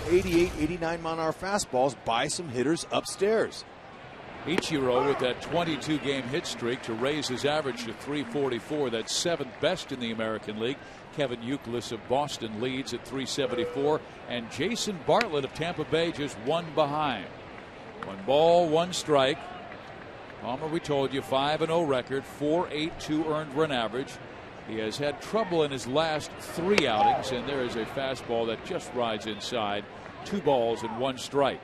88, 89 mile-an-hour fastballs by some hitters upstairs. Ichiro with that 22-game hit streak to raise his average to 344. That's seventh best in the American League. Kevin Youkilis of Boston leads at 374, and Jason Bartlett of Tampa Bay just one behind. 1 ball, 1 strike. Palmer, we told you, 5-0 record, 4.82 earned run average. He has had trouble in his last 3 outings, and there is a fastball that just rides inside. 2 balls and 1 strike.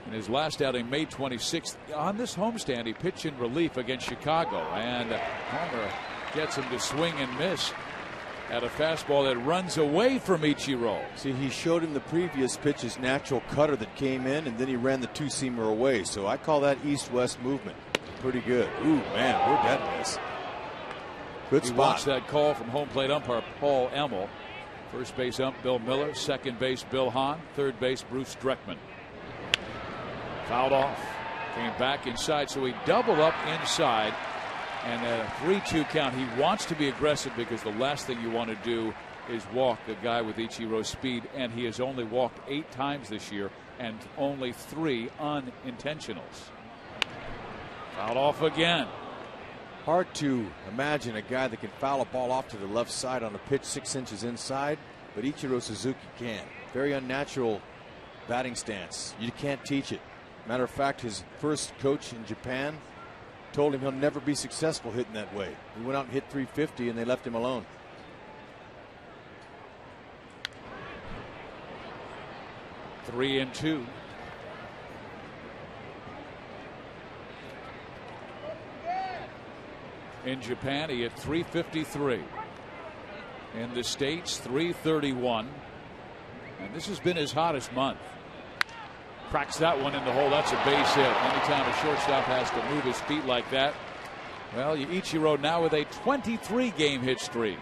In his last outing, May 26th, on this homestand, he pitched in relief against Chicago, and Palmer gets him to swing and miss at a fastball that runs away from Ichiro. See, he showed him the previous pitch, his natural cutter that came in, and then he ran the 2-seamer away. So I call that east-west movement. Pretty good. Ooh, man, where'd that miss? Good spot. We watched that call from home plate umpire Paul Emmel. First base ump Bill Miller, second base Bill Hahn, third base Bruce Dreckman. Fouled off, came back inside, so he doubled up inside, and a 3-2 count. He wants to be aggressive because the last thing you want to do is walk a guy with Ichiro's speed, and he has only walked 8 times this year and only 3 unintentionals. Fouled off again. Hard to imagine a guy that can foul a ball off to the left side on a pitch 6 inches inside, but Ichiro Suzuki can. Very unnatural batting stance. You can't teach it. Matter of fact, his first coach in Japan told him he'll never be successful hitting that way. He went out and hit 350 and they left him alone. Three and 2. In Japan, he hit 353. In the States, 331. And this has been his hottest month. Cracks that one in the hole. That's a base hit. Anytime a shortstop has to move his feet like that. Well, Ichiro now with a 23-game hit streak.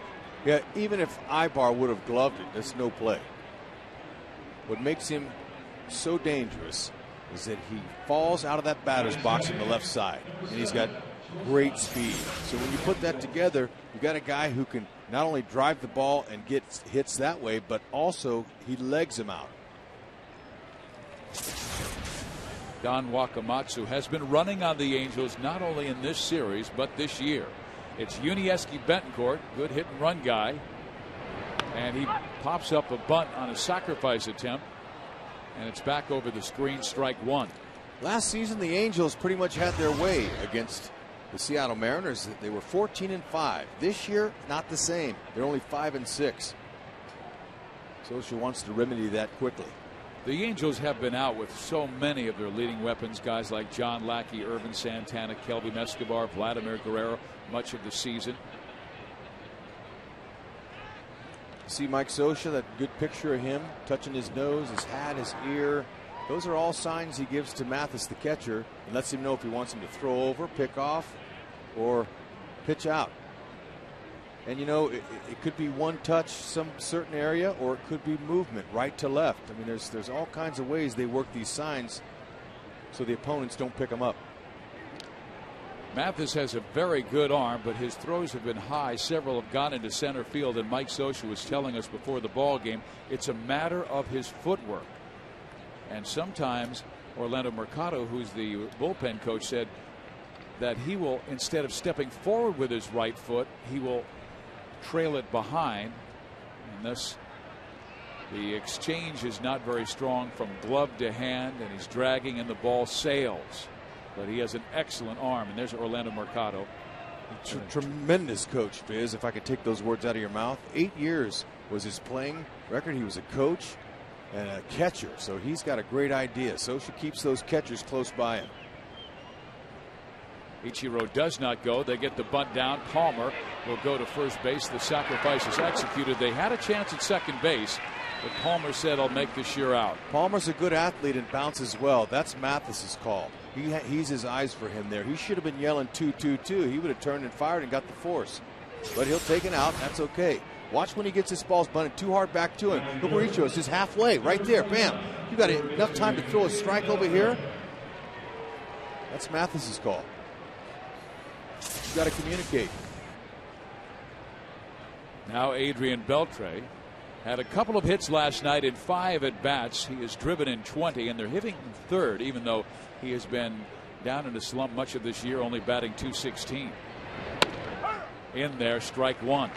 Yeah, even if Ibar would have gloved it, that's no play. What makes him so dangerous is that he falls out of that batter's box on the left side, and he's got great speed. So when you put that together, you got a guy who can not only drive the ball and get hits that way, but also he legs him out. Don Wakamatsu has been running on the Angels not only in this series but this year. It's Yuniesky Betancourt, good hit and run guy, and he pops up a bunt on a sacrifice attempt, and it's back over the screen, strike 1. Last season the Angels pretty much had their way against the Seattle Mariners. They were 14-5. This year not the same. They're only 5-6. Social wants to remedy that quickly. The Angels have been out with so many of their leading weapons, guys like John Lackey, Irvin Santana, Kelvin Escobar, Vladimir Guerrero, much of the season. See Mike Scioscia, that good picture of him touching his nose, his hat, his ear. Those are all signs he gives to Mathis, the catcher, and lets him know if he wants him to throw over, pick off, or pitch out. And you know, it could be one touch, some certain area, or it could be movement right to left. I mean, there's all kinds of ways they work these signs so the opponents don't pick them up. Mathis has a very good arm, but his throws have been high. Several have gone into center field, and Mike Scioscia was telling us before the ball game it's a matter of his footwork. And sometimes Orlando Mercado, who's the bullpen coach, said that he will, instead of stepping forward with his right foot, he will trail it behind, and thus the exchange is not very strong from glove to hand, and he's dragging and the ball sails. But he has an excellent arm, and there's Orlando Mercado. Tremendous coach, Viz, if I could take those words out of your mouth. 8 years was his playing record. He was a coach and a catcher, so he's got a great idea. Scioscia keeps those catchers close by him. Ichiro does not go. They get the bunt down. Palmer will go to first base. The sacrifice is executed. They had a chance at second base, but Palmer said, I'll make this year out. Palmer's a good athlete and bounces well. That's Mathis's call. He's his eyes for him there. He should have been yelling 2-2-2. He would have turned and fired and got the force. But he'll take it out. That's okay. Watch when he gets his balls bunted too hard back to him. Look where Ichiro is. Just halfway. Right there. Bam. You got enough time to throw a strike over here. That's Mathis's call. You got to communicate. Now Adrian Beltre Had a couple of hits last night in 5 at bats. He has driven in 20, and they're hitting third, even though he has been down in a slump much of this year, only batting .216. In there, strike one.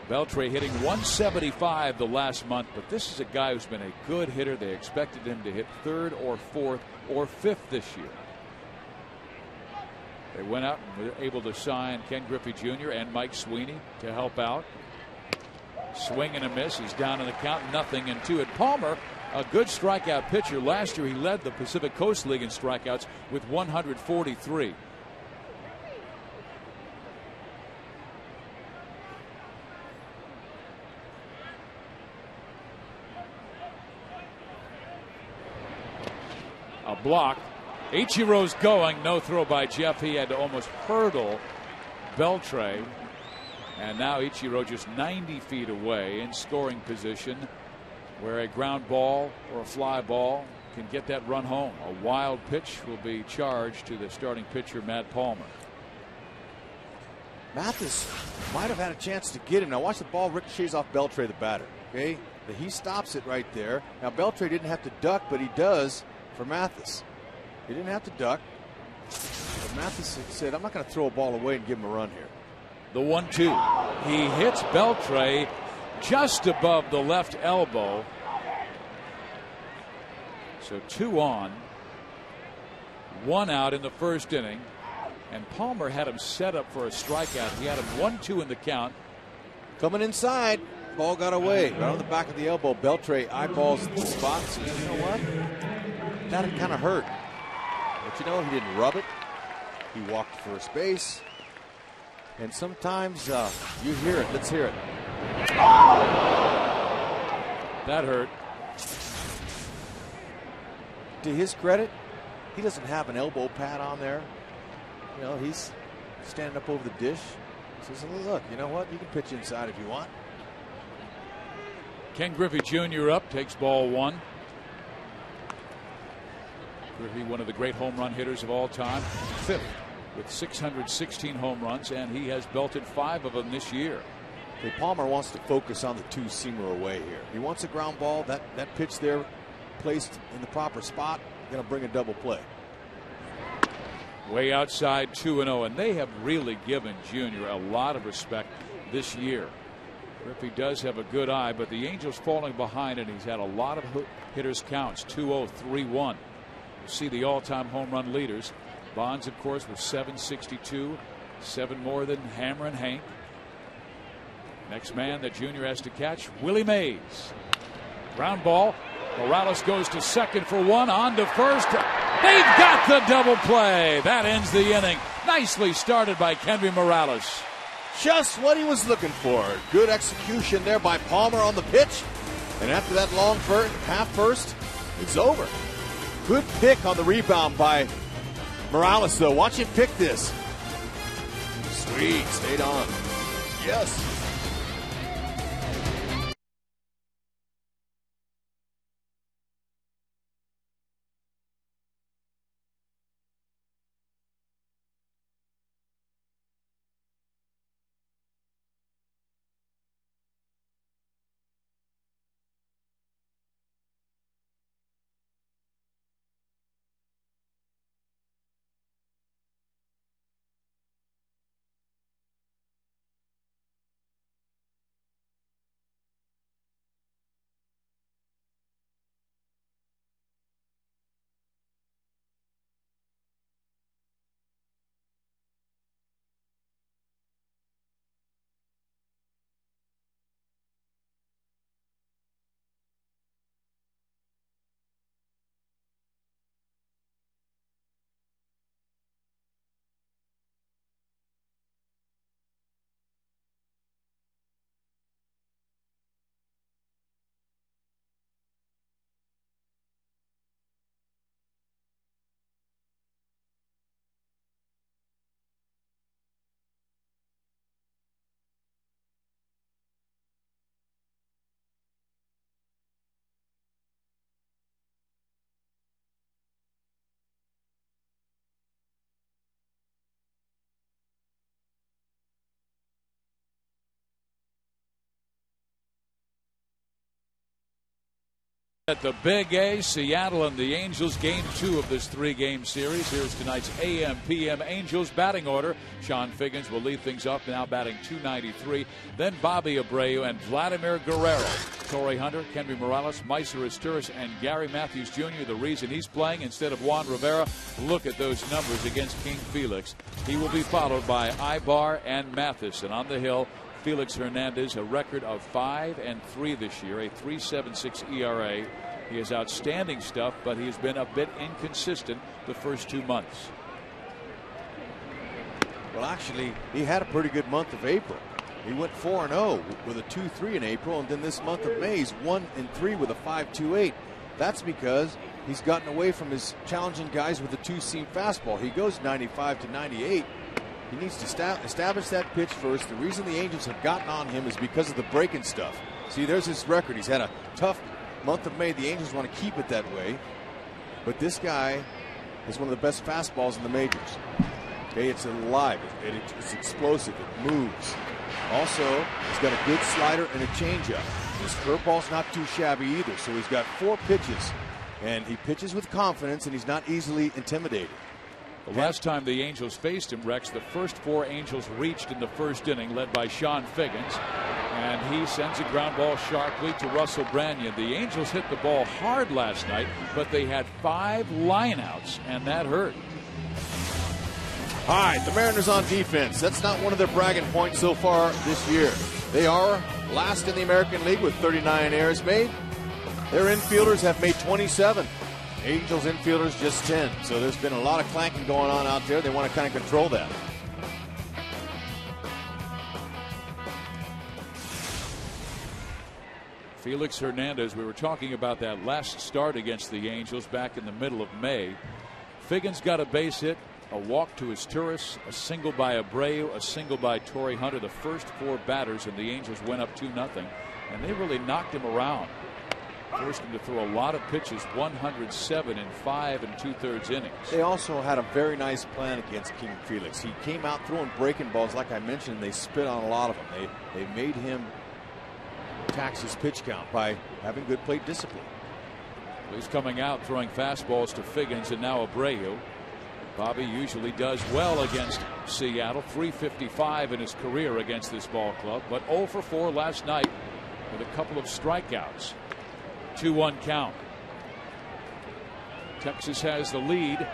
Beltre hitting 175 the last month, but this is a guy who's been a good hitter. They expected him to hit third or fourth or fifth this year. They went out and were able to sign Ken Griffey Jr. and Mike Sweeney to help out. Swing and a miss. He's down in the count, 0-2. And Palmer, a good strikeout pitcher. Last year he led the Pacific Coast League in strikeouts with 143. A block. Ichiro's going. No throw by Jeff. He had to almost hurdle Beltre. And now Ichiro just 90 feet away in scoring position, where a ground ball or a fly ball can get that run home. A wild pitch will be charged to the starting pitcher, Matt Palmer. Mathis might have had a chance to get him. Now watch the ball ricochets off Beltre, the batter. Okay, he stops it right there. Now Beltre didn't have to duck, but he does for Mathis. He didn't have to duck. But Mathis said, I'm not going to throw a ball away and give him a run here. The 1-2. He hits Beltre just above the left elbow. So 2 on, 1 out in the first inning. And Palmer had him set up for a strikeout. He had him 1-2 in the count. Coming inside. Ball got away. Right on the back of the elbow. Beltre eyeballs the spot. Says, you know what? That kind of hurt. But you know, he didn't rub it. He walked first base. And sometimes you hear it. Let's hear it. That hurt. To his credit, he doesn't have an elbow pad on there. You know, he's standing up over the dish. Says, look, you know what? You can pitch inside if you want. Ken Griffey Jr. up, takes ball 1. Griffey, one of the great home run hitters of all time, 5th with 616 home runs, and he has belted 5 of them this year. Okay, Palmer wants to focus on the 2-seamer away here. He wants a ground ball. That pitch there placed in the proper spot, going to bring a double play. Way outside, 2-0, and they have really given Jr. a lot of respect this year. Griffey does have a good eye, but the Angels falling behind, and he's had a lot of hitters counts. 2-0, 3-1. You see the all-time home run leaders. Bonds, of course, with 762, 7 more than Hammer and Hank. Next man that Jr. has to catch, Willie Mays. Ground ball. Morales goes to second for 1, on to first. They've got the double play. That ends the inning. Nicely started by Kendry Morales. Just what he was looking for. Good execution there by Palmer on the pitch. And after that long half first, it's over. Good pick on the rebound by Morales, though. Watch him pick this. Sweet. Stayed on. Yes. At the Big A, Seattle and the Angels, game 2 of this 3-game series. Here's tonight's AM/PM Angels batting order. Sean Figgins will lead things up, now batting .293. Then Bobby Abreu and Vladimir Guerrero. Torrey Hunter, Kenry Morales, Meiser Asturis, and Gary Matthews Jr. The reason he's playing instead of Juan Rivera. Look at those numbers against King Felix. He will be followed by Ibar and Mathis. And on the hill, Felix Hernandez, a record of 5-3 this year, a 3.76 ERA. He has outstanding stuff, but he has been a bit inconsistent the first 2 months. Well, actually, he had a pretty good month of April. He went 4-0 with a 2.3 in April, and then this month of May, he's 1-3 with a 5.28. That's because he's gotten away from his challenging guys with the two-seam fastball. He goes 95 to 98. He needs to establish that pitch first. The reason the Angels have gotten on him is because of the breaking stuff. See, there's his record. He's had a tough month of May. The Angels want to keep it that way. But this guy is one of the best fastballs in the majors. Okay, it's alive. It's explosive. It moves. Also, he's got a good slider and a changeup. His curveball's not too shabby either. So he's got 4 pitches. And he pitches with confidence, and he's not easily intimidated. The last time the Angels faced him, Rex, the first 4 Angels reached in the first inning, led by Sean Figgins. And he sends a ground ball sharply to Russell Branyan. The Angels hit the ball hard last night, but they had 5 lineouts, and that hurt. All right, the Mariners on defense. That's not one of their bragging points so far this year. They are last in the American League with 39 errors made. Their infielders have made 27. Angels infielders just 10. So there's been a lot of clanking going on out there. They want to kind of control that. Felix Hernandez, we were talking about that last start against the Angels back in the middle of May. Figgins got a base hit, a walk to Asturis, a single by Abreu, a single by Torrey Hunter, the first 4 batters, and the Angels went up 2-0. And they really knocked him around. Forced him to throw a lot of pitches, 107 in 5 2/3 innings. They also had a very nice plan against King Felix. He came out throwing breaking balls, like I mentioned. They spit on a lot of them. They made him tax his pitch count by having good plate discipline. He's coming out throwing fastballs to Figgins and now Abreu. Bobby usually does well against Seattle, 355 in his career against this ball club, but 0 for 4 last night with a couple of strikeouts. 2-1 count. Texas has the lead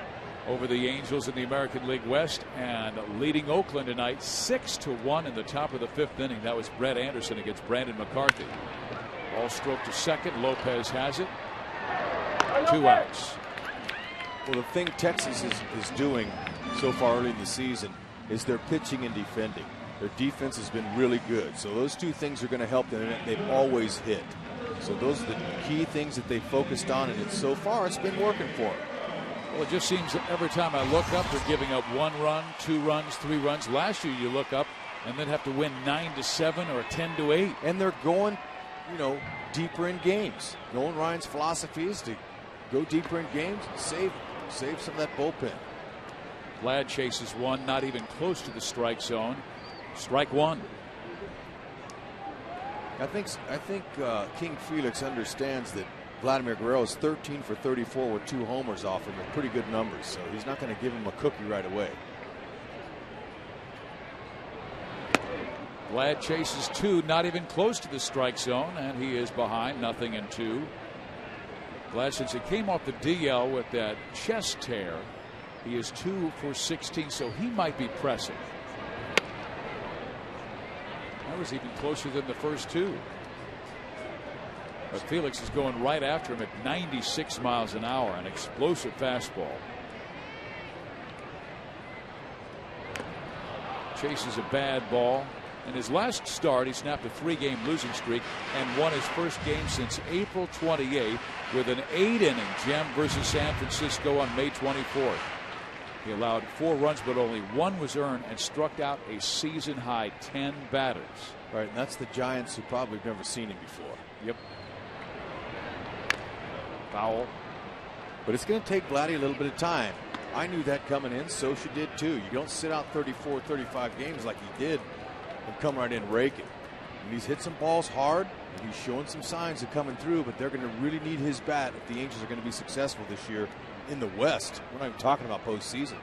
over the Angels in the American League West and leading Oakland tonight 6-1 in the top of the 5th inning. That was Brett Anderson against Brandon McCarthy. Ball stroke to second. Lopez has it. 2 outs. Well, the thing Texas is doing so far early in the season is they're pitching and defending. Their defense has been really good. So those 2 things are going to help them, and they've always hit. So those are the key things that they focused on, and so far it's been working for them. Well, it just seems that every time I look up, they're giving up 1 run, 2 runs, 3 runs. Last year you look up and then have to win 9-7 or 10-8. And they're going, deeper in games. Nolan Ryan's philosophy is to go deeper in games and save some of that bullpen. Vlad chases 1, not even close to the strike zone. Strike 1. I think King Felix understands that Vladimir Guerrero is 13 for 34 with 2 homers off him, with pretty good numbers. So he's not going to give him a cookie right away. Vlad chases 2, not even close to the strike zone, and he is behind 0-2. Vlad, since he came off the DL with that chest tear, he is 2 for 16, so he might be pressing. That was even closer than the first 2. But Felix is going right after him at 96 miles an hour, an explosive fastball. Chases a bad ball. In his last start, he snapped a 3-game losing streak and won his first game since April 28th with an 8-inning gem versus San Francisco on May 24th. He allowed 4 runs, but only 1 was earned and struck out a season-high 10 batters. Right, and that's the Giants who probably have never seen him before. Yep. Foul. But it's going to take Vladdy a little bit of time. I knew that coming in. Scioscia did too. You don't sit out 34, 35 games like he did and come right in raking. And he's hit some balls hard. And he's showing some signs of coming through, but they're going to really need his bat if the Angels are going to be successful this year in the West. We're not even talking about postseason.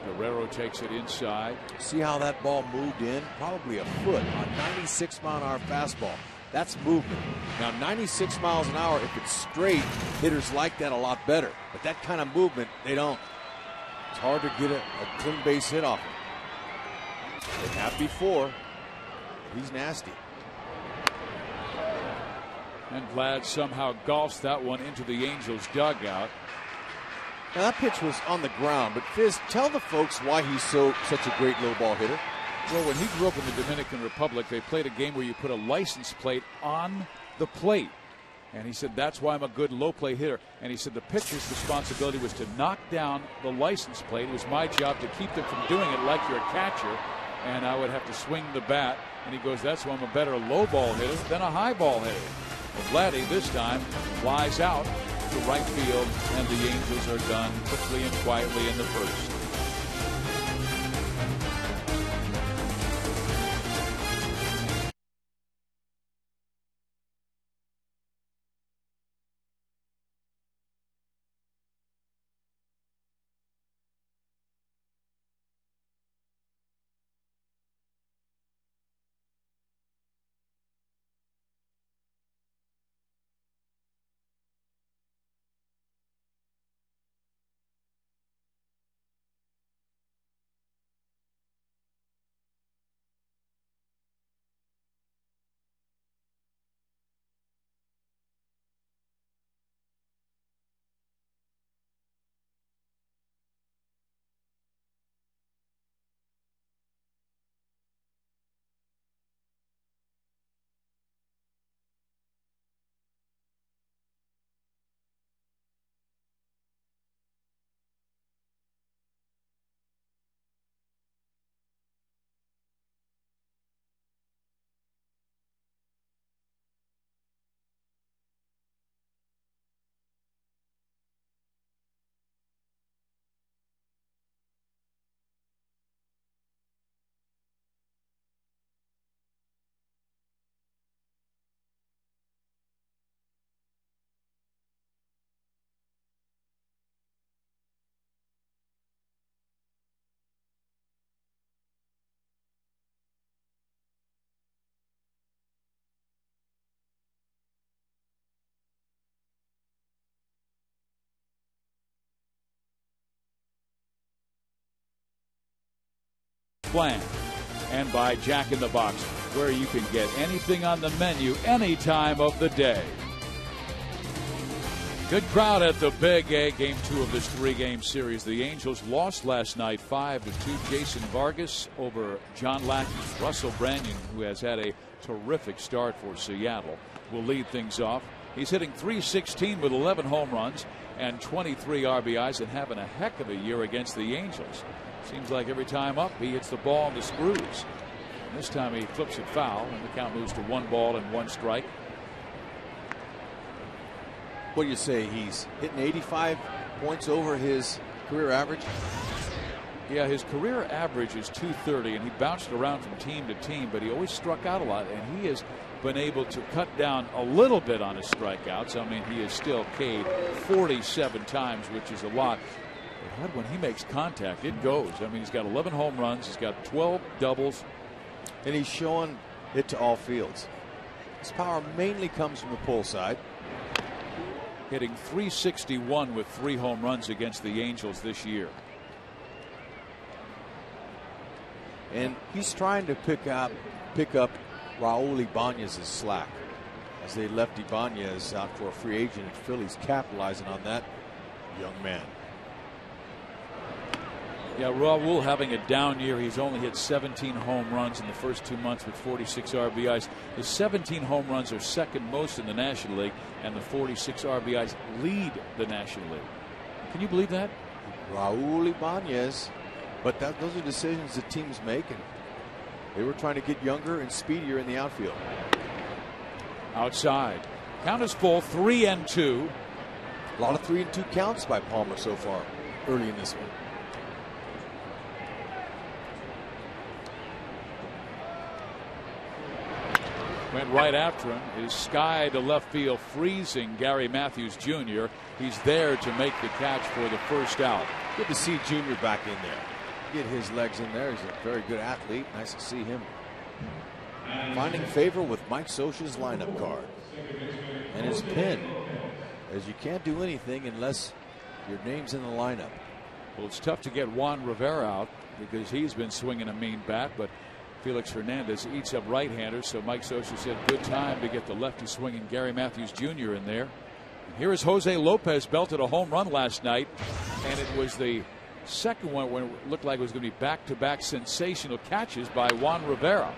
Guerrero takes it inside. See how that ball moved in? Probably a foot on 96-mile-an-hour fastball. That's movement. Now, 96 miles an hour, if it's straight, hitters like that a lot better. But that kind of movement, they don't. It's hard to get a clean base hit off him. They have before. He's nasty. And Vlad somehow golfs that one into the Angels dugout. Now that pitch was on the ground, but Fizz, tell the folks why he's such a great low ball hitter. Well, when he grew up in the Dominican Republic, they played a game where you put a license plate on the plate. And he said, that's why I'm a good low play hitter. And he said the pitcher's responsibility was to knock down the license plate. It was my job to keep them from doing it like you're a catcher. And I would have to swing the bat. And he goes, that's why I'm a better low ball hitter than a high ball hitter. But Vladdy this time flies out to right field, and the Angels are done quickly and quietly in the first. Plan and by Jack in the Box, where you can get anything on the menu any time of the day. Good crowd at the Big A, game 2 of this 3-game series. The Angels lost last night 5-2. Jason Vargas over John Lackey's Russell Branyan, who has had a terrific start for Seattle, will lead things off. He's hitting .316 with 11 home runs and 23 RBIs and having a heck of a year against the Angels. Seems like every time up he hits the ball on the screws. And this time he flips it foul and the count moves to 1 ball and 1 strike. What do you say? He's hitting 85 points over his career average? Yeah, his career average is .230, and he bounced around from team to team, but he always struck out a lot, and he has been able to cut down a little bit on his strikeouts. I mean, he is still K'd 47 times, which is a lot. But when he makes contact, it goes. I mean, he's got 11 home runs, he's got 12 doubles. And he's showing it to all fields. His power mainly comes from the pull side. Hitting .361 with 3 home runs against the Angels this year. And he's trying to pick up Raul Ibanez's slack, as they left Ibanez out for a free agent, and Philly's capitalizing on that young man. Yeah, Raul having a down year. He's only hit 17 home runs in the first 2 months with 46 RBIs. His 17 home runs are second most in the National League, and the 46 RBIs lead the National League. Can you believe that? Raul Ibanez. But those are decisions that teams make, and they were trying to get younger and speedier in the outfield. Outside. Count is full, 3-2. A lot of 3-2 counts by Palmer so far early in this one. went right after him. His sky to left field, freezing Gary Matthews Jr. He's there to make the catch for the first out. Good to see Junior back in there. Get his legs in there. He's a very good athlete. Nice to see him finding favor with Mike Scioscia's lineup card and his pin, as you can't do anything unless your name's in the lineup. Well, it's tough to get Juan Rivera out because he's been swinging a mean bat, but Felix Hernandez eats up right-handers, so Mike Scioscia said good time to get the lefty swinging Gary Matthews Jr. in there. Here is Jose Lopez, belted a home run last night, and it was the second one when it looked like it was going to be back-to-back sensational catches by Juan Rivera.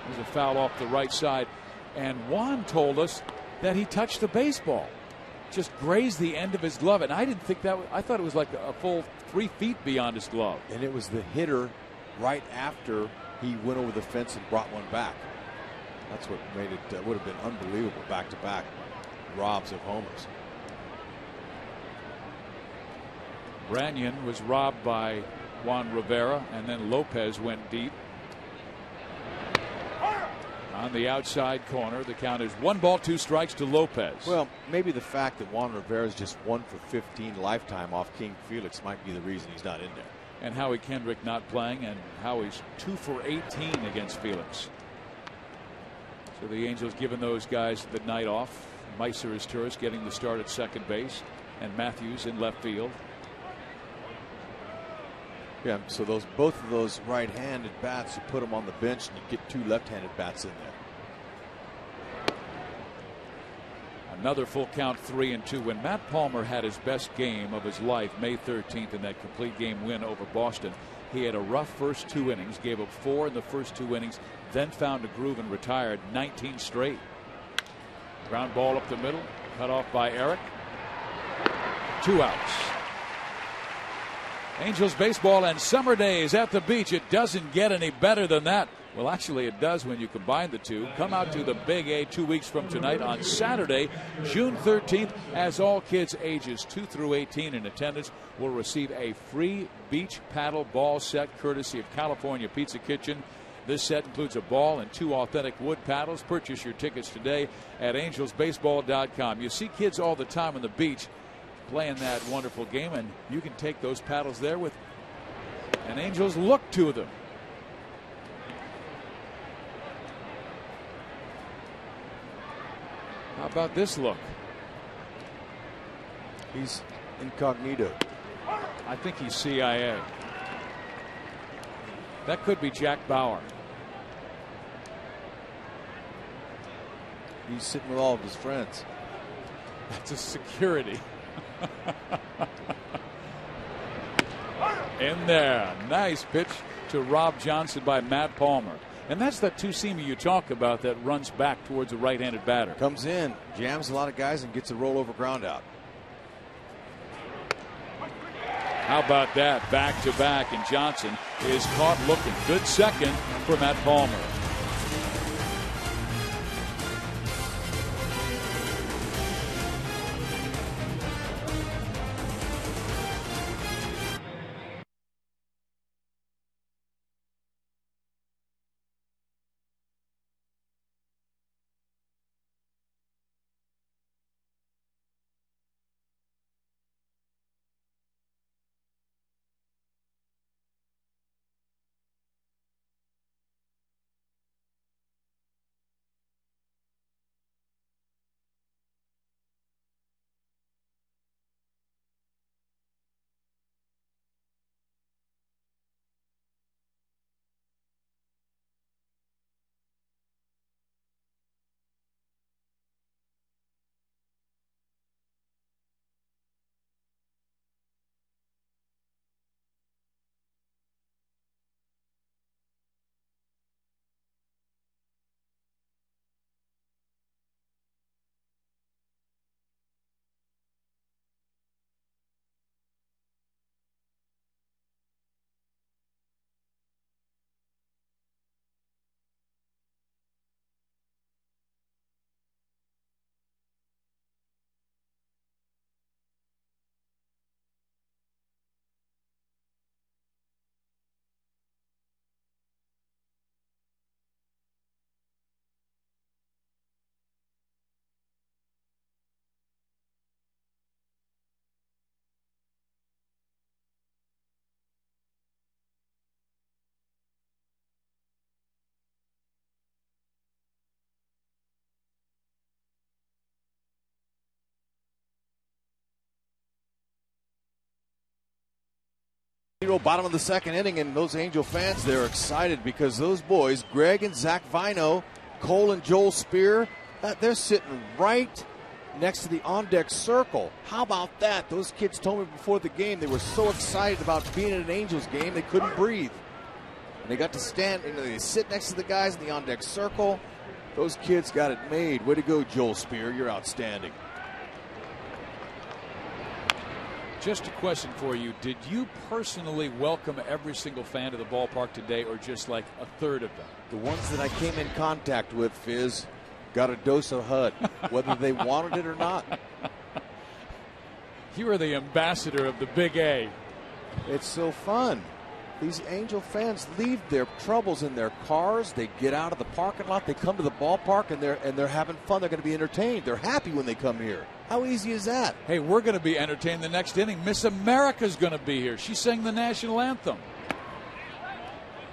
It was a foul off the right side, and Juan told us that he touched the baseball, just grazed the end of his glove, and I didn't think that. I thought it was like a full 3 feet beyond his glove. And it was the hitter right after he went over the fence and brought one back. That's what made it would have been unbelievable back-to-back robs of homers. Branyan was robbed by Juan Rivera, and then Lopez went deep. On the outside corner, the count is 1 ball, 2 strikes to Lopez. Well, maybe the fact that Juan Rivera is just 1 for 15 lifetime off King Felix might be the reason he's not in there. And Howie Kendrick not playing, and Howie's 2 for 18 against Felix. So the Angels giving those guys the night off. Meiser is tourist getting the start at second base, and Matthews in left field. Yeah, so both of those right-handed bats, you put them on the bench and you get 2 left-handed bats in there. Another full count, 3-2. When Matt Palmer had his best game of his life, May 13th, in that complete game win over Boston, he had a rough first 2 innings, gave up 4 in the first 2 innings, then found a groove and retired 19 straight. Ground ball up the middle, cut off by Eric. 2 outs. Angels baseball and summer days at the beach. It doesn't get any better than that. Well, actually, it does when you combine the two. Come out to the Big A 2 weeks from tonight on Saturday, June 13th, as all kids ages 2 through 18 in attendance will receive a free beach paddle ball set courtesy of California Pizza Kitchen. This set includes a ball and 2 authentic wood paddles. Purchase your tickets today at angelsbaseball.com. You see kids all the time on the beach playing that wonderful game, and you can take those paddles there with an Angels look to them. How about this look? He's incognito. I think he's CIA. That could be Jack Bauer. He's sitting with all of his friends. That's a security. In there. Nice pitch to Rob Johnson by Matt Palmer. And that's that two-seamer you talk about that runs back towards a right-handed batter. Comes in, jams a lot of guys, and gets a rollover ground out. How about that? Back to back, and Johnson is caught looking. Good second for Matt Palmer. Bottom of the second inning, and those Angel fans, they're excited because those boys, Greg and Zach Vino, Cole and Joel Spear, they're sitting right next to the on-deck circle. How about that? Those kids told me before the game they were so excited about being at an Angels game they couldn't breathe. And they got to stand, they sit next to the guys in the on-deck circle. Those kids got it made. Way to go, Joel Spear. You're outstanding. Just a question for you. Did you personally welcome every single fan to the ballpark today, or just like a third of them? The ones that I came in contact with, Fizz, got a dose of HUD, whether they wanted it or not. You are the ambassador of the Big A. It's so fun. These Angel fans leave their troubles in their cars. They get out of the parking lot. They come to the ballpark, and they're having fun. They're going to be entertained. They're happy when they come here. How easy is that? Hey, we're going to be entertained the next inning. Miss America's going to be here. She sang the national anthem.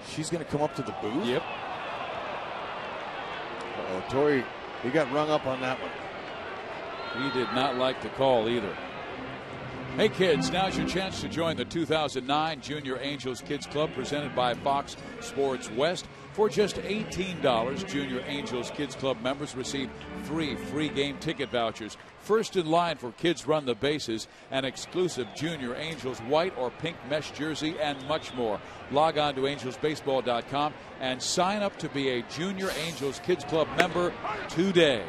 She's going to come up to the booth? Yep. Uh-oh, Torrey, he got rung up on that one. He did not like the call either. Hey kids, now's your chance to join the 2009 Junior Angels Kids Club presented by Fox Sports West. For just $18, Junior Angels Kids Club members receive 3 free game ticket vouchers, first in line for Kids Run the Bases, an exclusive Junior Angels white or pink mesh jersey, and much more. Log on to angelsbaseball.com and sign up to be a Junior Angels Kids Club member today.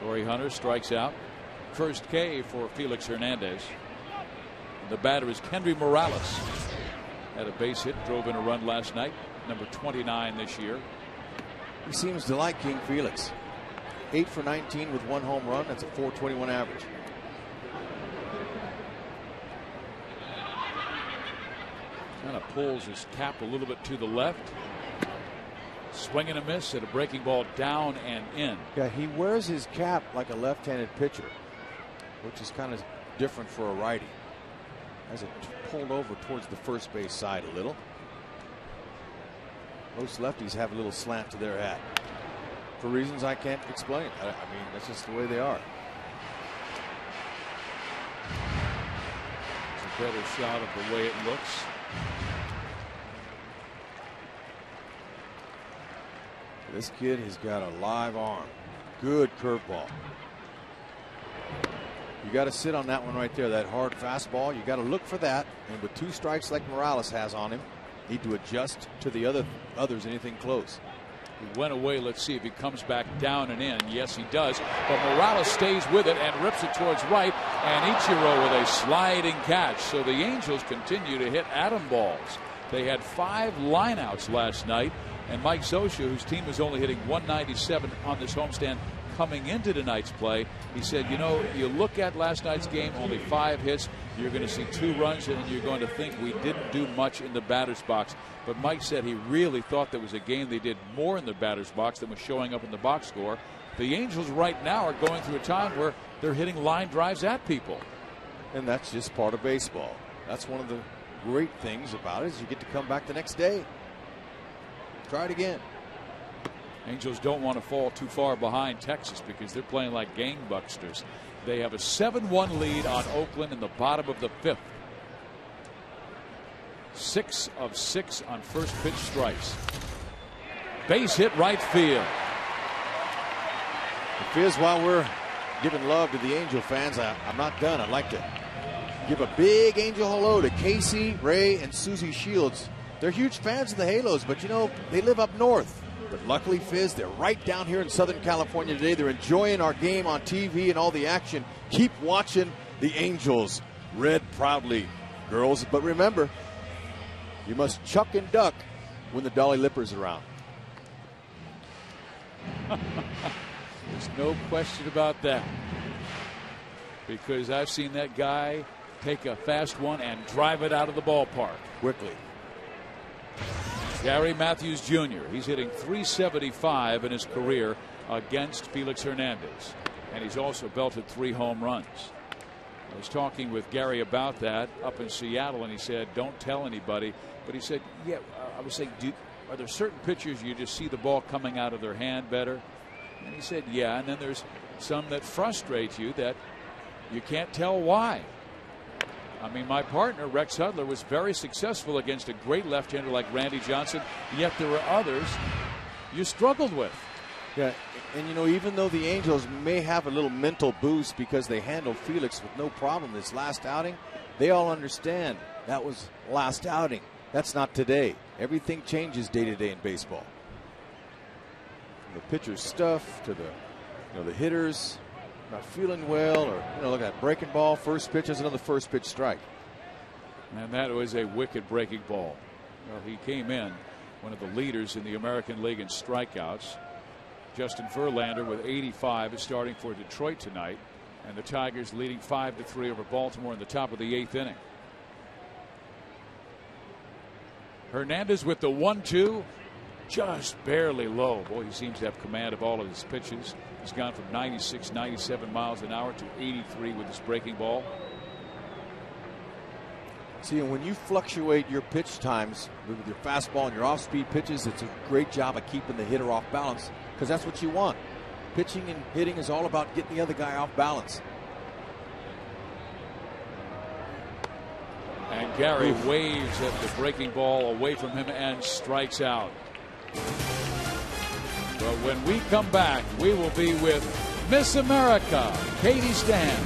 Torrey Hunter strikes out. First K for Felix Hernandez. The batter is Kendry Morales. Had a base hit, drove in a run last night. Number 29 this year. He seems to like King Felix. 8 for 19 with 1 home run. That's a .421 average. Kind of pulls his cap a little bit to the left. Swing and a miss at a breaking ball down and in. Yeah, he wears his cap like a left-handed pitcher, which is kind of different for a righty. Has it pulled over towards the first base side a little. Most lefties have a little slant to their hat for reasons I can't explain. I mean, that's just the way they are. It's a better shot of the way it looks. This kid has got a live arm. Good curveball. You got to sit on that one right there, that hard fastball. You got to look for that. And with 2 strikes like Morales has on him, need to adjust to the others, anything close. He went away. Let's see if he comes back down and in. Yes, he does. But Morales stays with it and rips it towards right. And Ichiro with a sliding catch. So the Angels continue to hit atom balls. They had 5 lineouts last night. And Mike Scioscia, whose team was only hitting .197 on this homestand coming into tonight's play, he said, you know, you look at last night's game, only 5 hits. You're going to see 2 runs, and you're going to think we didn't do much in the batter's box. But Mike said he really thought that was a game they did more in the batter's box than was showing up in the box score. The Angels right now are going through a time where they're hitting line drives at people. And that's just part of baseball. That's one of the great things about it, is you get to come back the next day. Try it again. Angels don't want to fall too far behind Texas because they're playing like gangbusters. They have a 7-1 lead on Oakland in the bottom of the 5th. 6 of 6 on first pitch strikes. Base hit right field. Fizz, while we're giving love to the Angel fans, I'm not done. I'd like to give a big Angel hello to Casey, Ray, and Susie Shields. They're huge fans of the Halos, but you know, they live up north. But luckily, Fizz, they're right down here in Southern California today. They're enjoying our game on TV and all the action. Keep watching the Angels. Red proudly, girls. But remember, you must chuck and duck when the Dolly Lipper's around. There's no question about that. Because I've seen that guy take a fast one and drive it out of the ballpark. Quickly. Gary Matthews Jr. He's hitting .375 in his career against Felix Hernandez. And he's also belted 3 home runs. I was talking with Gary about that up in Seattle, and he said, don't tell anybody. But he said, yeah, I was saying, are there certain pitchers you just see the ball coming out of their hand better? And he said, yeah. And then there's some that frustrate you that you can't tell why. I mean, my partner, Rex Hudler, was very successful against a great left-hander like Randy Johnson, yet there were others you struggled with. Yeah, and even though the Angels may have a little mental boost because they handled Felix with no problem this last outing, they all understand that was last outing. That's not today. Everything changes day to day in baseball. From the pitcher's stuff to the hitters not feeling well, or look at that breaking ball, first pitch is another first pitch strike. And that was a wicked breaking ball. Well, he came in one of the leaders in the American League in strikeouts. Justin Verlander with 85 is starting for Detroit tonight, and the Tigers leading 5-3 over Baltimore in the top of the 8th inning. Hernandez with the 1-2, just barely low. Boy, he seems to have command of all of his pitches. He's gone from 96, 97 miles an hour to 83 with his breaking ball. See, and when you fluctuate your pitch times with your fastball and your off-speed pitches, it's a great job of keeping the hitter off balance, because that's what you want. Pitching and hitting is all about getting the other guy off balance. And Gary waves at the breaking ball away from him and strikes out. But when we come back, we will be with Miss America, Katie Stam.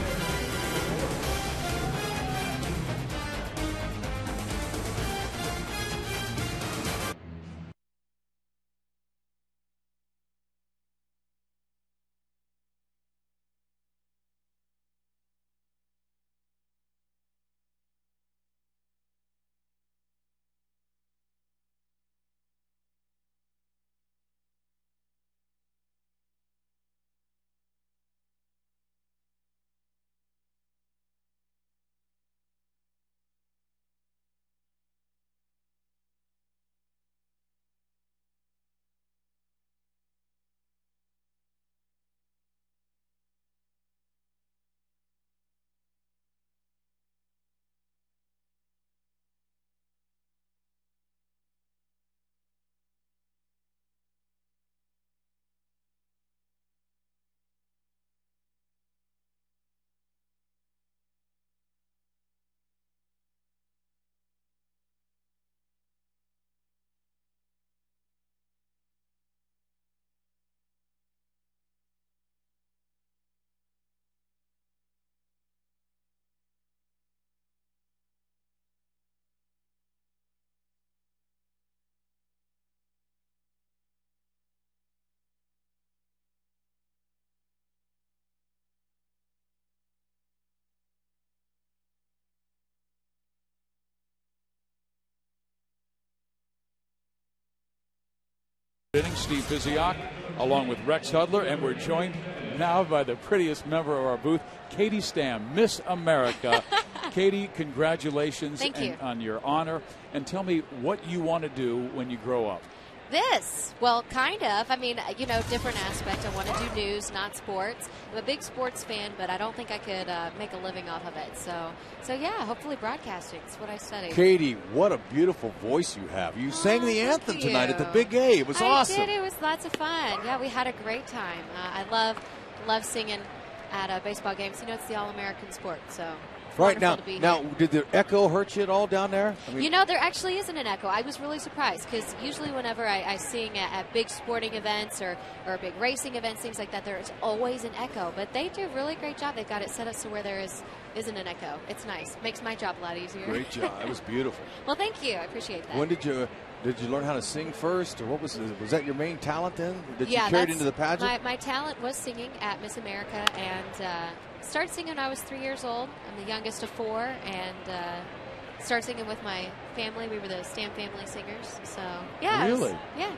Steve Physiok along with Rex Hudler, and we're joined now by the prettiest member of our booth, Katie Stam, Miss America. Katie, congratulations on your honor, and tell me what you want to do when you grow up. Well, kind of. I mean, different aspect. I want to do news, not sports. I'm a big sports fan, but I don't think I could make a living off of it. So yeah, hopefully broadcasting. It's what I study. Katie, what a beautiful voice you have. You sang the anthem tonight at the Big A. It was awesome. I did. It was lots of fun. Yeah, we had a great time. I love singing at baseball games. It's the all-American sport, so. Right now, did the echo hurt you at all down there? I mean, there actually isn't an echo. I was really surprised because usually whenever I sing at big sporting events or big racing events, things like that, there's always an echo. But they do a really great job. They've got it set up so where there isn't an echo. It's nice. Makes my job a lot easier. Great job. That was beautiful. Well, thank you. I appreciate that. When did you learn how to sing first, or what was that your main talent then? That you carried into the pageant? My talent was singing at Miss America, and started singing when I was 3 years old. I'm the youngest of 4, and started singing with my family. We were the Stam family singers. So yeah, really,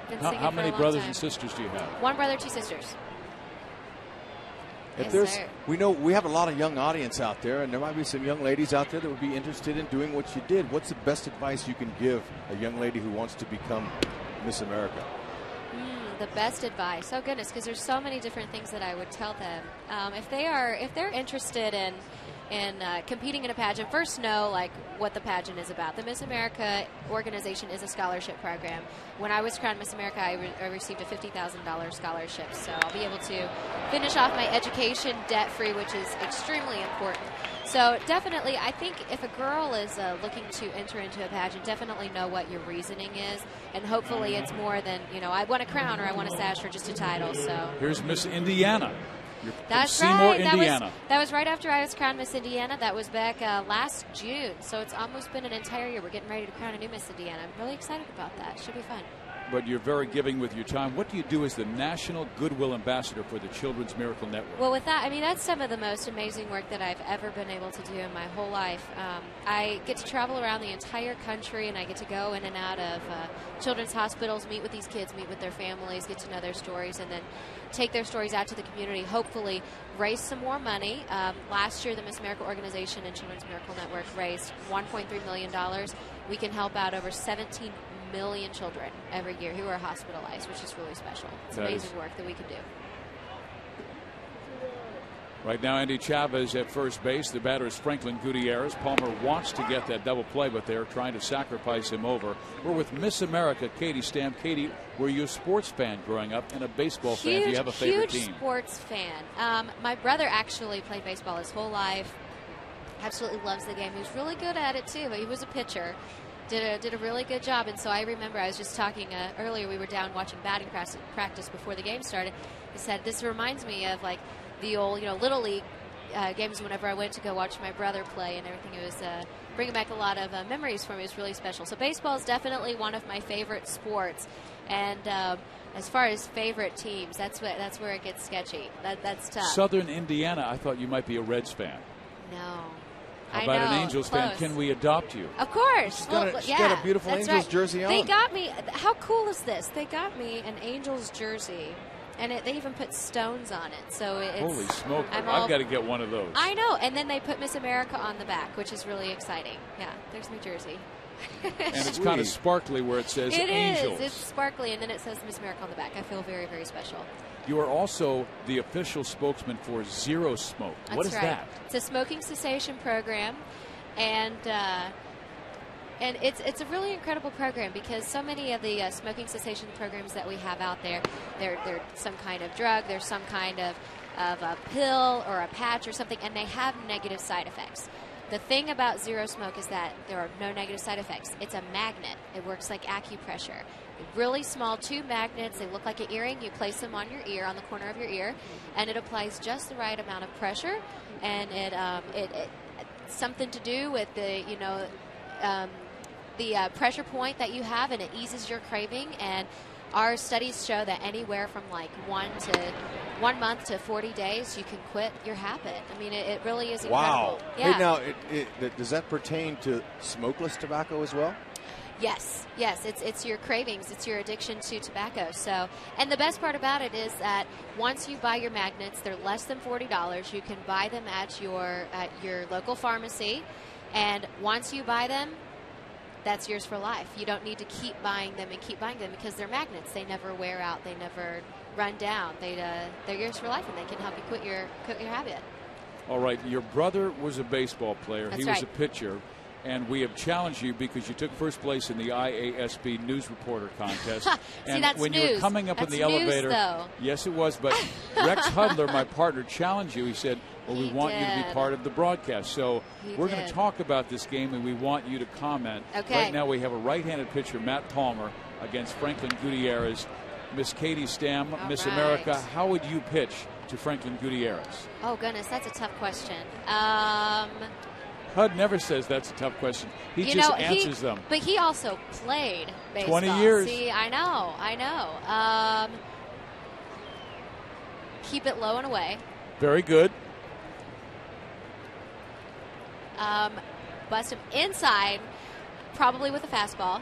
been singing how many for a long brothers time. and sisters do you have? 1 brother, 2 sisters. We know we have a lot of young audience out there, and there might be some young ladies out there that would be interested in doing what you did. What's the best advice you can give a young lady who wants to become Miss America? The best advice. Oh goodness, because there's so many different things that I would tell them. If they're interested in competing in a pageant, first know what the pageant is about. The Miss America organization is a scholarship program. When I was crowned Miss America, I received a $50,000 scholarship, so I'll be able to finish off my education debt-free, which is extremely important. So definitely, I think if a girl is looking to enter into a pageant, definitely know what your reasoning is, and hopefully it's more than, I want a crown or I want a sash or just a title. So here's Miss Indiana. You're That's from Seymour, right. Indiana. That was right after I was crowned Miss Indiana. That was back last June. So it's almost been an entire year. We're getting ready to crown a new Miss Indiana. I'm really excited about that. Should be fun. But you're very giving with your time. What do you do as the National Goodwill Ambassador for the Children's Miracle Network? Well, with that, that's some of the most amazing work that I've ever been able to do in my whole life. I get to travel around the entire country, and I get to go in and out of children's hospitals, meet with these kids, meet with their families, get to know their stories, and then take their stories out to the community, hopefully raise some more money. Last year, the Miss America organization and Children's Miracle Network raised $1.3 million. We can help out over 17 million children every year who are hospitalized, which is really special. It's amazing work that we can do. Right now, Andy Chavez at first base. The batter is Franklin Gutierrez. Palmer wants to get that double play, but they're trying to sacrifice him over. We're with Miss America, Katie Stam. Katie, were you a sports fan growing up and a baseball fan? Do you have a favorite team? Huge sports fan. My brother actually played baseball his whole life. Absolutely loves the game. He was really good at it, too, but he was a pitcher. Did a really good job. And so I remember I was just talking earlier, we were down watching batting practice before the game started. He said, this reminds me of like the old, Little League games whenever I went to go watch my brother play and everything. It was bringing back a lot of memories for me. It was really special. So baseball is definitely one of my favorite sports. And as far as favorite teams, that's where it gets sketchy. That's tough. Southern Indiana, I thought you might be a Reds fan. No. How about an Angels fan? Can we adopt you? Of course. She's got a beautiful Angels jersey on. They got me. How cool is this? They got me an Angels jersey, and they even put stones on it. So it's holy smoke! I've got to get one of those. I know. And then they put Miss America on the back, which is really exciting. Yeah, there's my jersey. And it's kind of sparkly where it says Angels. It is. It's sparkly, and then it says Miss America on the back. I feel very, very special. You are also the official spokesman for Zero Smoke. What is that? It's a smoking cessation program, and it's a really incredible program because so many of the smoking cessation programs that we have out there, they're some kind of drug, there's some kind of a pill or a patch or something, and they have negative side effects. The thing about Zero Smoke is that there are no negative side effects. It's a magnet. It works like acupressure. Really small 2 magnets. They look like an earring. You place them on your ear, on the corner of your ear, and it applies just the right amount of pressure. And it's something to do with the pressure point that you have, and it eases your craving. And our studies show that anywhere from like 1 month to 40 days, you can quit your habit. I mean, it really is incredible. Wow. Yeah. Hey, now, does that pertain to smokeless tobacco as well? Yes. It's your cravings. It's your addiction to tobacco. So, and the best part about it is that once you buy your magnets, they're less than $40. You can buy them at your local pharmacy, and once you buy them, that's yours for life. You don't need to keep buying them because they're magnets. They never wear out. They never run down. They're yours for life, and they can help you quit your habit. All right. Your brother was a baseball player. That's he was a pitcher. And we have challenged you because you took first place in the IASB News Reporter Contest. And that's when news. you were coming up That's in the elevator, though. Yes, it was. But Rex Hudler, my partner, challenged you. He said, "Well, we want you to be part of the broadcast." So we're going to talk about this game, and we want you to comment. Okay. Right now, we have a right-handed pitcher, Matt Palmer, against Franklin Gutierrez. Miss Katie Stam, Miss America. How would you pitch to Franklin Gutierrez? Oh goodness, that's a tough question. Hud never says that's a tough question. He just answers them. But he also played baseball. 20 years. See, I know. Keep it low and away. Very good. Bust him inside, probably with a fastball.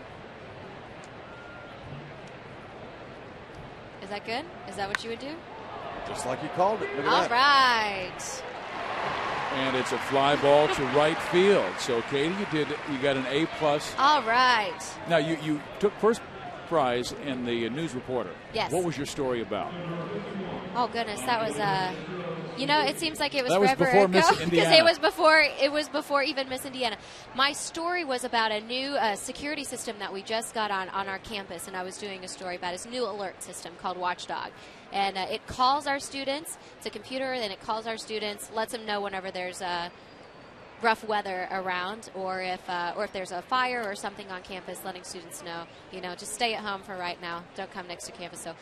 Is that good? Is that what you would do? Just like you called it. Look at All that. right. And it's a fly ball to right field. So, Katie, you got an A+. All right. Now, you took first prize in the News Reporter. Yes. What was your story about? Oh goodness, that was it seems like it was that was forever before ago Miss Indiana. because it was before even Miss Indiana. My story was about a new security system that we just got on our campus, and I was doing a story about its new alert system called Watchdog. And it calls our students. It's a computer, and it calls our students, lets them know whenever there's rough weather around, or if there's a fire or something on campus, letting students know, just stay at home for right now. Don't come next to campus. So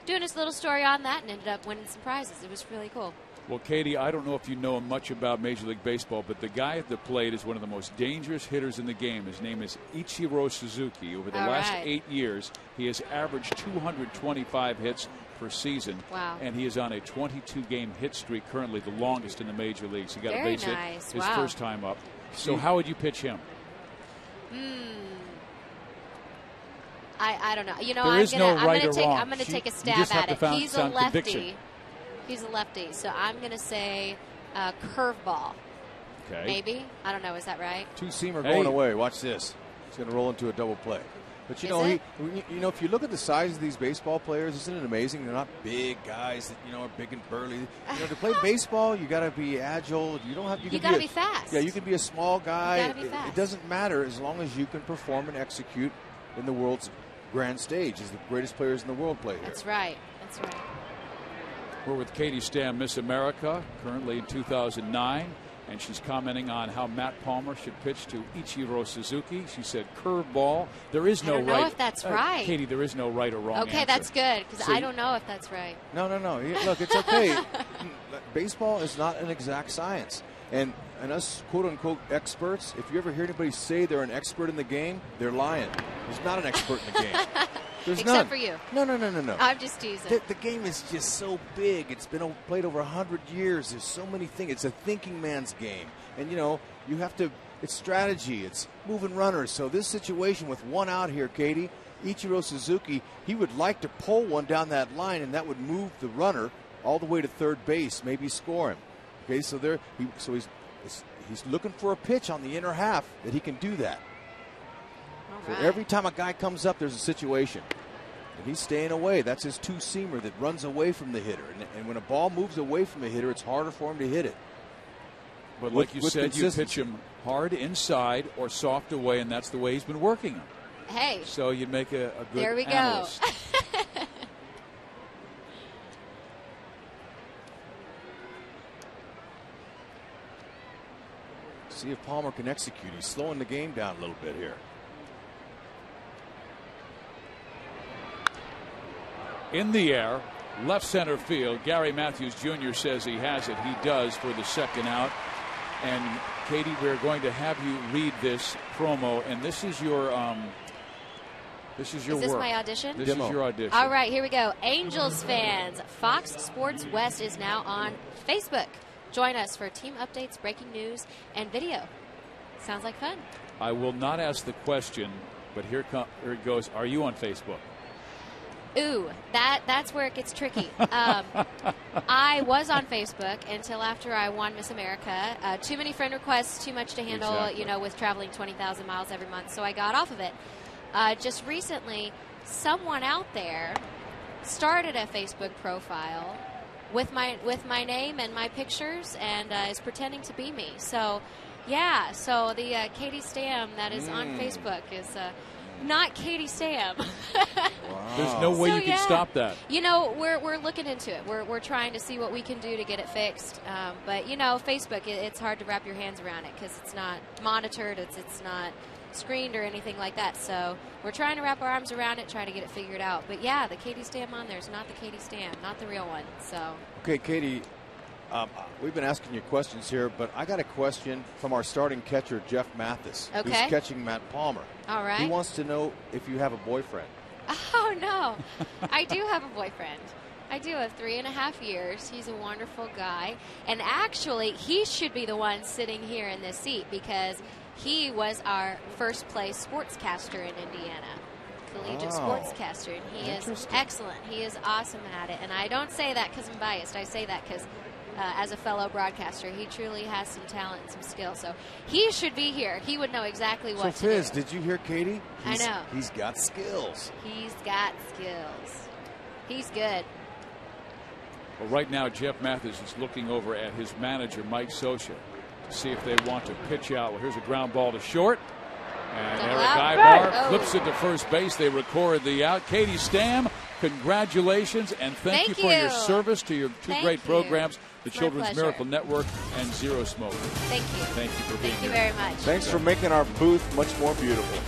doing his little story on that and ended up winning some prizes. It was really cool. Well, Katie, I don't know if you know much about Major League Baseball, but the guy at the plate is one of the most dangerous hitters in the game. His name is Ichiro Suzuki. Over the last 8 years, he has averaged 225 hits per season. Wow. And he is on a 22-game hit streak, currently the longest in the major leagues. He got a base hit his first time up. So how would you pitch him? I don't know. I'm gonna take a stab at it. He's a lefty. Conviction. He's a lefty, so I'm going to say curveball. Okay. Maybe. I don't know. Is that right? Two-seamer going away. Watch this. He's going to roll into a double play. But, if you look at the size of these baseball players, isn't it amazing? They're not big guys that, are big and burly. To play baseball, you got to be agile. You got to be fast. Yeah, you can be a small guy. You got to be fast. It doesn't matter as long as you can perform and execute in the world's grand stage as the greatest players in the world play here. That's right. That's right. We're with Katie Stam, Miss America, currently in 2009, and she's commenting on how Matt Palmer should pitch to Ichiro Suzuki. She said curveball. There is no right. I don't know if that's right. Katie, there is no right or wrong Okay, answer. That's good, because I don't know if that's right. No. Look, it's okay. Baseball is not an exact science. And us quote-unquote experts, if you ever hear anybody say they're an expert in the game, they're lying. There's not an expert in the game. There's Except none. for you. No. I'm just teasing. The game is just so big. It's been played over 100 years. There's so many things. It's a thinking man's game. And, you have to – it's strategy. It's moving runners. So this situation with one out here, Katie, Ichiro Suzuki, he would like to pull one down that line, and that would move the runner all the way to third base, maybe score him. Okay, so he's looking for a pitch on the inner half that he can do that. So every time a guy comes up, there's a situation. And he's staying away. That's his two-seamer that runs away from the hitter. And when a ball moves away from a hitter, it's harder for him to hit it. But like you said, you pitch him hard inside or soft away, and that's the way he's been working him. Hey. So you'd make a good There we analyst. go. See if Palmer can execute. He's slowing the game down a little bit here. In the air, left center field. Gary Matthews Jr. says he has it. He does for the second out. And Katie, we're going to have you read this promo, and this is your work. Is this my audition? This is your audition. All right, here we go. Angels fans, Fox Sports West is now on Facebook. Join us for team updates, breaking news, and video. Sounds like fun. I will not ask the question, but here it goes. Are you on Facebook? Ooh, that's where it gets tricky. I was on Facebook until after I won Miss America. Too many friend requests, too much to handle, Exactly. with traveling 20,000 miles every month. So I got off of it. Just recently, someone out there started a Facebook profile with my name and my pictures and is pretending to be me. So, yeah. So the Katie Stam that is on Facebook is not Katie Stam. Wow. There's no way you can stop that. We're looking into it. We're trying to see what we can do to get it fixed. But Facebook, it's hard to wrap your hands around it because it's not monitored. It's not screened or anything like that. So we're trying to wrap our arms around it, try to get it figured out. But yeah, the Katie Stam on there is not the Katie Stam, not the real one. So okay, Katie, we've been asking you questions here, but I got a question from our starting catcher, Jeff Mathis, who's catching Matt Palmer. All right. He wants to know if you have a boyfriend. Oh, no. I do have a boyfriend. I do have 3.5 years. He's a wonderful guy. And actually, he should be the one sitting here in this seat because he was our first place sportscaster in Indiana. Collegiate sportscaster. And he is excellent. He is awesome at it. And I don't say that because I'm biased. I say that because as a fellow broadcaster, he truly has some talent and some skill. So he should be here. He would know exactly what to do. Fizz, did you hear Katie? I know. He's got skills. He's got skills. He's good. Well, right now, Jeff Mathis is looking over at his manager, Mike Scioscia, to see if they want to pitch out. Well, here's a ground ball to short. And Eric Ibar flips it to first base. They record the out. Katie Stam congratulations, and thank you for your service to your two great programs, the Children's Miracle Network and Zero Smoke. Thank you. Thank you for being here. Thank you very much. Thanks for making our booth much more beautiful.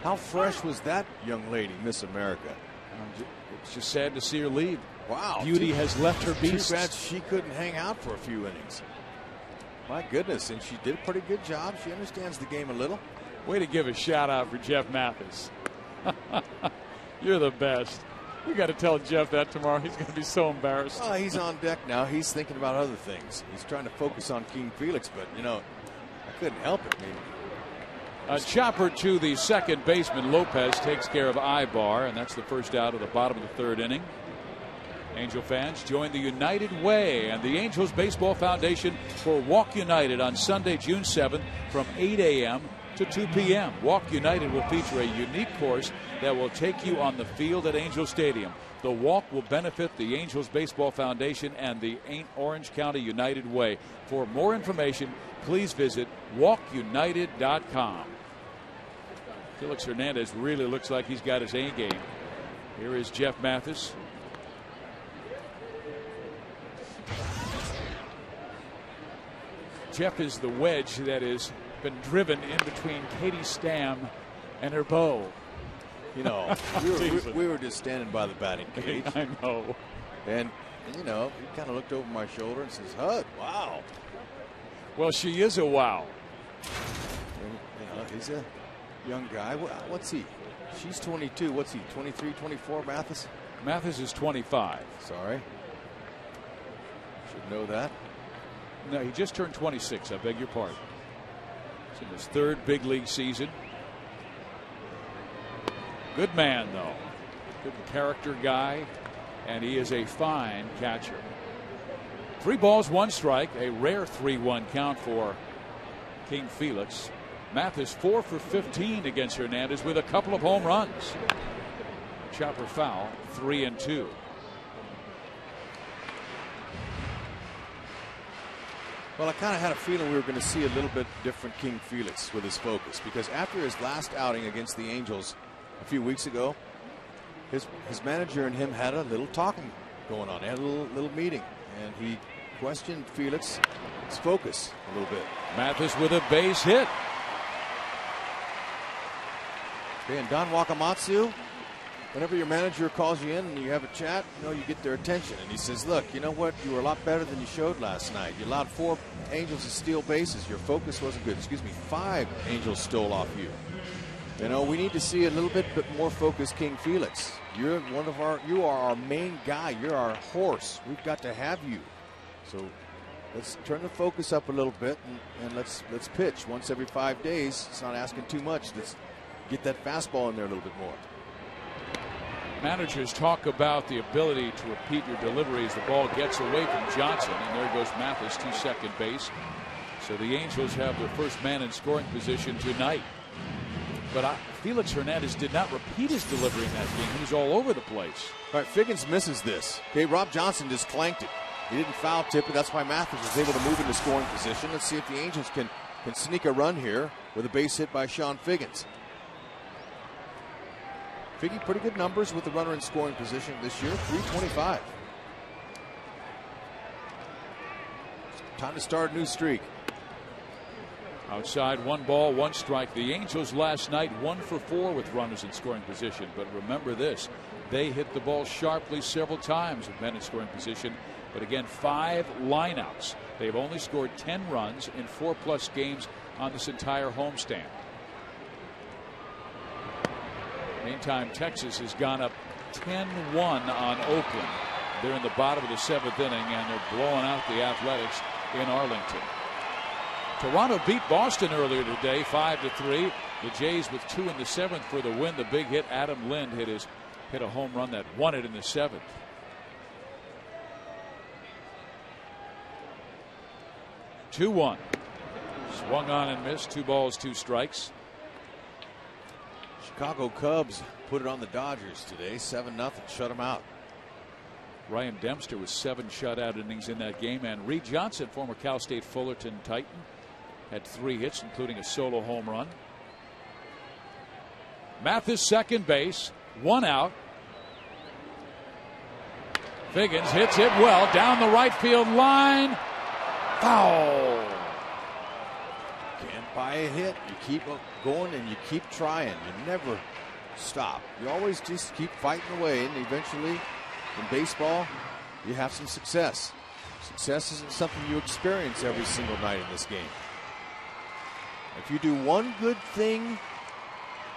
How fresh was that young lady, Miss America? It's just sad to see her leave. Wow. Beauty has left her beast. Too bad she couldn't hang out for a few innings. My goodness, and she did a pretty good job. She understands the game a little. Way to give a shout out for Jeff Mathis. You're the best. We got to tell Jeff that tomorrow. He's going to be so embarrassed. Well, he's on deck now. He's thinking about other things. He's trying to focus on King Felix, but, you know, I couldn't help it. A chopper to the second baseman. Lopez takes care of Ibar, and that's the first out of the bottom of the third inning. Angel fans, join the United Way and the Angels Baseball Foundation for Walk United on Sunday, June 7th from 8 a.m. to 2 p.m. Walk United will feature a unique course that will take you on the field at Angel Stadium. The walk will benefit the Angels Baseball Foundation and the Orange County United Way. For more information, please visit walkunited.com. Felix Hernandez really looks like he's got his A game. Here is Jeff Mathis. Jeff is the wedge that has been driven in between Katie Stam and her bow. You know, we were just standing by the batting cage. I know. And you know, he kind of looked over my shoulder and says, "Hud, wow." Well, she is a wow. And, you know, he's a young guy. What's he? She's 22. What's he? 23, 24, Mathis? Mathis is 25. Sorry. Should know that. No, he just turned 26. I beg your pardon. It's in his third big league season. Good man, though. Good character guy. And he is a fine catcher. 3 balls, 1 strike. A rare 3-1 count for King Felix. Mathis 4 for 15 against Hernandez with a couple of home runs. Chopper foul, 3-2. Well, I kind of had a feeling we were going to see a little bit different King Felix with his focus, because after his last outing against the Angels a few weeks ago, his manager and him had a little talking going on. They had a little meeting, and he questioned Felix's focus a little bit. Mathis with a base hit. Okay, and Don Wakamatsu, whenever your manager calls you in and you have a chat, you know, you get their attention. And he says, look, you know what? You were a lot better than you showed last night. You allowed 4 Angels to steal bases. Your focus wasn't good. Excuse me, 5 Angels stole off you. You know, we need to see a little bit more focused King Felix. You are our main guy. You're our horse. We've got to have you. So let's turn the focus up a little bit and let's pitch once every 5 days. It's not asking too much. Let's get that fastball in there a little bit more. Managers talk about the ability to repeat your delivery as the ball gets away from Johnson, and there goes Mathis to second base. So the Angels have their first man in scoring position tonight. But Felix Hernandez did not repeat his delivery in that game. He was all over the place. All right, Figgins misses this. Okay, Rob Johnson just clanked it. He didn't foul tip it. That's why Mathis was able to move into scoring position. Let's see if the Angels can sneak a run here with a base hit by Sean Figgins. Figgy, pretty good numbers with the runner in scoring position this year, 325. Time to start a new streak. Outside, 1 ball, 1 strike. The Angels last night 1 for 4 with runners in scoring position. But remember this, they hit the ball sharply several times with men in scoring position. But again, 5 lineouts. They've only scored 10 runs in 4+ games on this entire homestand. Meantime, Texas has gone up 10-1 on Oakland. They're in the bottom of the 7th inning, and they're blowing out the Athletics in Arlington. Toronto beat Boston earlier today, 5-3. The Jays with 2 in the 7th for the win. The big hit, Adam Lind hit a home run that won it in the 7th. Two-one. Swung on and missed. 2 balls, 2 strikes. Chicago Cubs put it on the Dodgers today, 7-0, shut them out. Ryan Dempster with 7 shutout innings in that game, and Reed Johnson, former Cal State Fullerton Titan, had 3 hits, including a solo home run. Mathis second base, 1 out. Figgins hits it well down the right field line. Foul. Can't buy a hit. You keep going and you keep trying. You never stop. You always just keep fighting away, and eventually in baseball you have some success. Success isn't something you experience every single night in this game. If you do one good thing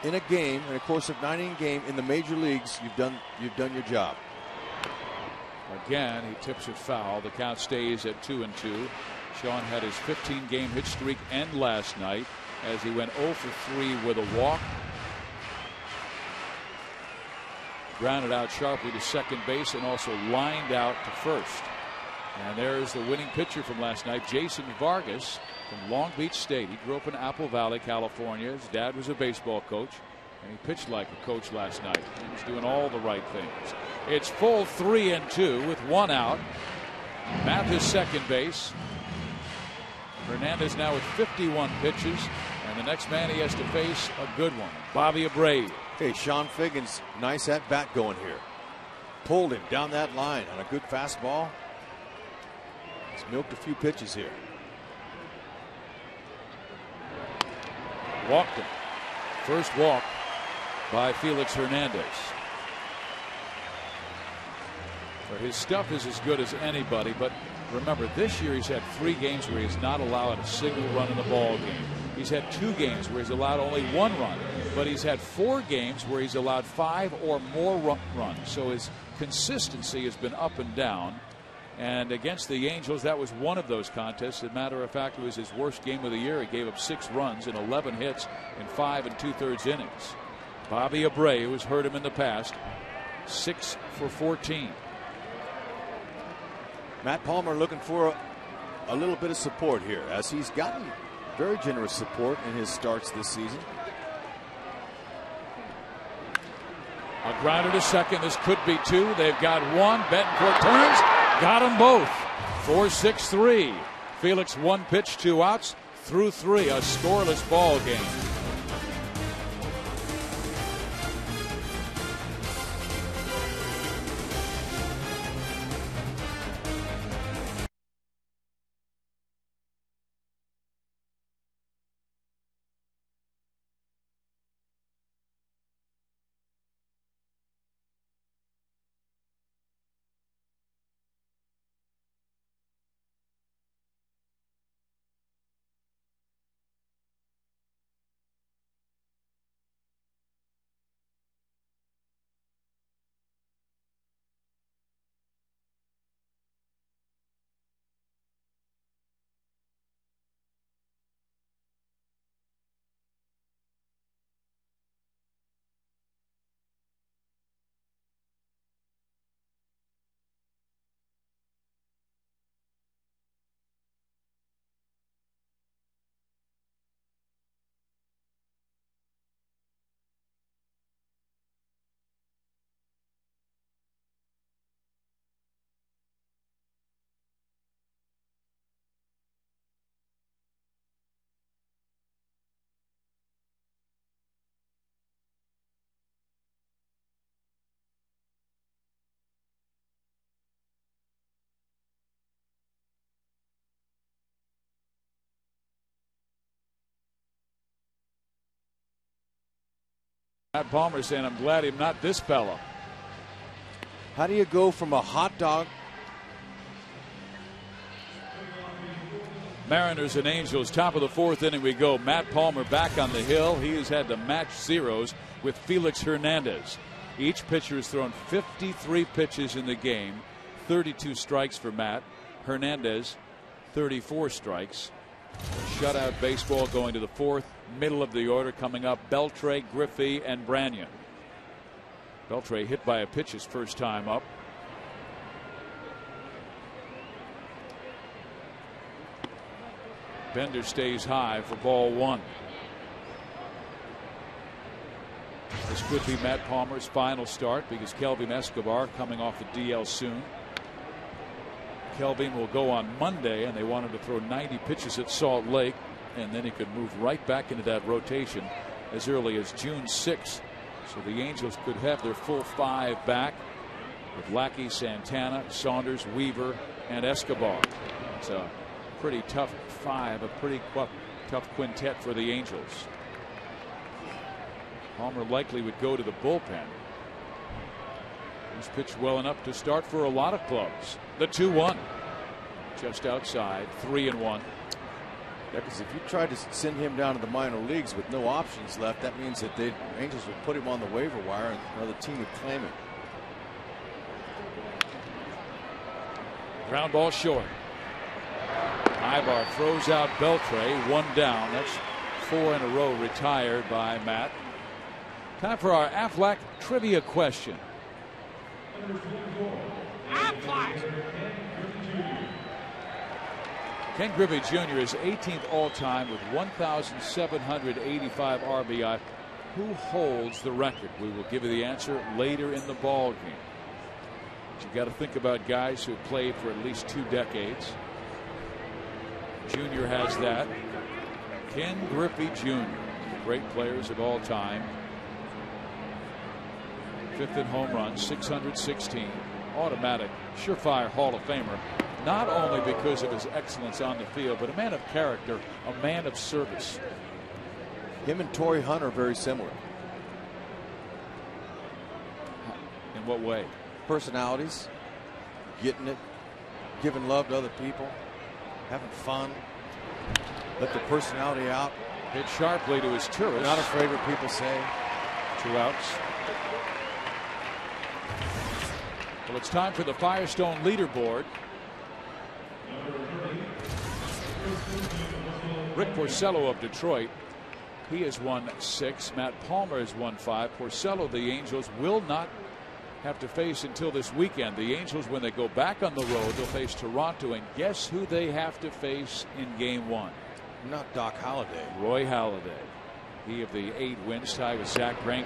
in a game, in a course of 9-inning game in the major leagues, you've done your job. Again, he tips it foul. The count stays at 2-2. Sean had his 15-game hit streak end last night as he went 0 for 3 with a walk. Grounded out sharply to second base and also lined out to first. And there's the winning pitcher from last night, Jason Vargas from Long Beach State. He grew up in Apple Valley, California. His dad was a baseball coach, and he pitched like a coach last night. He was doing all the right things. It's full 3-2 with 1 out. Mathis second base. Hernandez now with 51 pitches, and the next man he has to face, a good one, Bobby Abreu. Hey, Sean Figgins, nice at bat going here. Pulled him down that line on a good fastball. He's milked a few pitches here. Walked him. First walk by Felix Hernandez. So his stuff is as good as anybody, but remember, this year he's had 3 games where he's not allowed a single run in the ball game. He's had 2 games where he's allowed only 1 run, but he's had 4 games where he's allowed 5 or more runs. So his consistency has been up and down. And against the Angels, that was one of those contests. As a matter of fact, it was his worst game of the year. He gave up 6 runs and 11 hits in 5 2/3 innings. Bobby Abreu has hurt him in the past, 6 for 14. Matt Palmer looking for a little bit of support here, as he's gotten very generous support in his starts this season. A grounder to second. This could be 2. They've got 1. Betancourt turns. Got them both. 4-6-3. Felix 1 pitch, 2 outs through 3. A scoreless ball game. Matt Palmer saying, I'm glad I'm not this fella. How do you go from a hot dog? Mariners and Angels, top of the fourth inning we go. Matt Palmer back on the hill. He has had to match zeros with Felix Hernandez. Each pitcher has thrown 53 pitches in the game. 32 strikes for Matt. Hernandez, 34 strikes. Shutout baseball going to the fourth. Middle of the order coming up, Beltre, Griffey, and Branyan. Beltre hit by a pitch his first time up. Bender stays high for ball one. This could be Matt Palmer's final start because Kelvin Escobar coming off the DL soon. Kelvin will go on Monday, and they want him to throw 90 pitches at Salt Lake, and then he could move right back into that rotation as early as June 6th. So the Angels could have their full five back with Lackey, Santana, Saunders, Weaver, and Escobar. It's a pretty tough five, a pretty tough quintet for the Angels. Palmer likely would go to the bullpen. He's pitched well enough to start for a lot of clubs. The 2-1 just outside, 3-1. Yeah, because if you try to send him down to the minor leagues with no options left, that means that the Angels would put him on the waiver wire and another team would claim him. Ground ball short. Ibar throws out Beltre, one down. That's 4 in a row retired by Matt. Time for our Aflac trivia question. Ken Griffey Jr. is 18th all-time with 1,785 RBI. Who holds the record? We will give you the answer later in the ball game. But you've got to think about guys who have played for at least 2 decades. Jr. has that. Ken Griffey Jr., great players of all time. 5th in home runs, 616. Automatic, surefire Hall of Famer. Not only because of his excellence on the field, but a man of character, a man of service. Him and Torrey Hunt are very similar. In what way? Personalities, getting it, giving love to other people, having fun, let the personality out. Hit sharply to his tourist. Not afraid what people say. 2 outs. Well, it's time for the Firestone leaderboard. Rick Porcello of Detroit, he has won 6. Matt Palmer has won 5. Porcello, the Angels will not have to face until this weekend. The Angels, when they go back on the road, they'll face Toronto, and guess who they have to face in game 1? Not Doc Holliday. Roy Halladay. He of the 8 wins, tie with Zach Greinke.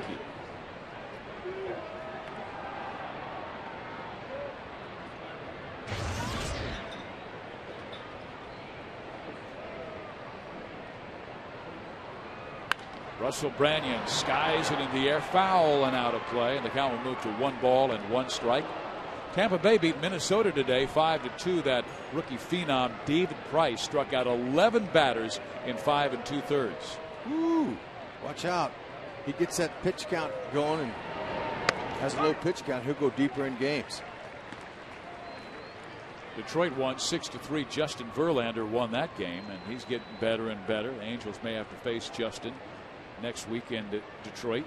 Russell Branyan skies it in the air, foul and out of play, and the count will move to 1 ball and 1 strike. Tampa Bay beat Minnesota today 5-2. That rookie phenom David Price struck out 11 batters in 5 2/3. Ooh, watch out. He gets that pitch count going and has a low pitch count. He'll go deeper in games. Detroit won 6-3. Justin Verlander won that game, and he's getting better and better. The Angels may have to face Justin next weekend at Detroit.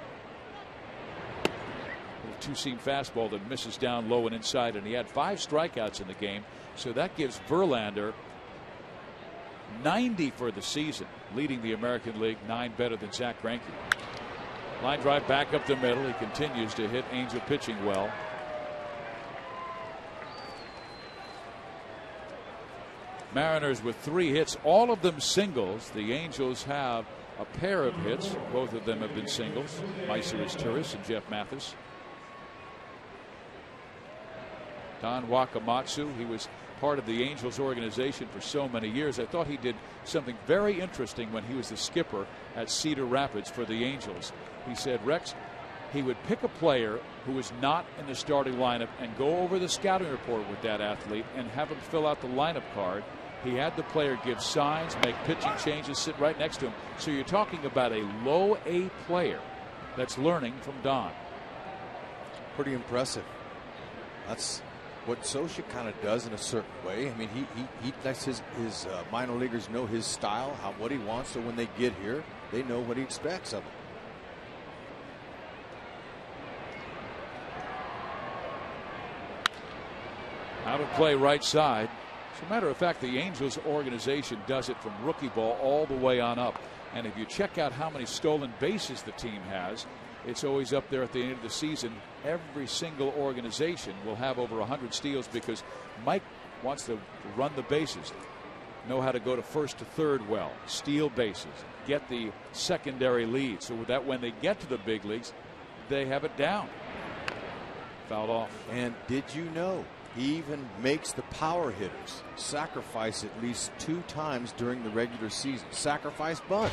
A two-seam fastball that misses down low and inside, and he had 5 strikeouts in the game, so that gives Verlander 90 for the season, leading the American League, 9 better than Zach Greinke. Line drive back up the middle. He continues to hit Angel pitching well. Mariners with 3 hits, all of them singles. The Angels have a pair of hits. Both of them have been singles. Meiser is Turris and Jeff Mathis. Don Wakamatsu, he was part of the Angels organization for so many years. I thought he did something very interesting when he was the skipper at Cedar Rapids for the Angels. He said, Rex, he would pick a player who was not in the starting lineup and go over the scouting report with that athlete and have him fill out the lineup card. He had the player give signs, make pitching changes, sit right next to him. So you're talking about a low A player that's learning from Don. Pretty impressive. That's what Scioscia kind of does in a certain way. I mean, he lets his minor leaguers know his style, what he wants, so when they get here, they know what he expects of them. Out of play right side. As a matter of fact, the Angels organization does it from rookie ball all the way on up. And if you check out how many stolen bases the team has, it's always up there at the end of the season. Every single organization will have over 100 steals because Mike wants to run the bases, know how to go to first to third well, steal bases, get the secondary lead so that when they get to the big leagues, they have it down. Fouled off. And did you know he even makes the power hitters sacrifice at least 2 times during the regular season? Sacrifice bunt.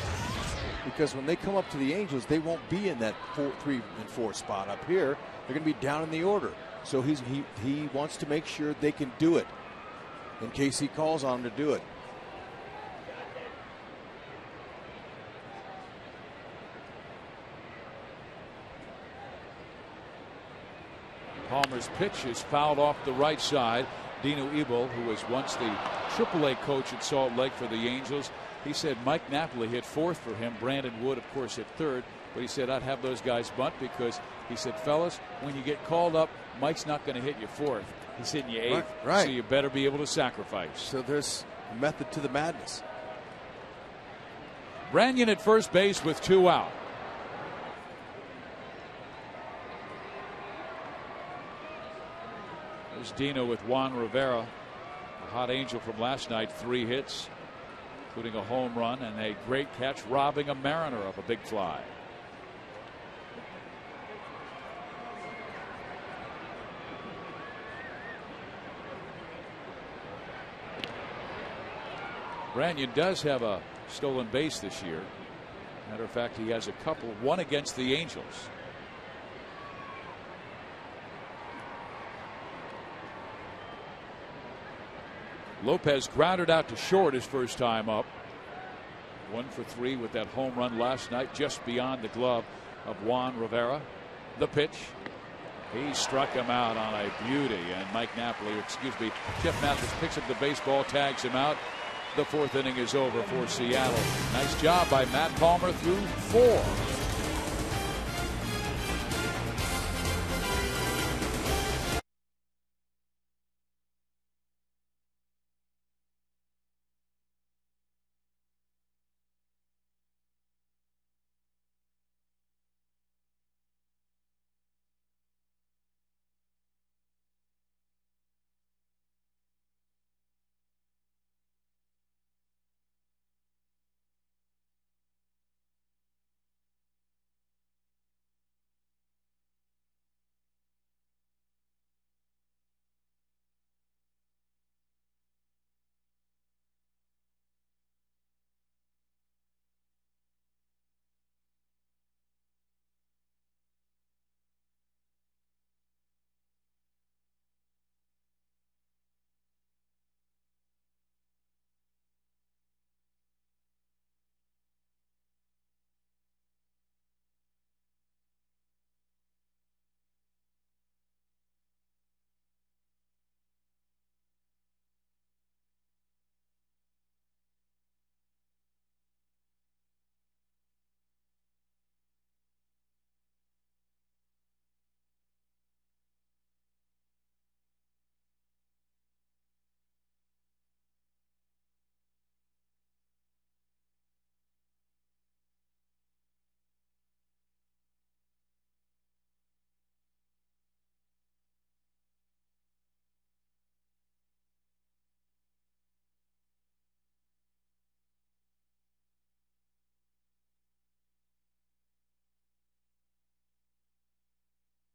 Because when they come up to the Angels, they won't be in that 3 and 4 spot up here. They're going to be down in the order. So he wants to make sure they can do it in case he calls on them to do it. Palmer's pitch is fouled off the right side. Dino Ebel, who was once the AAA coach at Salt Lake for the Angels, he said Mike Napoli hit 4th for him. Brandon Wood, of course, hit 3rd. But he said, I'd have those guys bunt because he said, fellas, when you get called up, Mike's not going to hit you 4th. He's hitting you 8th. Right. So you better be able to sacrifice. So there's a method to the madness. Branyan at first base with 2 out. There's Dino with Juan Rivera, a hot angel from last night, 3 hits, including a home run and a great catch, robbing a Mariner of a big fly. Branyan does have a stolen base this year. Matter of fact, he has a couple, one against the Angels. Lopez grounded out to short his first time up. 1 for 3 with that home run last night, just beyond the glove of Juan Rivera. The pitch. He struck him out on a beauty, and Mike Napoli, Jeff Mathis picks up the baseball, tags him out. The 4th inning is over for Seattle. Nice job by Matt Palmer through 4.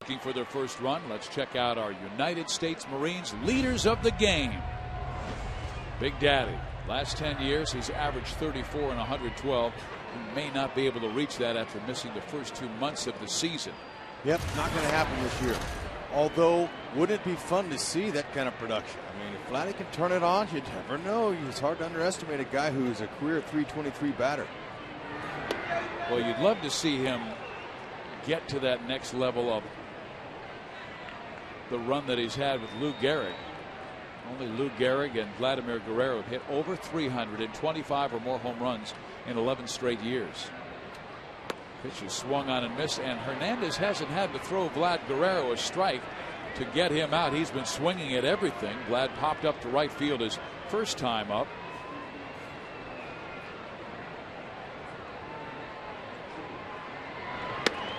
Looking for their first run. Let's check out our United States Marines leaders of the game. Big Daddy. Last 10 years, he's averaged 34 and 112. He may not be able to reach that after missing the first 2 months of the season. Yep, not going to happen this year. Although, wouldn't it be fun to see that kind of production? I mean, if Vladdy can turn it on, you never know. It's hard to underestimate a guy who's a career .323 batter. Well, you'd love to see him get to that next level of the run that he's had with Lou Gehrig. Only Lou Gehrig and Vladimir Guerrero have hit over 325 or more home runs in 11 straight years. Pitch is swung on and missed, and Hernandez hasn't had to throw Vlad Guerrero a strike to get him out. He's been swinging at everything. Vlad popped up to right field his first time up.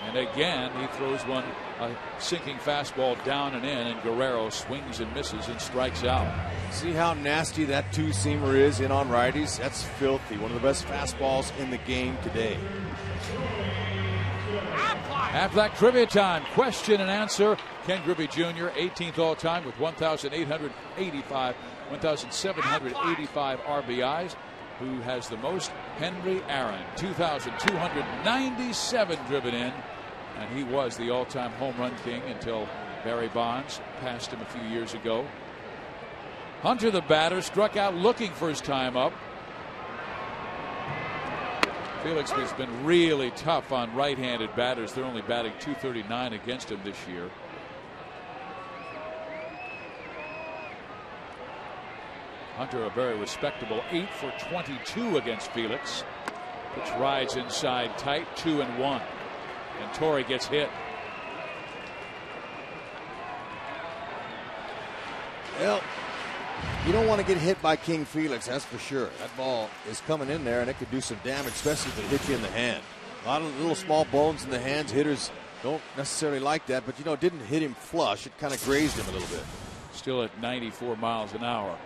And again, he throws one, a sinking fastball down and in, and Guerrero swings and misses and strikes out. See how nasty that two-seamer is in on righties? That's filthy. One of the best fastballs in the game today. Aflac Trivia Time. Question and answer. Ken Griffey Jr., 18th all-time with 1,785 RBIs. Who has the most? Henry Aaron, 2,297 driven in. And he was the all-time home run king until Barry Bonds passed him a few years ago. Hunter, the batter, struck out looking for his time up. Felix has been really tough on right-handed batters. They're only batting .239 against him this year. Hunter, a very respectable 8 for 22 against Felix. Pitch rides inside tight, 2-1. And Torrey gets hit. Well, you don't want to get hit by King Felix, that's for sure. That ball is coming in there, and it could do some damage, especially if it hits you in the hand. A lot of little small bones in the hands. Hitters don't necessarily like that, but, you know, it didn't hit him flush. It kind of grazed him a little bit. Still at 94 miles an hour.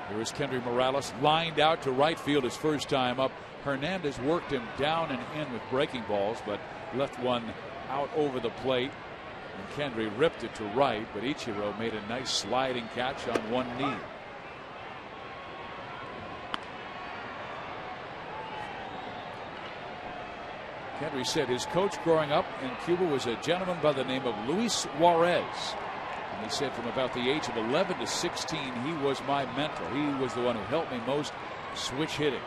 Here is Kendry Morales, lined out to right field his first time up. Hernandez worked him down and in with breaking balls, but left one out over the plate. And Kendry ripped it to right, but Ichiro made a nice sliding catch on one knee. Kendry said his coach growing up in Cuba was a gentleman by the name of Luis Juarez. He said from about the age of 11 to 16, he was my mentor. He was the one who helped me most switch hitting.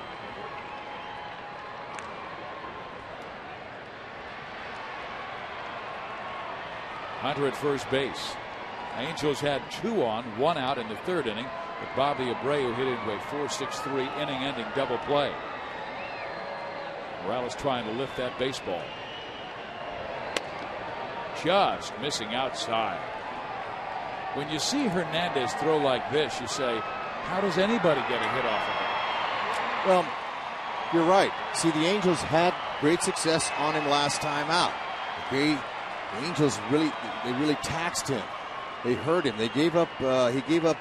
Hunter at first base. Angels had 2 on, 1 out in the 3rd inning, but Bobby Abreu hit into a 4-6-3 inning-ending double play. Morales trying to lift that baseball. Just missing outside. When you see Hernandez throw like this, you say, how does anybody get a hit off of it? Well, you're right. See, the Angels had great success on him last time out. The Angels really taxed him. They hurt him. He gave up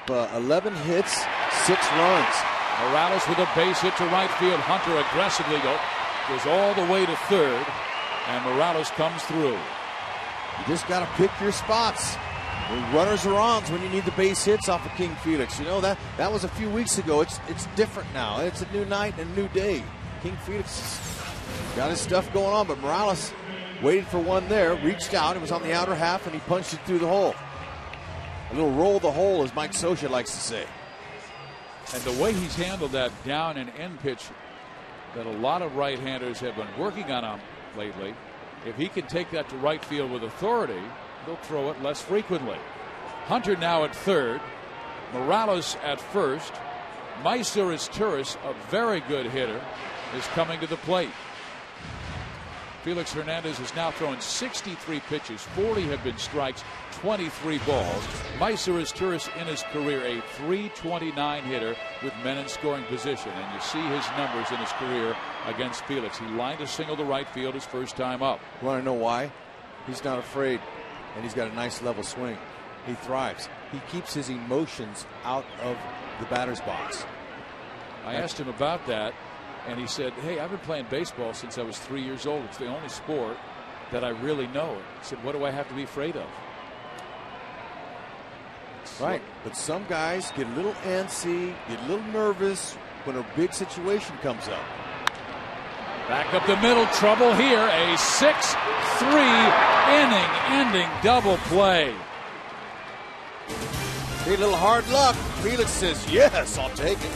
11 hits, 6 runs. Morales with a base hit to right field. Hunter aggressively goes all the way to 3rd, and Morales comes through. You just got to pick your spots. When runners are on when you need the base hits off of King Felix. You know, that was a few weeks ago. It's different now. It's a new night and a new day. King Felix has got his stuff going on, but Morales waited for one there, reached out, it was on the outer half, and he punched it through the hole. A little roll the hole, as Mike Scioscia likes to say. And the way he's handled that down and in pitch that a lot of right-handers have been working on him lately, if he can take that to right field with authority, they'll throw it less frequently. Hunter now at 3rd. Morales at 1st. Maíz Turris, a very good hitter, is coming to the plate. Felix Hernandez has now thrown 63 pitches. 40 have been strikes, 23 balls. Maíz Turris in his career a .329 hitter with men in scoring position. And you see his numbers in his career against Felix. He lined a single to right field his first time up. You want to know why? He's not afraid. And he's got a nice level swing. He thrives. He keeps his emotions out of the batter's box. I asked him about that, and he said, hey, I've been playing baseball since I was 3 years old. It's the only sport that I really know. He said, what do I have to be afraid of? Right. But some guys get a little antsy, get a little nervous when a big situation comes up. Back up the middle, trouble here. A 6-3 inning-ending double play. Need a little hard luck. Felix says, yes, I'll take it.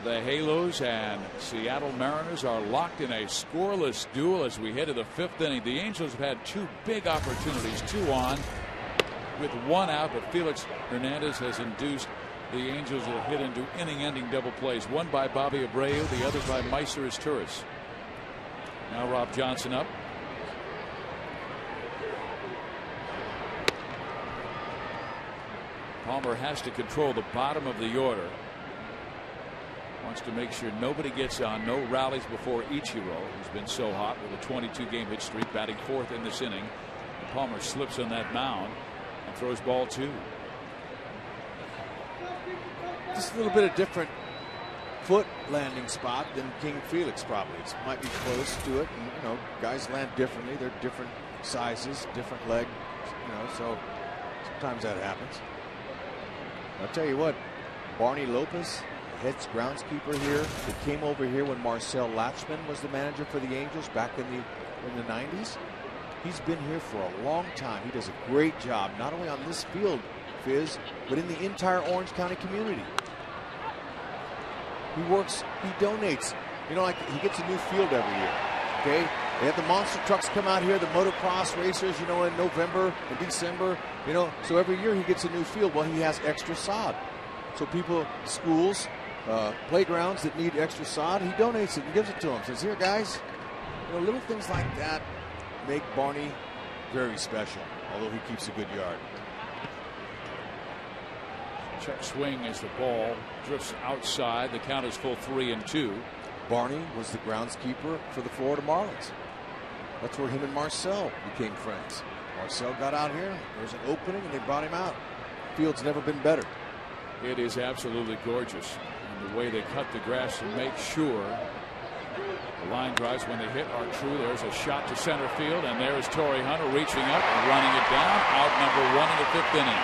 The Halos and Seattle Mariners are locked in a scoreless duel as we head to the 5th inning. The Angels have had 2 big opportunities, 2 on with 1 out, but Felix Hernandez has induced the Angels to hit into inning-ending double plays. One by Bobby Abreu, the other by Meister Turris. Now Rob Johnson up. Palmer has to control the bottom of the order. Wants to make sure nobody gets on, no rallies before Ichiro, who's been so hot with a 22-game hit streak, batting 4th in this inning. And Palmer slips on that mound and throws ball 2. Just a little bit of different foot landing spot than King Felix probably. It might be close to it. And, you know, guys land differently. They're different sizes, different leg, you know, so sometimes that happens. I'll tell you what, Barney Lopez, head groundskeeper here, that came over here when Marcel Latchman was the manager for the Angels back in the 90s. He's been here for a long time. He does a great job, not only on this field, Fizz, but in the entire Orange County community. He works, he donates. You know, like he gets a new field every year. Okay, they have the monster trucks come out here, the motocross racers, you know, in November and December. You know, so every year he gets a new field. Well, he has extra sod. So people, schools, playgrounds that need extra sod, he donates it and gives it to them. Says, here, guys. You know, little things like that make Barney very special, although he keeps a good yard. Check swing as the ball drifts outside. The count is full 3-2. Barney was the groundskeeper for the Florida Marlins. That's where him and Marcel became friends. Marcel got out here, there was an opening, and they brought him out. Field's never been better. It is absolutely gorgeous. And the way they cut the grass to make sure the line drives when they hit are true. There's a shot to center field, and there's Torrey Hunter reaching up and running it down. Out number 1 in the 5th inning.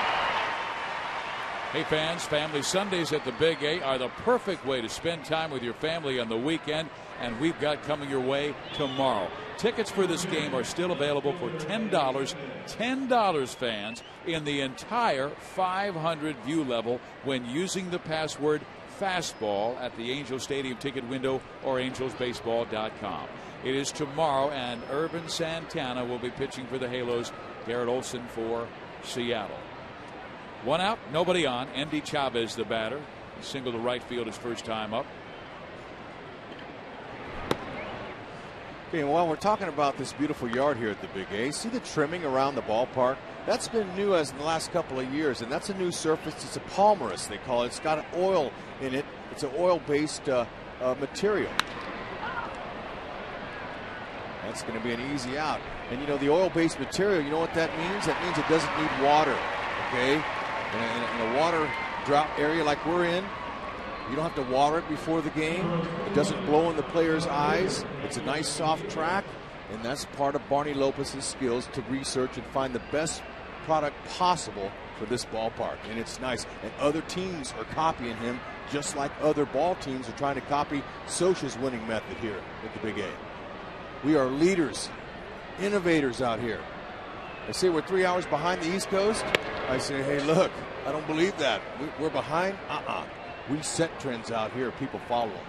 Hey fans, Family Sundays at the Big A are the perfect way to spend time with your family on the weekend, and we've got coming your way tomorrow. Tickets for this game are still available for $10. $10, fans, in the entire 500 view level when using the password FASTBALL at the Angels Stadium ticket window or angelsbaseball.com. It is tomorrow, and Urban Santana will be pitching for the Halos. Garrett Olson for Seattle. 1 out, nobody on. Endy Chavez, the batter. He singled to right field his first time up. Okay, while we're talking about this beautiful yard here at the Big A, see the trimming around the ballpark? That's been new as in the last couple of years, and that's a new surface. It's a palmerous, they call it. It's got an oil in it. It's an oil-based material. That's going to be an easy out. And, you know, the oil-based material, you know what that means? That means it doesn't need water, okay? In a water drought area like we're in, you don't have to water it before the game. It doesn't blow in the player's eyes. It's a nice soft track, and that's part of Barney Lopez's skills to research and find the best product possible for this ballpark. And it's nice. And other teams are copying him, just like other ball teams are trying to copy Scioscia's winning method here at the Big A. We are leaders, innovators out here. They say we're 3 hours behind the East Coast. I say, hey, look, I don't believe that. We're behind. We set trends out here. People follow them.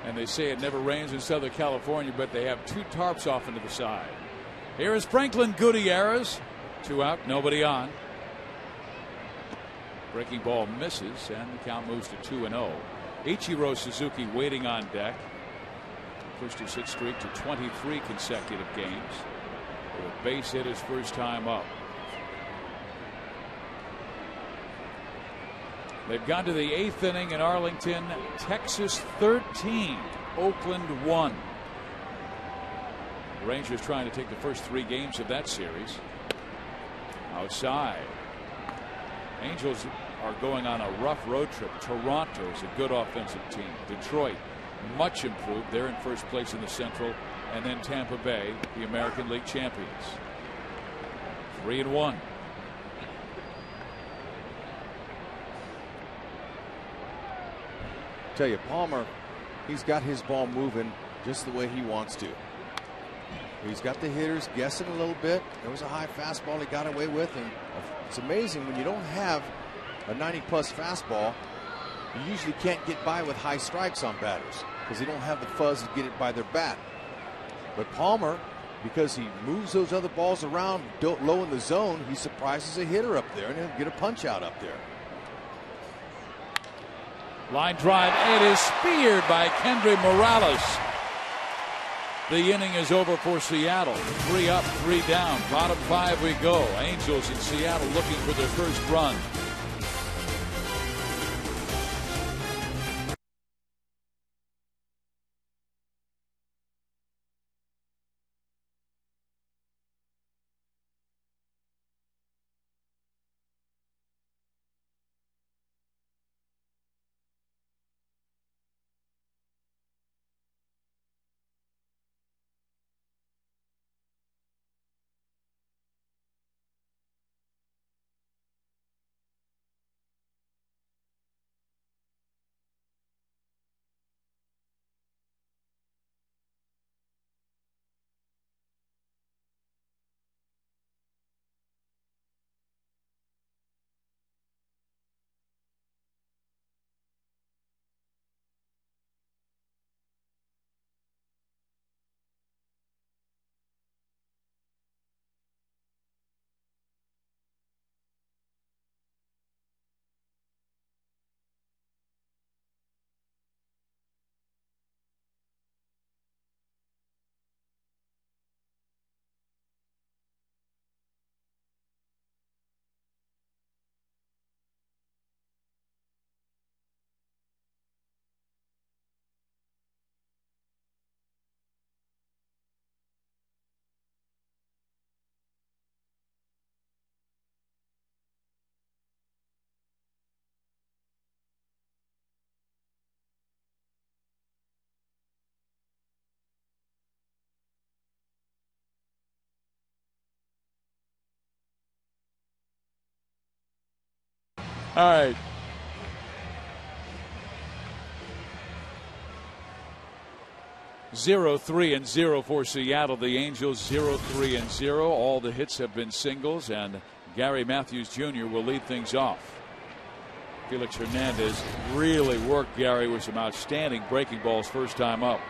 And they say it never rains in Southern California, but they have 2 tarps off into the side. Here is Franklin Gutierrez. 2 out, nobody on. Breaking ball misses, and the count moves to 2-0. Ichiro Suzuki waiting on deck. Pushed his hit streak to 23 consecutive games. With a base hit his first time up. They've gone to the 8th inning in Arlington. Texas 13, Oakland 1. The Rangers trying to take the first 3 games of that series. Outside. Angels are going on a rough road trip. Toronto is a good offensive team. Detroit, much improved. They're in first place in the Central. And then Tampa Bay, the American League champions. 3-1. Tell you, Palmer, he's got his ball moving just the way he wants to. He's got the hitters guessing a little bit. There was a high fastball he got away with, and it's amazing when you don't have a 90-plus fastball, You usually can't get by with high strikes on batters because they don't have the fuzz to get it by their bat. But Palmer, because he moves those other balls around low in the zone, he surprises a hitter up there and he'll get a punch out up there. Line drive. It is speared by Kendry Morales. The inning is over for Seattle. 3 up, 3 down. Bottom 5 we go. Angels in Seattle looking for their first run. All right. Zero, 3, and 0 for Seattle. The Angels 0, 3, and 0. All the hits have been singles, and Gary Matthews Jr. will lead things off. Felix Hernandez really worked Gary with some outstanding breaking balls first time up.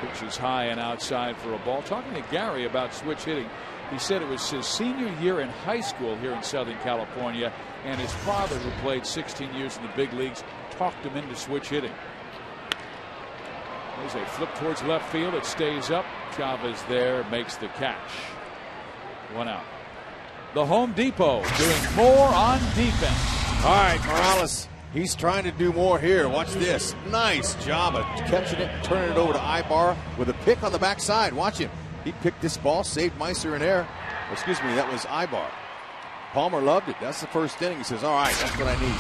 Pitches high and outside for a ball. Talking to Gary about switch hitting, he said it was his senior year in high school here in Southern California, and his father, who played 16 years in the big leagues, talked him into switch hitting. There's a flip towards left field. It stays up. Chavez there makes the catch. 1 out. The Home Depot doing more on defense. All right, Morales. He's trying to do more here. Watch this. Nice job of catching it, turning it over to Ibar with a pick on the backside. Watch him. He picked this ball, saved Meiser in air. Excuse me, that was Ibar. Palmer loved it. That's the first inning. He says, all right, that's what I need.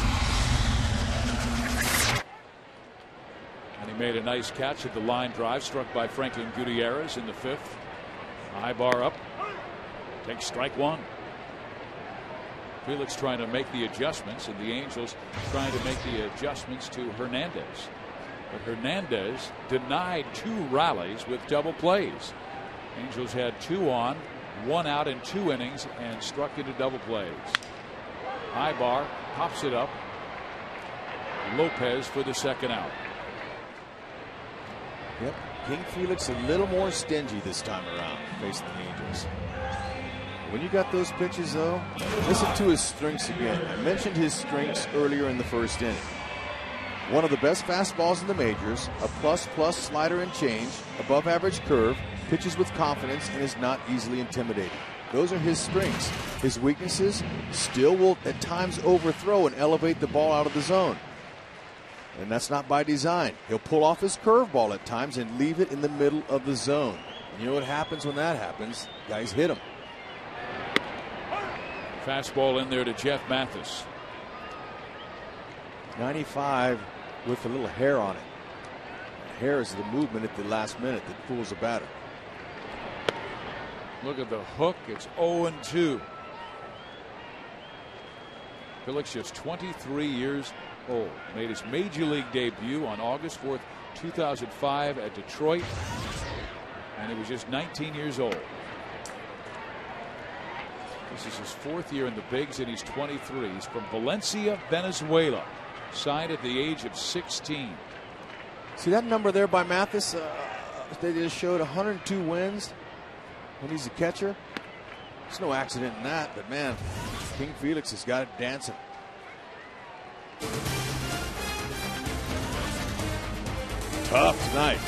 And he made a nice catch at the line drive struck by Franklin Gutierrez in the 5th. Ibar up. Takes strike 1. Felix trying to make the adjustments, and the Angels trying to make the adjustments to Hernandez. But Hernandez denied 2 rallies with double plays. Angels had 2 on, 1 out in 2 innings, and struck into double plays. Ibar pops it up. Lopez for the 2nd out. Yep, King Felix a little more stingy this time around facing the Angels. When you got those pitches, though, listen to his strengths again. I mentioned his strengths earlier in the first inning. One of the best fastballs in the majors, a plus slider and change, above average curve, pitches with confidence, and is not easily intimidated. Those are his strengths. His weaknesses, still will at times overthrow and elevate the ball out of the zone. And that's not by design. He'll pull off his curveball at times and leave it in the middle of the zone. And you know what happens when that happens? Guys hit him. Fastball in there to Jeff Mathis. 95 with a little hair on it. Hair is the movement at the last minute that fools a batter. Look at the hook. It's 0-2. Felix just 23 years old. Made his major league debut on August 4th, 2005 at Detroit. And he was just 19 years old. This is his 4th year in the bigs, and he's 23. He's from Valencia, Venezuela. Signed at the age of 16. See that number there by Mathis? They just showed 102 wins when he's a catcher. There's no accident in that, but man, King Felix has got it dancing. Tough tonight.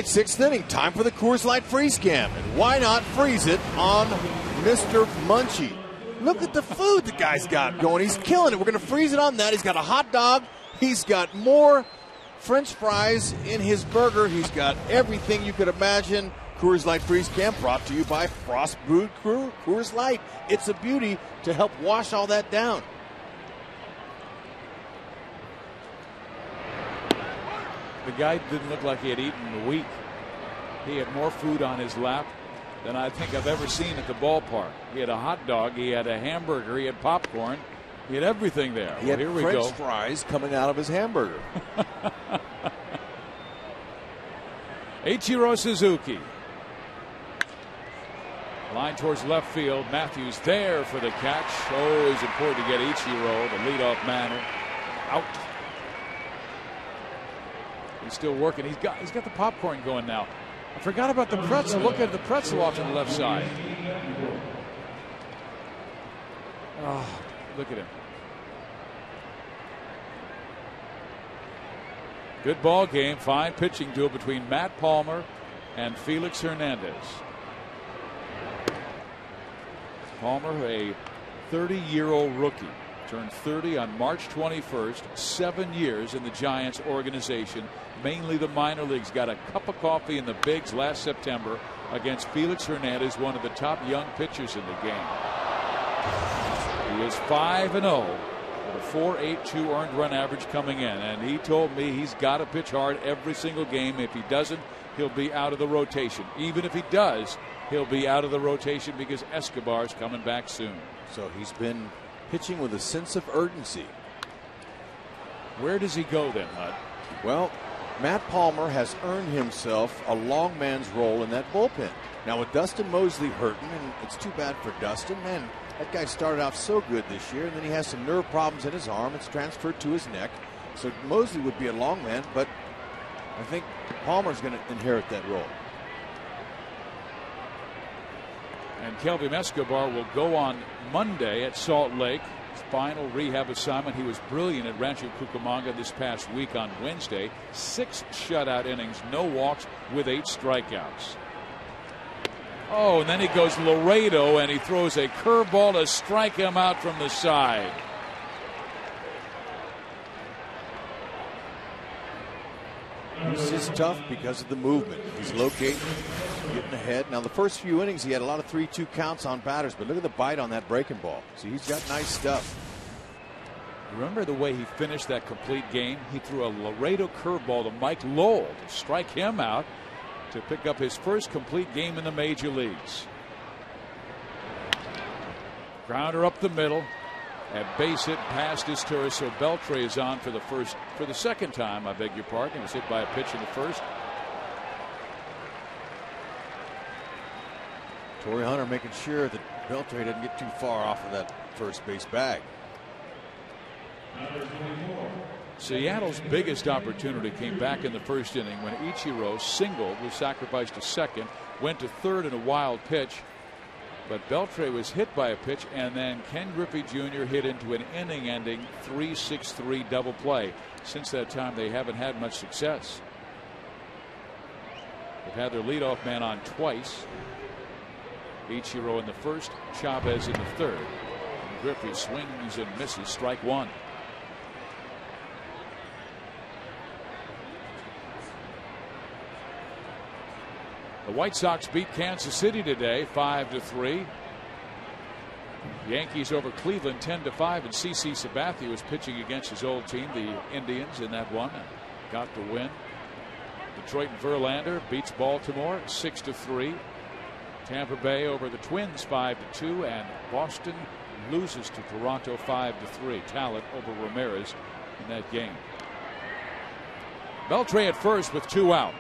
Sixth inning, time for the Coors Light Freeze Cam. And why not freeze it on Mr. Munchie? Look at the food the guy's got going. He's killing it. We're going to freeze it on that. He's got a hot dog. He's got more French fries in his burger. He's got everything you could imagine. Coors Light Freeze Cam brought to you by Frost Brewed Coors Light. It's a beauty to help wash all that down. The guy didn't look like he had eaten in a week. He had more food on his lap than I think I've ever seen at the ballpark. He had a hot dog, he had a hamburger, he had popcorn, he had everything there. He had French fries coming out of his hamburger. Ichiro Suzuki. Line towards left field. Matthews there for the catch. Always important to get Ichiro, the leadoff man, out. He's still working. He's got the popcorn going now. I forgot about the pretzel. Look at the pretzel off to the left side. Oh, look at him. Good ball game. Fine pitching duel between Matt Palmer and Felix Hernandez. Palmer, a 30-year-old rookie, turned 30 on March 21st. 7 years in the Giants organization, mainly the minor leagues. Got a cup of coffee in the bigs last September against Felix Hernandez, one of the top young pitchers in the game. He is 5-0 with a 4.82 earned run average coming in, and he told me he's got to pitch hard every single game. If he doesn't, he'll be out of the rotation. Even if he does, he'll be out of the rotation because Escobar's coming back soon. So he's been pitching with a sense of urgency. Where does he go then, Hud? Well, Matt Palmer has earned himself a long man's role in that bullpen. Now with Dustin Mosley hurting, and it's too bad for Dustin, man, that guy started off so good this year, and then he has some nerve problems in his arm. It's transferred to his neck. So Mosley would be a long man, but I think Palmer's going to inherit that role. And Kelvin Escobar will go on Monday at Salt Lake. His final rehab assignment. He was brilliant at Rancho Cucamonga this past week on Wednesday. 6 shutout innings, no walks with 8 strikeouts. Oh, and then he goes Laredo and he throws a curveball to strike him out from the side. This is tough because of the movement. He's locating, getting ahead. Now, the first few innings, he had a lot of 3-2 counts on batters, but look at the bite on that breaking ball. See, he's got nice stuff. Remember the way he finished that complete game? He threw a Laredo curveball to Mike Lowell to strike him out to pick up his first complete game in the major leagues. Grounder up the middle. A base hit past his turret, so Beltre is on for the second time, I beg your pardon. He was hit by a pitch in the first. Torrey Hunter making sure that Beltre doesn't get too far off of that first base bag. Seattle's biggest opportunity came back in the first inning when Ichiro singled, was sacrificed to second, went to third in a wild pitch. But Beltre was hit by a pitch, and then Ken Griffey Jr. hit into an inning-ending 3-6-3 double play. Since that time, they haven't had much success. They've had their leadoff man on twice. Ichiro in the first, Chavez in the third. And Griffey swings and misses, strike one. The White Sox beat Kansas City today 5-3. Yankees over Cleveland 10-5, and CC Sabathia was pitching against his old team, the Indians, in that one, and got the win. Detroit and Verlander beats Baltimore 6-3. Tampa Bay over the Twins 5-2, and Boston loses to Toronto 5-3. Talent over Ramirez in that game. Beltre at first with 2 out.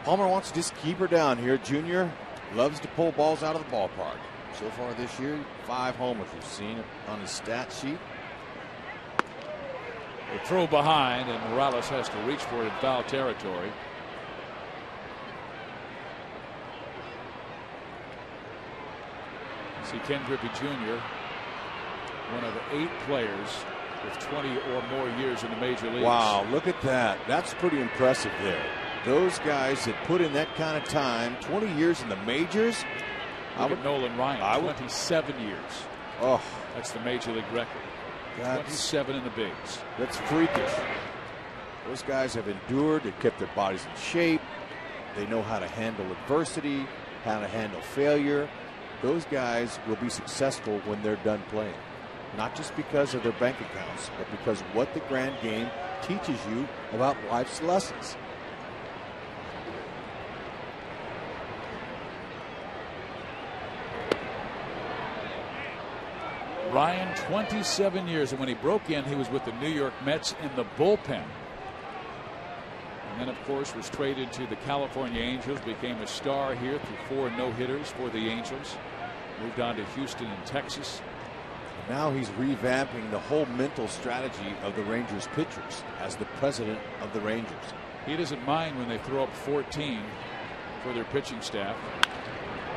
Palmer wants to just keep her down here. Junior loves to pull balls out of the ballpark. So far this year, 5 homers. We've seen it on his stat sheet. They throw behind, and Morales has to reach for it in foul territory. See Ken Griffey Jr., one of 8 players with 20 or more years in the major leagues. Wow, look at that. That's pretty impressive there. Those guys that put in that kind of time, 20 years in the majors. Look at Nolan Ryan, 27 years. Oh, that's the major league record. 27 in the bigs. That's freakish. Those guys have endured. They've kept their bodies in shape. They know how to handle adversity, how to handle failure. Those guys will be successful when they're done playing. Not just because of their bank accounts, but because what the grand game teaches you about life's lessons. Ryan, 27 years, and when he broke in, he was with the New York Mets in the bullpen. And then, of course, was traded to the California Angels, became a star here through 4 no-hitters for the Angels. Moved on to Houston and Texas. Now he's revamping the whole mental strategy of the Rangers pitchers as the president of the Rangers. He doesn't mind when they throw up 14 for their pitching staff.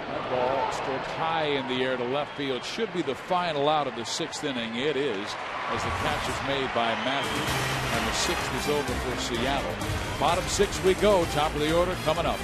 That ball stroked high in the air to left field. Should be the final out of the 6th inning. It is, as the catch is made by Matthews, and the 6th is over for Seattle. Bottom 6 we go. Top of the order coming up.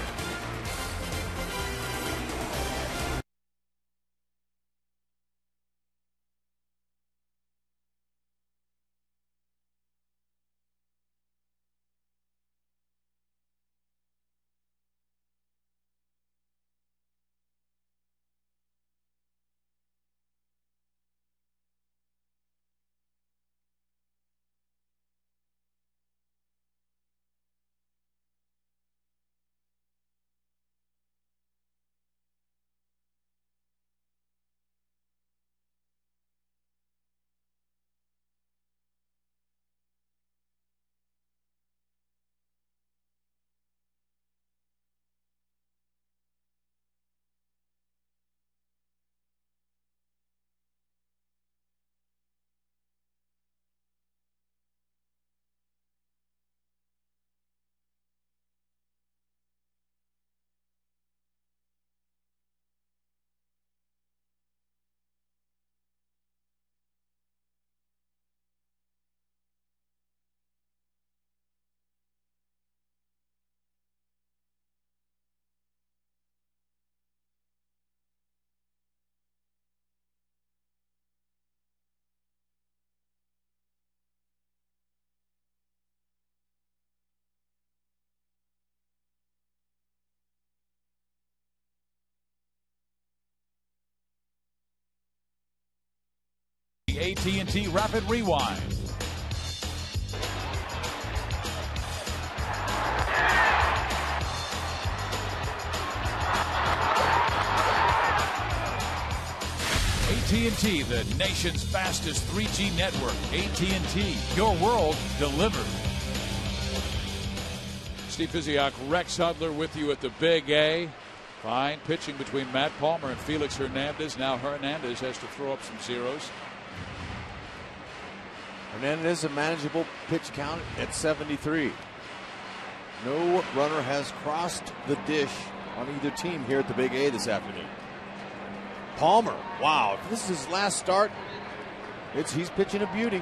AT&T Rapid Rewind. AT&T, the nation's fastest 3G network. AT&T, your world delivered. Steve Physiak, Rex Hudler with you at the Big A. Fine pitching between Matt Palmer and Felix Hernandez. Now Hernandez has to throw up some zeros. Hernandez, a manageable pitch count at 73. No runner has crossed the dish on either team here at the Big A this afternoon. Palmer, wow, if this is his last start, he's pitching a beauty.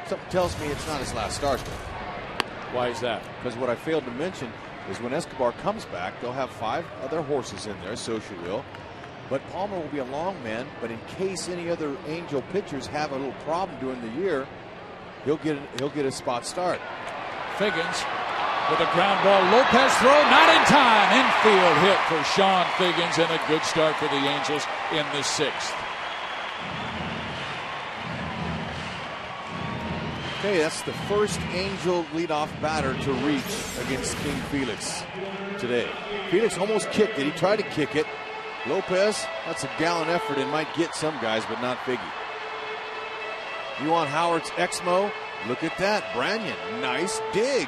Something tells me it's not his last start, though. Why is that? Because what I failed to mention is when Escobar comes back, they'll have 5 other horses in there, Socia will. But Palmer will be a long man, but in case any other Angel pitchers have a little problem during the year, he'll get a spot start. Figgins with a ground ball. Lopez throw, not in time. Infield hit for Sean Figgins, and a good start for the Angels in the 6th. Okay, that's the first Angel leadoff batter to reach against King Felix today. Felix almost kicked it. He tried to kick it. Lopez, that's a gallant effort and might get some guys, but not Figgy. You want Howard's Exmo? Look at that. Branyan, nice dig.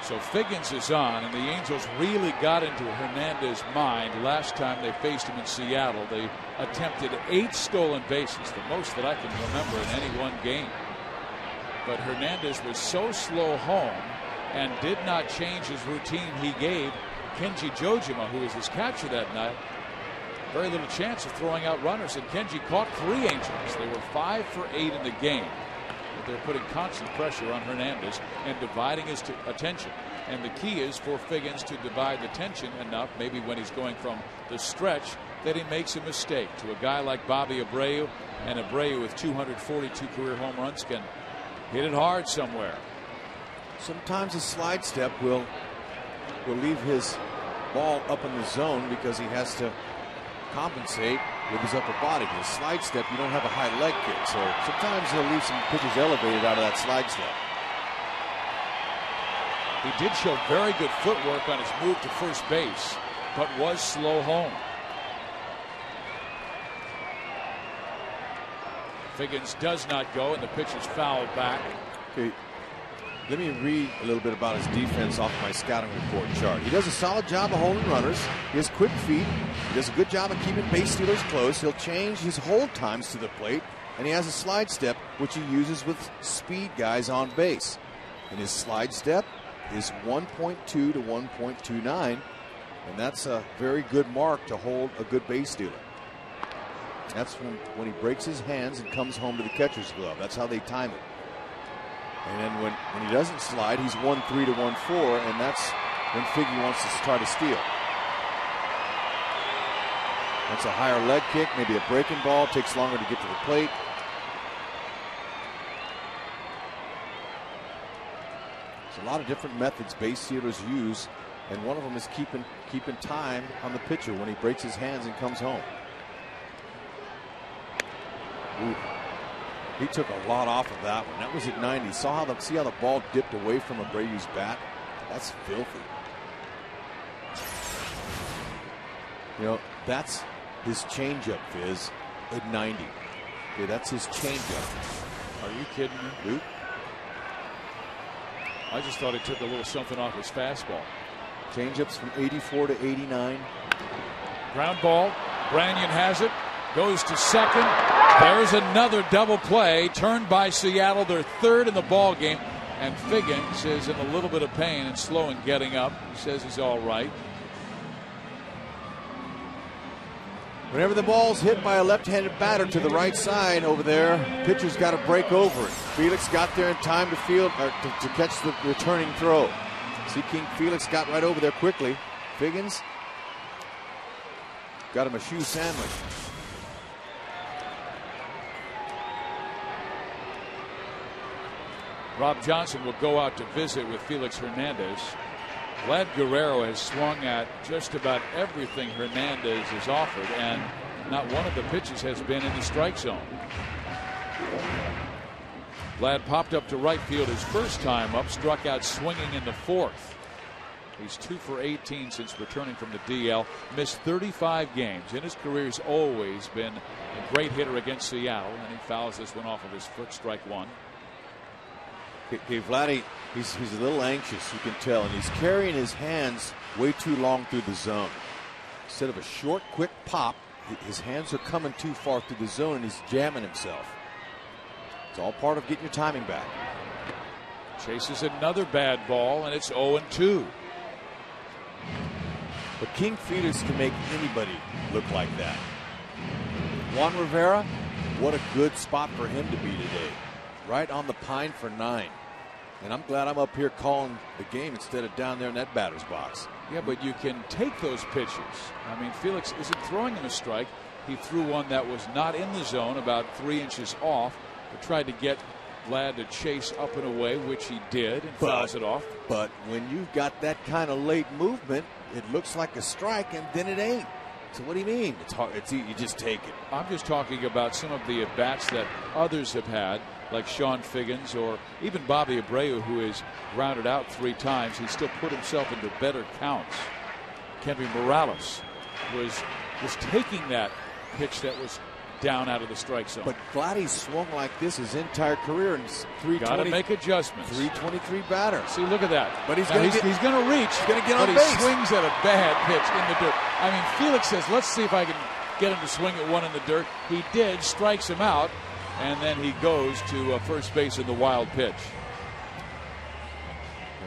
So Figgins is on, and the Angels really got into Hernandez's mind last time they faced him in Seattle. They attempted 8 stolen bases, the most that I can remember in any one game. But Hernandez was so slow home and did not change his routine he gave Kenji Jojima, who was his catcher that night, very little chance of throwing out runners. And Kenji caught 3 Angels. They were 5 for 8 in the game. They're putting constant pressure on Hernandez and dividing his attention. And the key is for Figgins to divide the tension enough, maybe when he's going from the stretch, that he makes a mistake. To a guy like Bobby Abreu, and Abreu with 242 career home runs can hit it hard somewhere. Sometimes a slide step will leave his ball up in the zone because he has to compensate with his upper body. With a slide step, you don't have a high leg kick, so sometimes he'll leave some pitches elevated out of that slide step. He did show very good footwork on his move to first base, but was slow home. Figgins does not go, and the pitch is fouled back. Okay. Let me read a little bit about his defense off my scouting report chart. He does a solid job of holding runners. He has quick feet. He does a good job of keeping base stealers close. He'll change his hold times to the plate, and he has a slide step, which he uses with speed guys on base. And his slide step is 1.2 to 1.29, and that's a very good mark to hold a good base stealer. That's when he breaks his hands and comes home to the catcher's glove. That's how they time it. And then when he doesn't slide, he's 1.3 to 1.4, and that's when Figgy wants to try to steal. That's a higher leg kick, maybe a breaking ball, takes longer to get to the plate. There's a lot of different methods base stealers use, and one of them is keeping time on the pitcher when he breaks his hands and comes home. Ooh. He took a lot off of that one. That was at 90. See how the ball dipped away from Abreu's bat? That's filthy. You know, that's his changeup, Fizz, at 90. Okay, that's his changeup. Are you kidding me? Luke? I just thought he took a little something off his fastball. Changeups from 84 to 89. Ground ball. Branyan has it. Goes to second. There's another double play turned by Seattle, their 3rd in the ball game, and Figgins is in a little bit of pain and slow in getting up. He says he's all right. Whenever the ball's hit by a left-handed batter to the right side over there, pitcher's got to break over it. Felix got there in time to field or to catch the returning throw. See, King Felix got right over there quickly. Figgins got him a shoe sandwich. Rob Johnson will go out to visit with Felix Hernandez. Vlad Guerrero has swung at just about everything Hernandez has offered, and not one of the pitches has been in the strike zone. Vlad popped up to right field his first time up, struck out swinging in the fourth. He's 2 for 18 since returning from the DL. Missed 35 games. In his career, he's always been a great hitter against Seattle, and he fouls this one off of his foot, strike one. Okay, Vladdy, he's a little anxious, you can tell, and he's carrying his hands way too long through the zone. Instead of a short, quick pop, his hands are coming too far through the zone, and he's jamming himself. It's all part of getting your timing back. Chases another bad ball, and it's 0-2. But King Felix can make anybody look like that. Juan Rivera, what a good spot for him to be today. Right on the pine for 9. And I'm glad I'm up here calling the game instead of down there in that batter's box. Yeah, but you can take those pitches. I mean, Felix isn't throwing him a strike. He threw one that was not in the zone, about 3 inches off, but tried to get Vlad to chase up and away, which he did, and fouls it off. But when you've got that kind of late movement, it looks like a strike, and then it ain't. So what do you mean? It's hard. You just take it. I'm just talking about some of the at-bats that others have had, like Sean Figgins or even Bobby Abreu, who is grounded out 3 times. He still put himself into better counts. Kevin Morales was taking that pitch that was down out of the strike zone. But Vladdy swung like this his entire career, and 320. Got to make adjustments. 323 batter. See, look at that. But he's going to reach. He's going to get on base. But he swings at a bad pitch in the dirt. I mean, Felix says, "Let's see if I can get him to swing at one in the dirt." He did, strikes him out, and then he goes to first base in the wild pitch.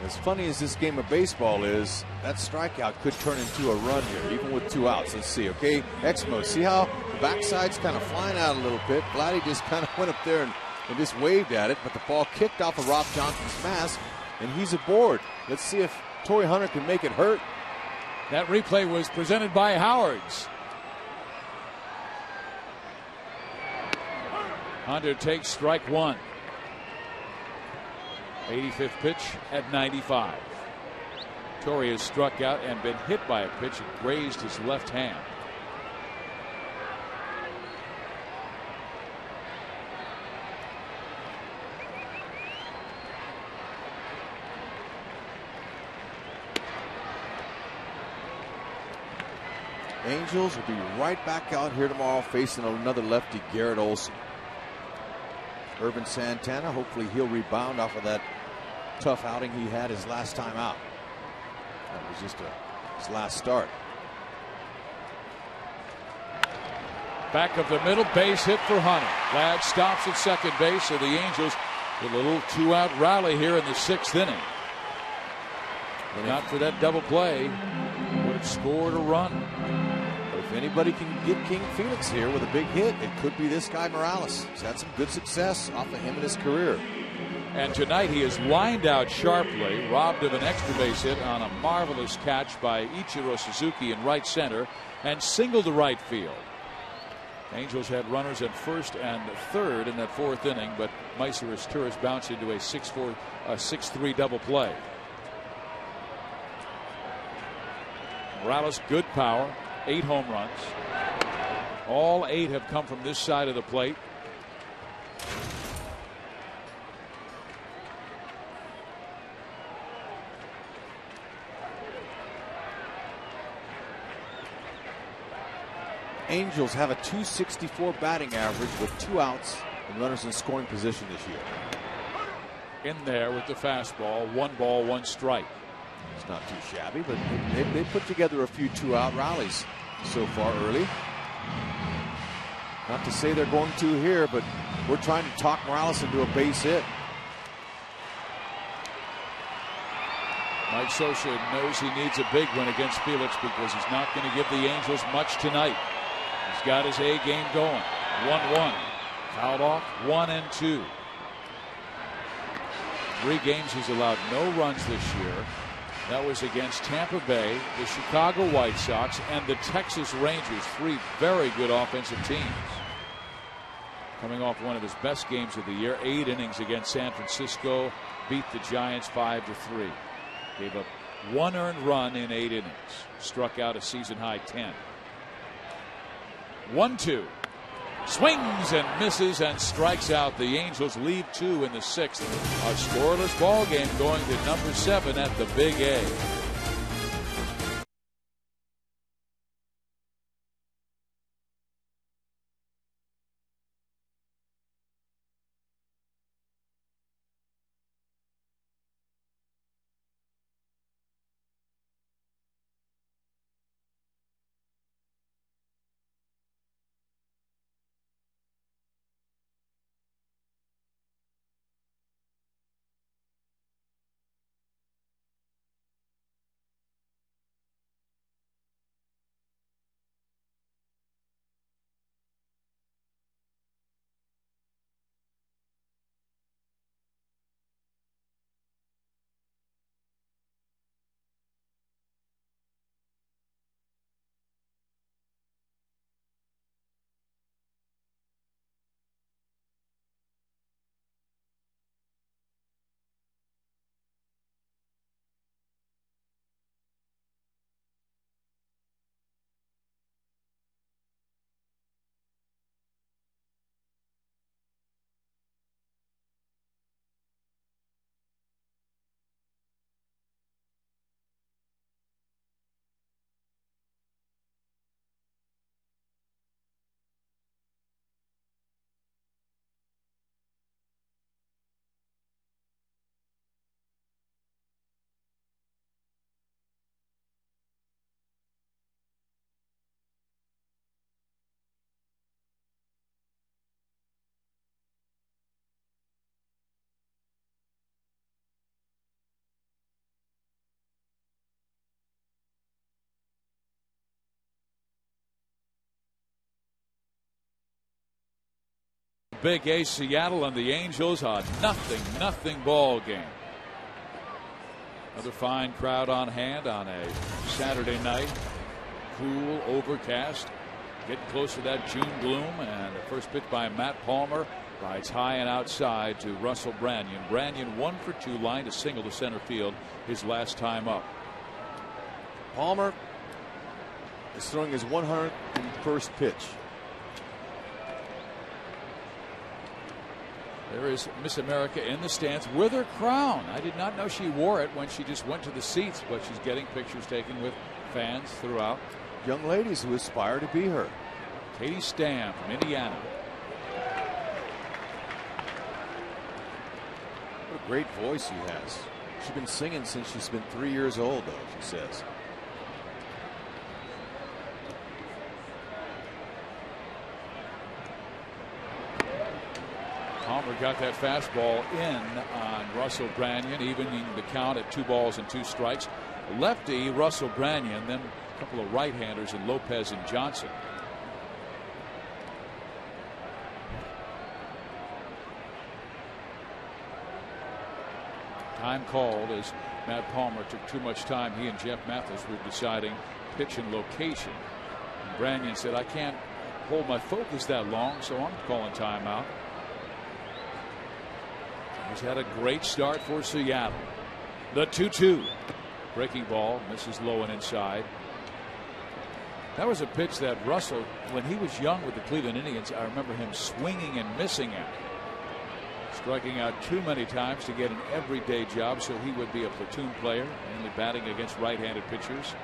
As funny as this game of baseball is, that strikeout could turn into a run here, even with 2 outs. Let's see, okay? Exmo, see how the backside's kind of flying out a little bit? Vladdy just kind of went up there and just waved at it, but the ball kicked off of Rob Johnson's mask, and he's aboard. Let's see if Torrey Hunter can make it hurt. That replay was presented by Howard's. Hunter takes strike 1. 85th pitch at 95. Torrey has struck out and been hit by a pitch that grazed his left hand. Angels will be right back out here tomorrow facing another lefty, Garrett Olson. Irvin Santana, hopefully he'll rebound off of that tough outing he had his last time out. That was just his last start. Back of the middle, base hit for Hunter. Vlad stops at second base, so the Angels with a little 2-out rally here in the 6th inning. But not for that double play, would have scored a run. If anybody can get King Felix here with a big hit, it could be this guy Morales. He's had some good success off of him in his career. And tonight he is lined out sharply, robbed of an extra base hit on a marvelous catch by Ichiro Suzuki in right center, and singled to right field. Angels had runners at first and third in that 4th inning, but Meiser's Turris bounced into a 6-3 double play. Morales, good power, 8 home runs. All 8 have come from this side of the plate. Angels have a .264 batting average with 2 outs and runners in scoring position this year. In there with the fastball, 1 ball, 1 strike. It's not too shabby, but they put together a few 2-out rallies so far early. Not to say they're going to here, but we're trying to talk Morales into a base hit. Mike Scioscia knows he needs a big one against Felix because he's not going to give the Angels much tonight. He's got his A game going. 1-1. Fouled off 1-2. 3 games he's allowed no runs this year. That was against Tampa Bay, the Chicago White Sox, and the Texas Rangers. 3 very good offensive teams. Coming off one of his best games of the year, 8 innings against San Francisco, beat the Giants 5-3. Gave up 1 earned run in 8 innings. Struck out a season high 10. 1-2. Swings and misses and strikes out. The Angels leave 2 in the 6th. A scoreless ball game going to number 7 at the Big A. Big A, Seattle and the Angels, a 0-0 ball game. Another fine crowd on hand on a Saturday night. Cool, overcast, getting close to that June gloom. And the first pitch by Matt Palmer rides high and outside to Russell Branyan. Branyan 1 for 2, lined a single to center field his last time up. Palmer is throwing his 101st pitch. There is Miss America in the stands with her crown. I did not know she wore it when she just went to the seats, but she's getting pictures taken with fans throughout. Young ladies who aspire to be her. Katie Stam from Indiana. What a great voice she has. She's been singing since she's been 3 years old, though, she says. Palmer got that fastball in on Russell Branyan, evening the count at 2 balls and 2 strikes. Lefty Russell Branyan, then a couple of right-handers in Lopez and Johnson. Time called as Matt Palmer took too much time. He and Jeff Mathis were deciding pitch and location. And Branyan said, I can't hold my focus that long, so I'm calling timeout. He's had a great start for Seattle. The 2-2. Breaking ball misses low and inside. That was a pitch that Russell, when he was young with the Cleveland Indians, I remember him swinging and missing at. Striking out too many times to get an everyday job, so he would be a platoon player, mainly batting against right-handed pitchers.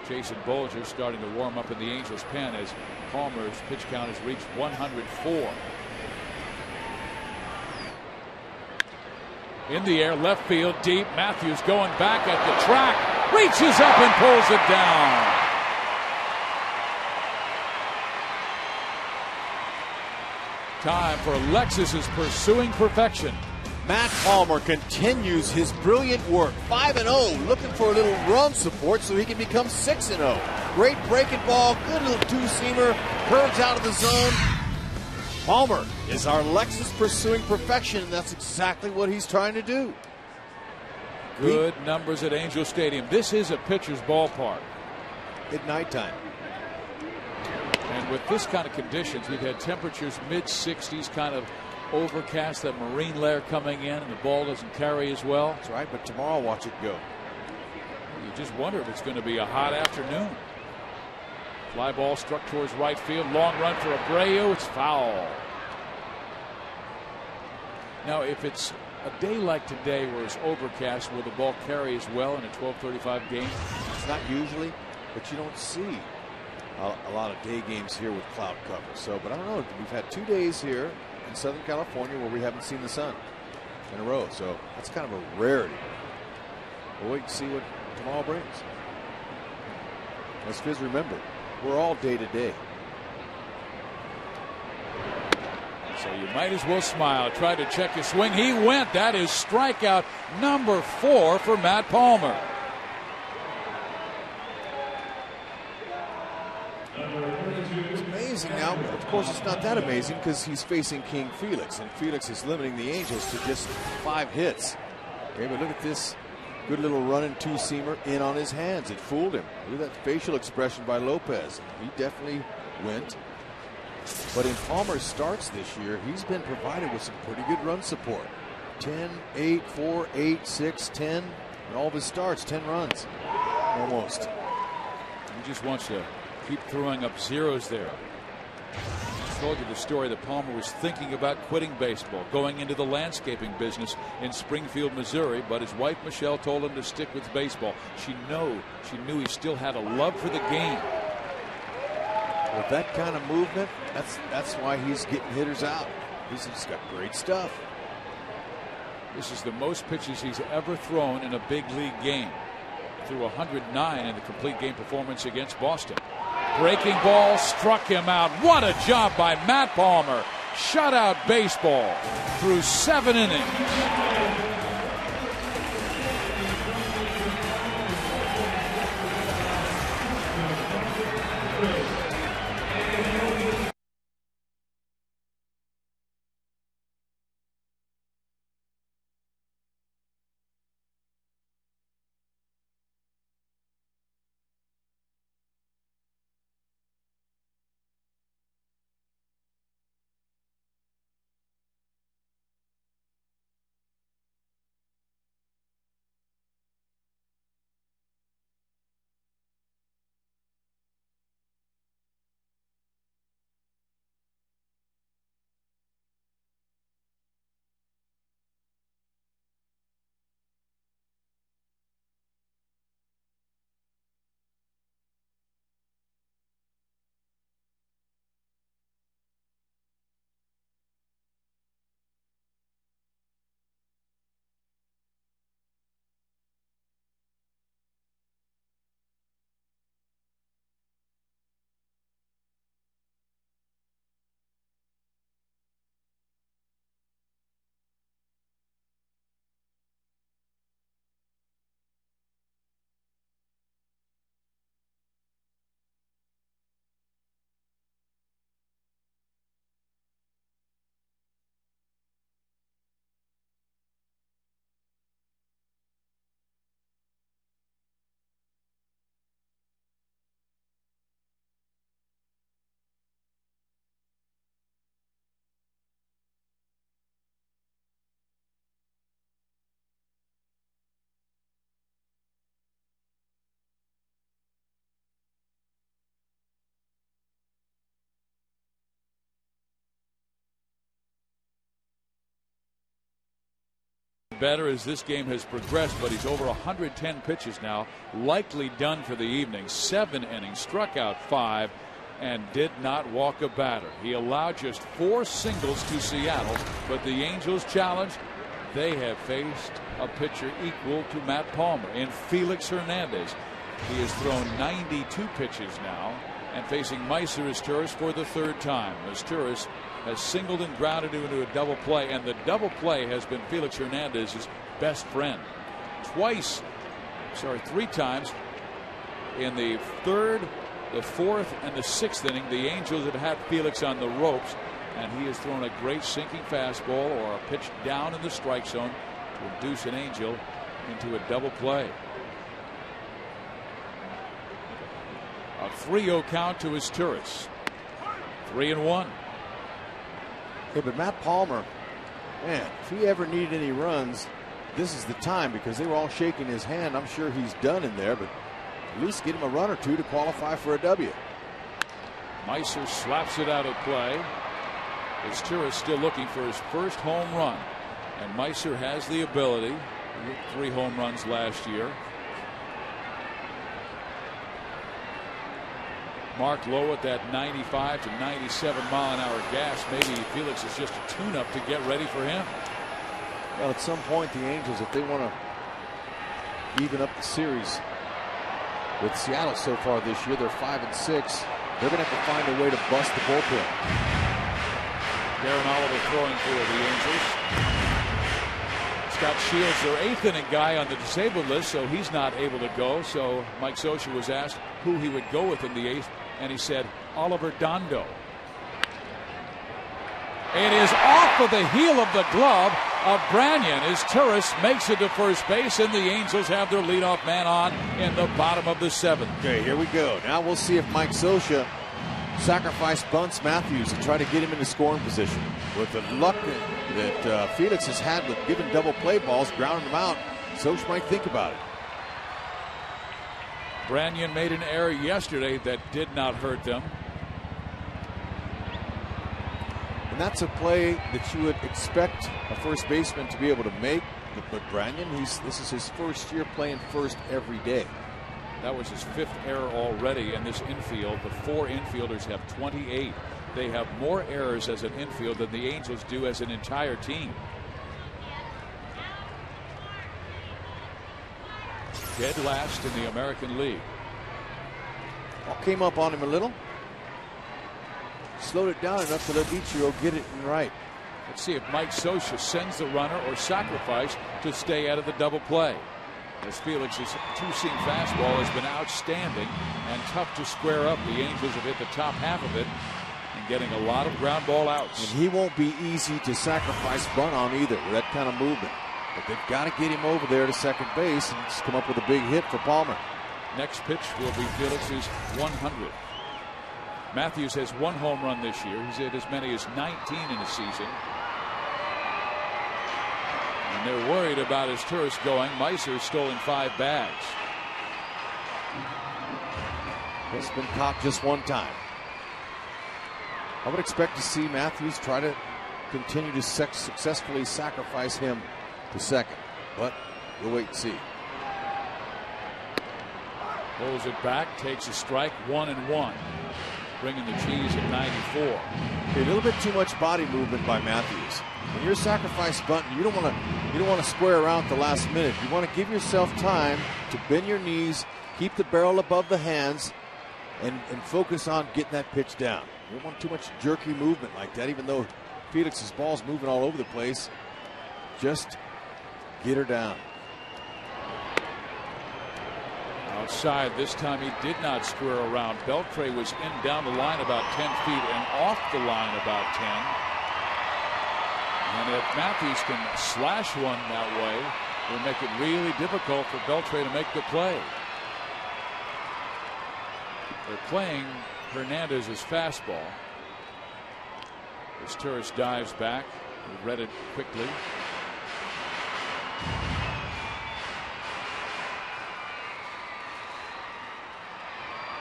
Jason Bolger starting to warm up in the Angels' pen as Palmer's pitch count has reached 104. In the air, left field, deep. Matthews going back at the track. Reaches up and pulls it down. Time for Lexus's pursuing perfection. Matt Palmer continues his brilliant work. 5-0, looking for a little run support so he can become 6-0. Great breaking ball, good little two-seamer, curves out of the zone. Palmer is our Lexus pursuing perfection, and that's exactly what he's trying to do. Good numbers at Angel Stadium. This is a pitcher's ballpark. At nighttime. And with this kind of conditions, we've had temperatures mid-60s, kind of overcast, that marine layer coming in, and the ball doesn't carry as well. That's right, but tomorrow watch it go. You just wonder if it's going to be a hot afternoon. Fly ball struck towards right field. Long run for Abreu. It's foul. Now, if it's a day like today where it's overcast, will the ball carry as well in a 12:35 game? It's not usually, but you don't see a lot of day games here with cloud cover. So, but I don't know. We've had 2 days here in Southern California where we haven't seen the sun in a row. So that's kind of a rarity. We'll wait and see what tomorrow brings. As Fizz, remember, we're all day to day. So you might as well smile. Tried to check his swing. He went. That is strikeout number 4 for Matt Palmer. It's amazing now. Of course, it's not that amazing because he's facing King Felix, and Felix is limiting the Angels to just 5 hits. Okay, but look at this. Good little running two-seamer in on his hands. It fooled him. Look at that facial expression by Lopez. He definitely went. But in Palmer's starts this year, he's been provided with some pretty good run support. 10, 8, 4, 8, 6, 10. And all of his starts, 10 runs. Almost. He just wants to keep throwing up zeros there. I told you the story that Palmer was thinking about quitting baseball, going into the landscaping business in Springfield, Missouri, but his wife Michelle told him to stick with baseball. She knew he still had a love for the game. With that kind of movement, that's why he's getting hitters out. He's got great stuff. This is the most pitches he's ever thrown in a big league game. Threw 109 in the complete game performance against Boston. Breaking ball struck him out. What a job by Matt Palmer. Shutout baseball through 7 innings. Better as this game has progressed, but he's over 110 pitches now, likely done for the evening. 7 innings, struck out 5, and did not walk a batter. He allowed just 4 singles to Seattle, but the Angels challenged. They have faced a pitcher equal to Matt Palmer in Felix Hernandez. He has thrown 92 pitches now, and facing Meiser Izturis for the 3rd time. Izturis has singled and grounded into a double play, and the double play has been Felix Hernandez's best friend. 3 times in the 3rd, the 4th, and the 6th inning, the Angels have had Felix on the ropes, and he has thrown a great sinking fastball or a pitch down in the strike zone to induce an Angel into a double play. A 3-0 count to Izturis. 3-1. Yeah, but Matt Palmer, man, if he ever needed any runs, this is the time, because they were all shaking his hand. I'm sure he's done in there, but at least get him a run or two to qualify for a W. Meiser slaps it out of play. As Turris still looking for his first home run. And Meiser has the ability. He hit 3 home runs last year. Mark low at that 95 to 97 mile an hour gas. Maybe Felix is just a tune-up to get ready for him. Well, at some point, the Angels, if they want to even up the series with Seattle so far this year, they're 5-6. They're going to have to find a way to bust the bullpen. Darren Oliver throwing for the Angels. Scott Shields, their 8th inning guy on the disabled list, so he's not able to go. So Mike Scioscia was asked who he would go with in the 8th, and he said Oliver Dondo. It is off of the heel of the glove of Branyan as Turris makes it to first base, and the Angels have their leadoff man on in the bottom of the 7th. Okay, here we go. Now we'll see if Mike Scioscia sacrifice bunts Matthews and try to get him into scoring position. With the luck that Felix has had with giving double play balls, grounding them out, Scioscia might think about it. Branyan made an error yesterday that did not hurt them. And that's a play that you would expect a first baseman to be able to make. But Branyan, this is his first year playing first every day. That was his 5th error already in this infield. The 4 infielders have 28. They have more errors as an infield than the Angels do as an entire team. Dead last in the American League. Ball came up on him a little. Slowed it down enough to let Ichiro get it in right. Let's see if Mike Scioscia sends the runner or sacrifice to stay out of the double play. As Felix's 2-seam fastball has been outstanding and tough to square up. The Angels have hit the top half of it and getting a lot of ground ball outs. And he won't be easy to sacrifice bunt on either with that kind of movement. But they've got to get him over there to second base and just come up with a big hit for Palmer. Next pitch will be Felix's 100. Matthews has 1 home run this year. He's hit as many as 19 in a season. And they're worried about his Turris going. Meiser stolen 5 bags. It's been caught just 1 time. I would expect to see Matthews try to continue to successfully sacrifice him to second, but we'll wait and see. Pulls it back, takes a strike, 1-1. Bringing the cheese at 94. A little bit too much body movement by Matthews. When you're sacrifice bunting, you don't want to square around at the last minute. You want to give yourself time to bend your knees, keep the barrel above the hands, and focus on getting that pitch down. You don't want too much jerky movement like that, even though Felix's ball's moving all over the place. Just get her down. Outside, this time he did not square around. Beltre was in down the line about 10 feet and off the line about 10. And if Matthews can slash one that way, it will make it really difficult for Beltre to make the play. They're playing Hernandez's fastball. As Turris dives back, he read it quickly.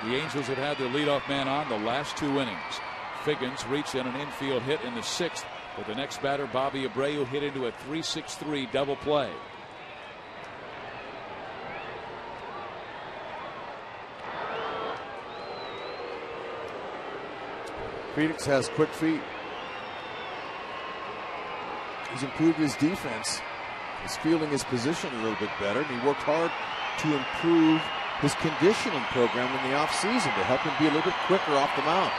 The Angels have had their leadoff man on the last 2 innings. Figgins reached in an infield hit in the 6th, but the next batter, Bobby Abreu, hit into a 3-6-3 double play. Felix has quick feet. He's improved his defense. He's fielding his position a little bit better, and he worked hard to improve his conditioning program in the offseason to help him be a little bit quicker off the mound.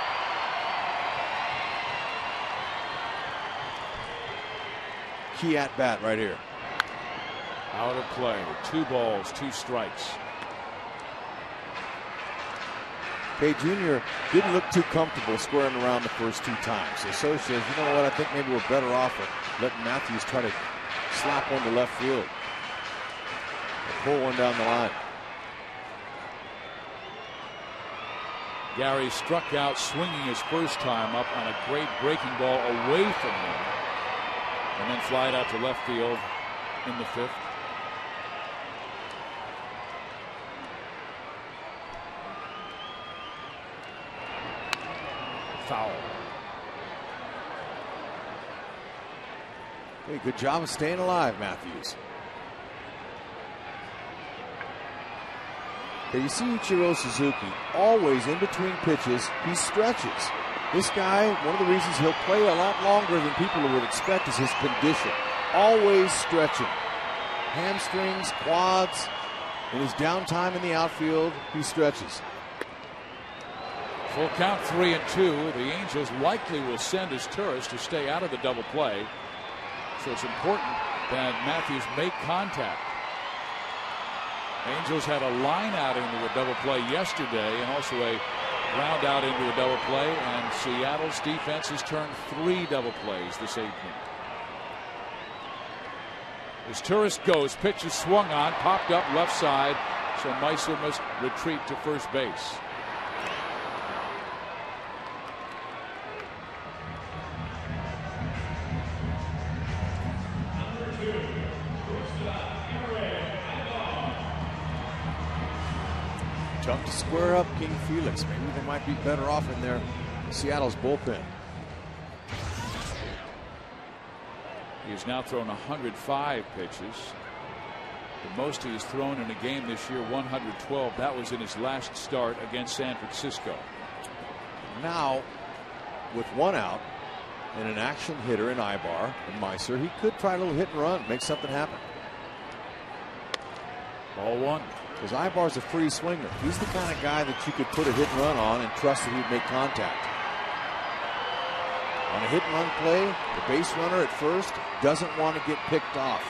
Key at bat right here. Out of play. 2 balls, 2 strikes. Kay Jr. didn't look too comfortable squaring around the first 2 times. So Scioscia says, you know what, I think maybe we're better off of letting Matthews try to slap one to left field. Or pull one down the line. Gary struck out swinging his first time up on a great breaking ball away from him. And then fly it out to left field in the 5th. Hey, good job of staying alive, Matthews. Okay, you see Ichiro Suzuki, always in between pitches, he stretches. This guy, one of the reasons he'll play a lot longer than people would expect is his condition. Always stretching. Hamstrings, quads. In his downtime in the outfield, he stretches. Full count, 3-2. The Angels likely will send his Turris to stay out of the double play. So it's important that Matthews make contact. Angels had a line out into a double play yesterday and also a ground out into a double play, and Seattle's defense has turned 3 double plays this evening. As Turris goes, pitch is swung on, popped up left side, so Meiser must retreat to first base. Tough to square up King Felix. Maybe they might be better off in their Seattle's bullpen. He has now thrown 105 pitches. The most he has thrown in a game this year, 112. That was in his last start against San Francisco. Now, with 1 out and an action hitter in Ibar and Meiser, he could try a little hit and run, make something happen. Ball 1. Because Ibar's a free swinger. He's the kind of guy that you could put a hit and run on and trust that he'd make contact. On a hit and run play, the base runner at first doesn't want to get picked off.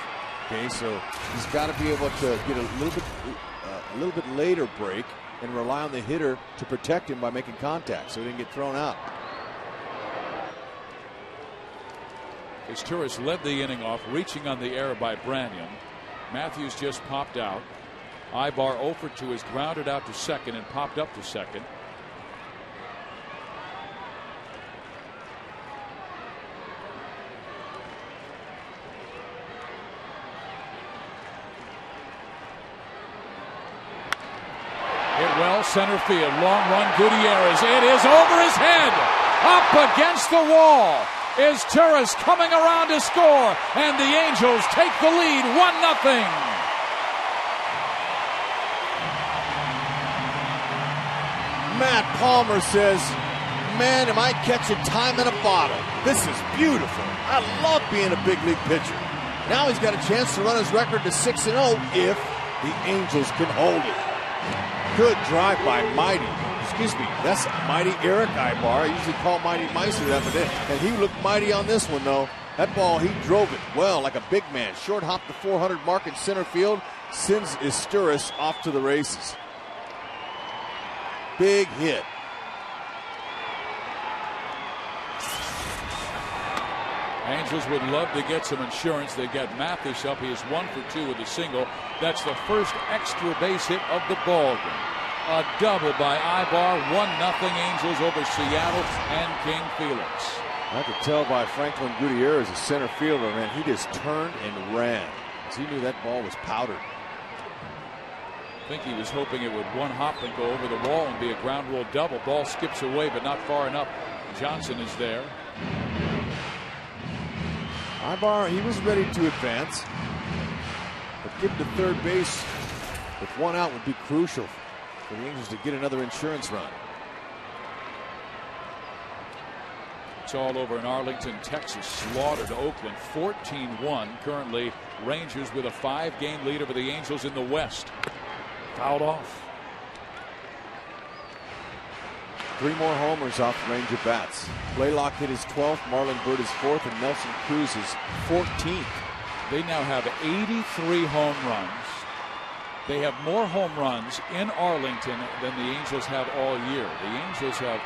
Okay, so he's got to be able to get a little bit later break and rely on the hitter to protect him by making contact so he didn't get thrown out. As Turris led the inning off, reaching on the error by Branyan. Matthews just popped out. Ibar 0 for 2 is grounded out to second and popped up to second. Hit well, center field, long run, Gutierrez. It is over his head, up against the wall. Is Turris coming around to score, and the Angels take the lead 1-0. Matt Palmer says, man, am I catching time in a bottle. This is beautiful. I love being a big league pitcher. Now he's got a chance to run his record to 6-0 if the Angels can hold it. Good drive by Mighty. Excuse me, that's Mighty Eric Ibar. I usually call Mighty Meiser that, but and he looked mighty on this one, though. That ball, he drove it well like a big man. Short hop the 400 mark in center field. Sends Turris off to the races. Big hit. Angels would love to get some insurance. They got Mathis up. He is 1 for 2 with a single. That's the first extra base hit of the ball game. A double by Ibar. 1-0 Angels over Seattle and King Felix. I could tell by Franklin Gutierrez, a center fielder, man, he just turned and ran because he knew that ball was powdered. I think he was hoping it would one hop and go over the wall and be a ground rule double. Ball skips away, but not far enough. Johnson is there. Ibar, he was ready to advance, but getting to third base with 1 out would be crucial for the Angels to get another insurance run. It's all over in Arlington, Texas. Slaughtered Oakland 14-1. Currently, Rangers with a 5-game lead over the Angels in the West. Fouled off. 3 more homers off the Ranger bats. Blaylock hit his 12th, Marlon Byrd his 4th, and Nelson Cruz his 14th. They now have 83 home runs. They have more home runs in Arlington than the Angels have all year. The Angels have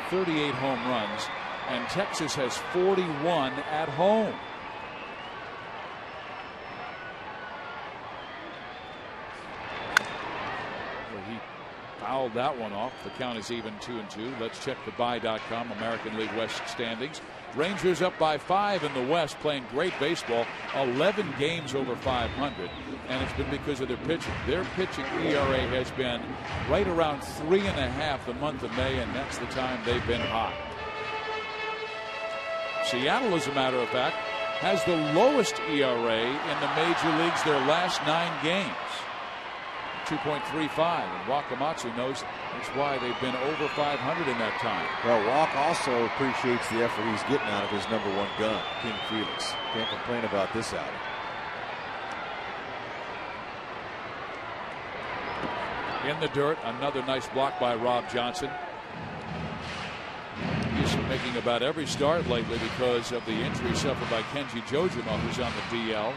38 home runs, and Texas has 41 at home. Fouled that one off. The count is even 2-2. Let's check the buy.com American League West standings. Rangers up by 5 in the West, playing great baseball. 11 games over 500, and it's been because of their pitching. Their pitching ERA has been right around 3.5 the month of May, and that's the time they've been hot. Seattle, as a matter of fact, has the lowest ERA in the major leagues their last 9 games. 2.35, and Wakamatsu knows that's why they've been over 500 in that time. Well, Walk also appreciates the effort he's getting out of his #1 gun, King Felix. Can't complain about this outing. In the dirt, another nice block by Rob Johnson. He's making about every start lately because of the injury suffered by Kenji Jojima, who's on the DL.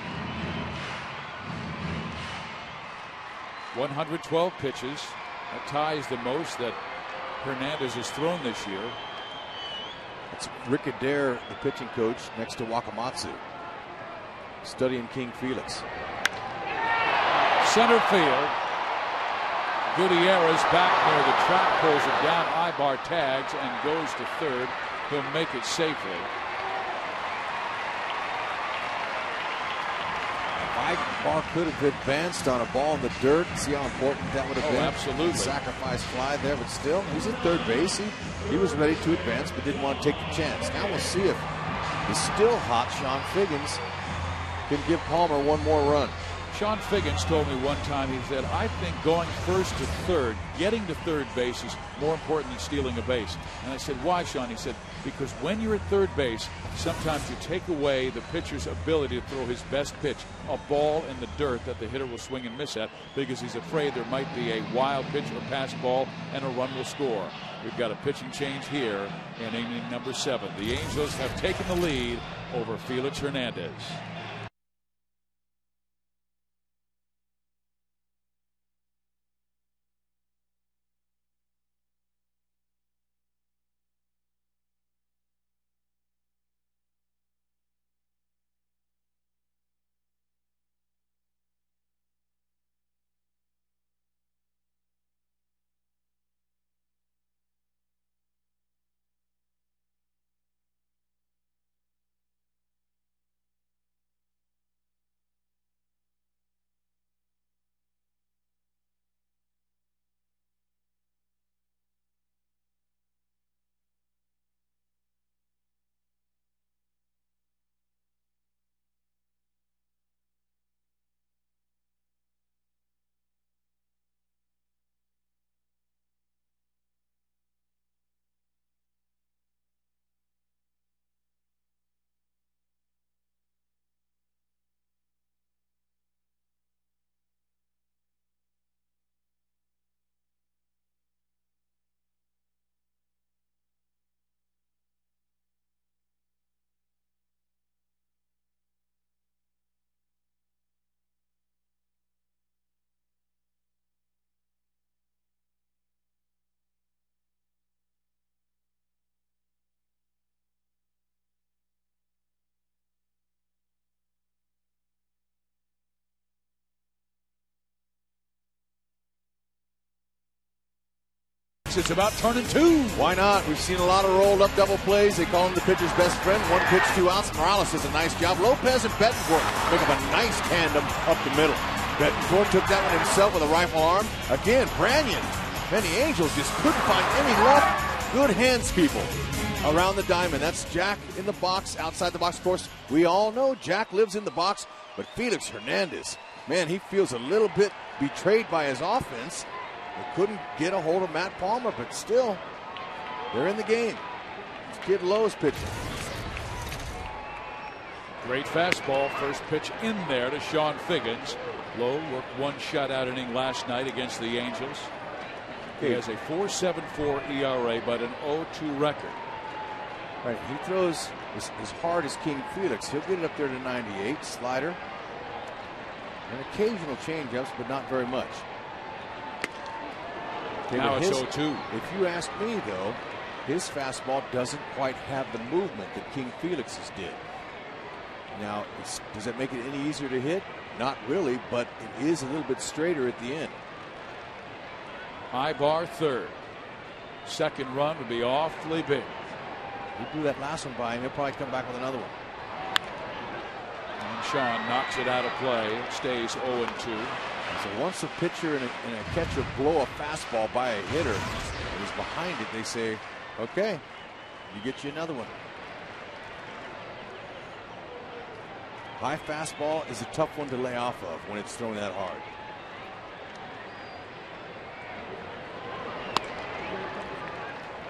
112 pitches. That ties the most that Hernandez has thrown this year. It's Rick Adair, the pitching coach, next to Wakamatsu, studying King Felix. Center field. Gutierrez back near the track, pulls it down. Ibar tags and goes to third. He'll make it safely. Ibar could have advanced on a ball in the dirt. See how important that would have been? Absolutely. Sacrifice fly there, but still, he's at third base. He was ready to advance, but didn't want to take the chance. Now we'll see if the still hot Sean Figgins can give Palmer one more run. Sean Figgins told me one time, he said, I think going first to third, getting to third base is more important than stealing a base. And I said, why, Sean? He said, because when you're at third base, sometimes you take away the pitcher's ability to throw his best pitch, a ball in the dirt that the hitter will swing and miss at, because he's afraid there might be a wild pitch or pass ball and a run will score. We've got a pitching change here in inning number 7. The Angels have taken the lead over Felix Hernandez. It's about turning 2. Why not? We've seen a lot of rolled up double plays. They call him the pitcher's best friend. 1 pitch, 2 outs. Morales does a nice job. Lopez and Betancourt make up a nice tandem up the middle. Betancourt took that one himself with a rifle arm. Again, Branyan. Man, the Angels just couldn't find any luck. Good hands, people, around the diamond. That's Jack in the box, outside the box. Of course, we all know Jack lives in the box, but Felix Hernandez, man, he feels a little bit betrayed by his offense. They couldn't get a hold of Matt Palmer, but still, they're in the game. It's Kid Lowe's pitching. Great fastball. First pitch in there to Sean Figgins. Lowe worked 1 shutout inning last night against the Angels. He has a 4.74 ERA, but an 0-2 record. Right, he throws as hard as King Felix. He'll get it up there to 98. Slider. And occasional changeups, but not very much. Now it's 0-2. If you ask me, though, his fastball doesn't quite have the movement that King Felix's did. Now, does it make it any easier to hit? Not really, but it is a little bit straighter at the end. Ibar third. Second run would be awfully big. He blew that last one by him. He'll probably come back with another one. And Sean knocks it out of play. It stays 0-2. So once a pitcher and a catcher blow a fastball by a hitter who's behind it, they say, okay, you get you another one. High fastball is a tough one to lay off of when it's thrown that hard.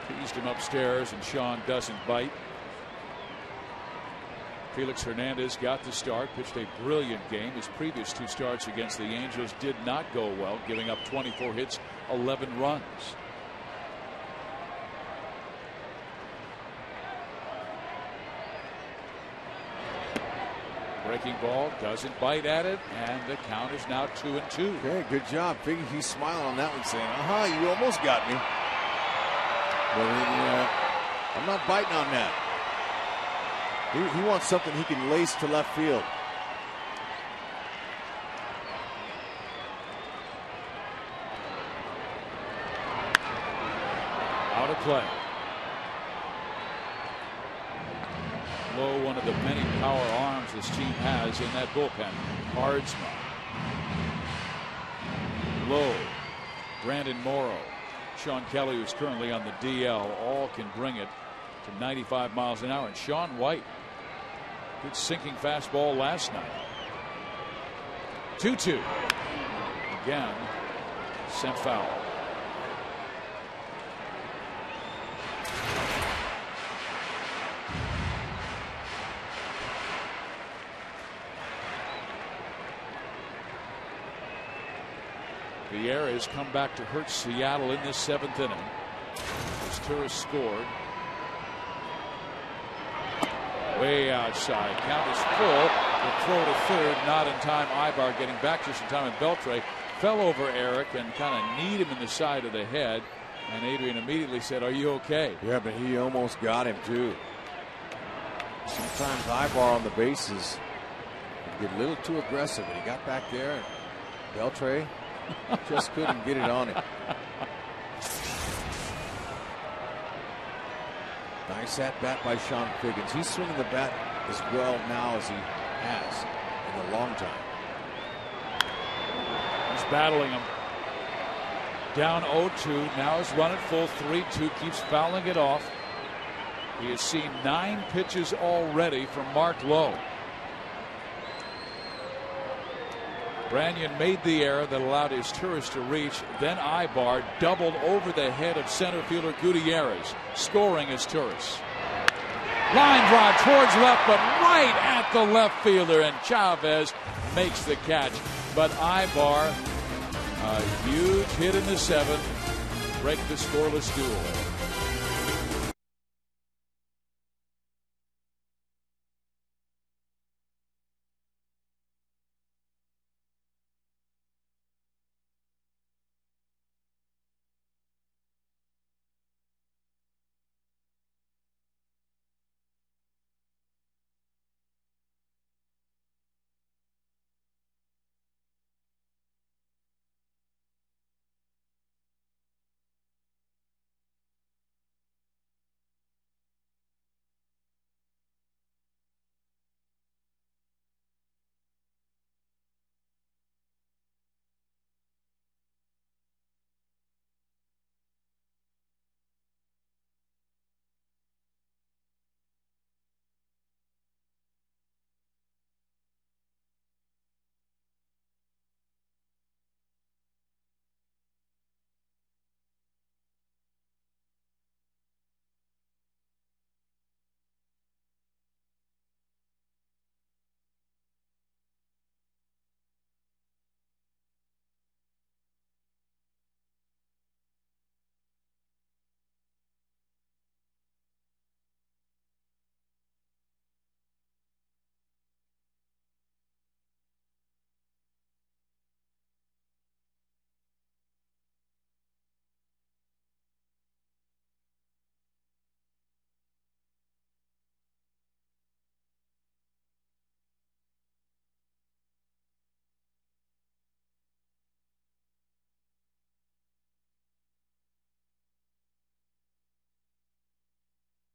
Teased him upstairs, and Sean doesn't bite. Felix Hernandez got the start, pitched a brilliant game. His previous 2 starts against the Angels did not go well, giving up 24 hits, 11 runs. Breaking ball, doesn't bite at it, and the count is now 2-2. Okay, good job. Figgy, he's smiling on that one, saying, you almost got me. But I'm not biting on that. He wants something he can lace to left field. Out of play. Low, one of the many power arms this team has in that bullpen. Hardsma. Low. Brandon Morrow. Sean Kelly, who's currently on the DL, all can bring it to 95 miles an hour. And Sean White, good sinking fastball last night. 2-2. Again, sent foul. Vieira has come back to hurt Seattle in this 7th inning. As Turris scored. Way outside. Count is full. The throw to third, not in time. Ibar getting back just in time, and Beltre fell over Eric and kind of kneed him in the side of the head. And Adrian immediately said, "Are you okay?" Yeah, but he almost got him too. Sometimes Ibar on the bases get a little too aggressive, and he got back there, and Beltre just couldn't get it on him. Nice at bat by Sean Figgins. He's swinging the bat as well now as he has in a long time. He's battling him. Down 0-2. Now he's run at full 3-2. Keeps fouling it off. He has seen 9 pitches already from Mark Lowe. Branyan made the error that allowed his Turris to reach. Then Ibar doubled over the head of center fielder Gutierrez, scoring his Turris. Line drive towards left, but right at the left fielder, and Chavez makes the catch. But Ibar, a huge hit in the 7th, break the scoreless duel.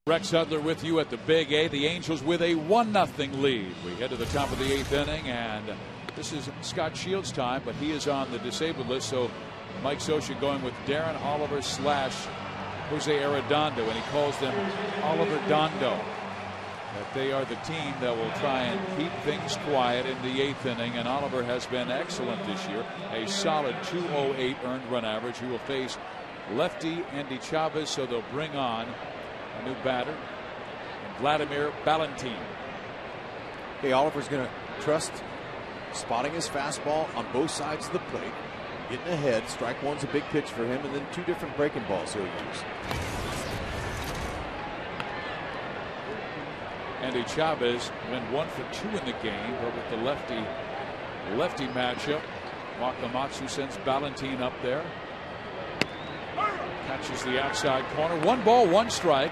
Rex Hudler with you at the Big A. The Angels with a 1-0 lead. We head to the top of the 8th inning, and this is Scott Shields' time, but he is on the disabled list, so Mike Scioscia going with Darren Oliver / Jose Arredondo, and he calls them Oliver Dondo. that they are the team that will try and keep things quiet in the 8th inning, and Oliver has been excellent this year. A solid 208 earned run average. He will face lefty Andy Chavez, so they'll bring on a new batter, Vladimir Valentin. Hey, Oliver's going to trust spotting his fastball on both sides of the plate, getting ahead. Strike one's a big pitch for him, and then 2 different breaking balls he'll use. Andy Chavez went 1 for 2 in the game, but with the lefty matchup, Wakamatsu sends Valentin up there. Catches the outside corner. 1 ball, 1 strike.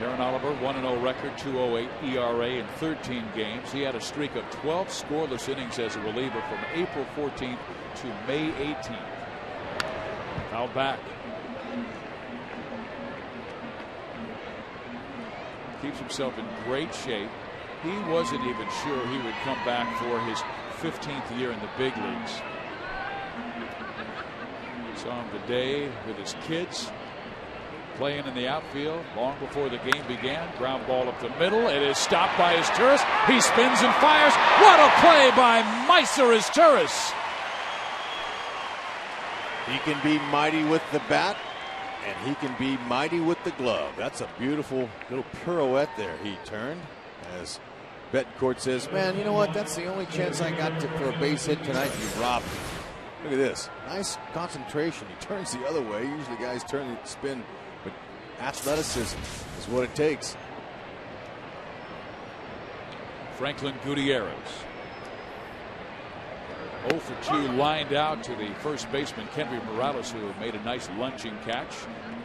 Aaron Oliver, 1-0 record, 2.08 ERA in 13 games. He had a streak of 12 scoreless innings as a reliever from April 14th to May 18th. Foul back. Keeps himself in great shape. He wasn't even sure he would come back for his 15th year in the big leagues. Saw him today with his kids playing in the outfield long before the game began. Ground ball up the middle. It is stopped by Izturis. He spins and fires. What a play by Meiser Izturis. He can be mighty with the bat, and he can be mighty with the glove. That's a beautiful little pirouette there. He turned, as Betancourt says, man, you know what? That's the only chance I got for a base hit tonight. You robbed me. Look at this. Nice concentration. He turns the other way. Usually guys turn and spin, but athleticism is what it takes. Franklin Gutierrez. 0 for 2 lined out to the first baseman, Kenry Morales, who made a nice lunging catch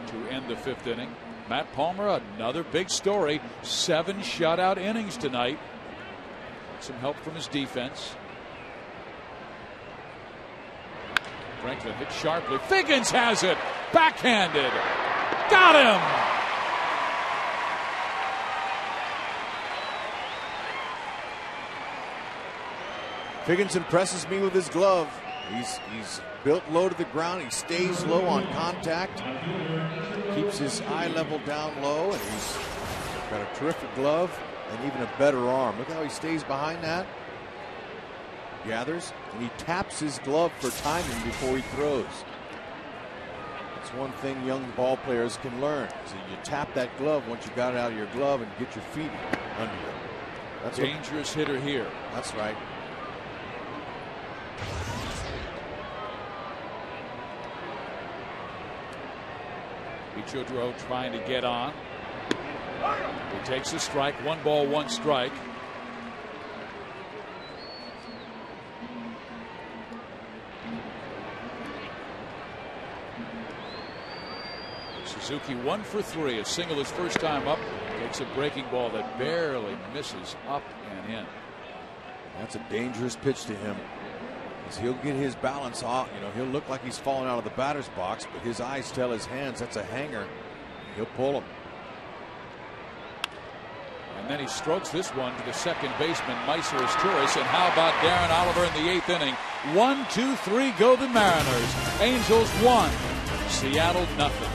to end the 5th inning. Matt Palmer, another big story. 7 shutout innings tonight. Some help from his defense. Franklin hit sharply. Figgins has it. Backhanded. Got him. Figgins impresses me with his glove. He's built low to the ground. He stays low on contact. Keeps his eye level down low, and he's got a terrific glove and even a better arm. Look how he stays behind that. Gathers, and he taps his glove for timing before he throws. That's one thing young ball players can learn. So you tap that glove once you got it out of your glove and get your feet under you. That's dangerous hitter here. That's right. Ichiro trying to get on. He takes a strike. 1 ball, 1 strike. Suzuki 1 for 3, a single his first time up. Takes a breaking ball that barely misses up and in. That's a dangerous pitch to him. As he'll get his balance off. You know, he'll look like he's falling out of the batter's box, but his eyes tell his hands that's a hanger. He'll pull him. And then he strokes this one to the second baseman, Meiser Izturis. And how about Darren Oliver in the 8th inning? 1, 2, 3 go the Mariners. Angels 1, Seattle nothing.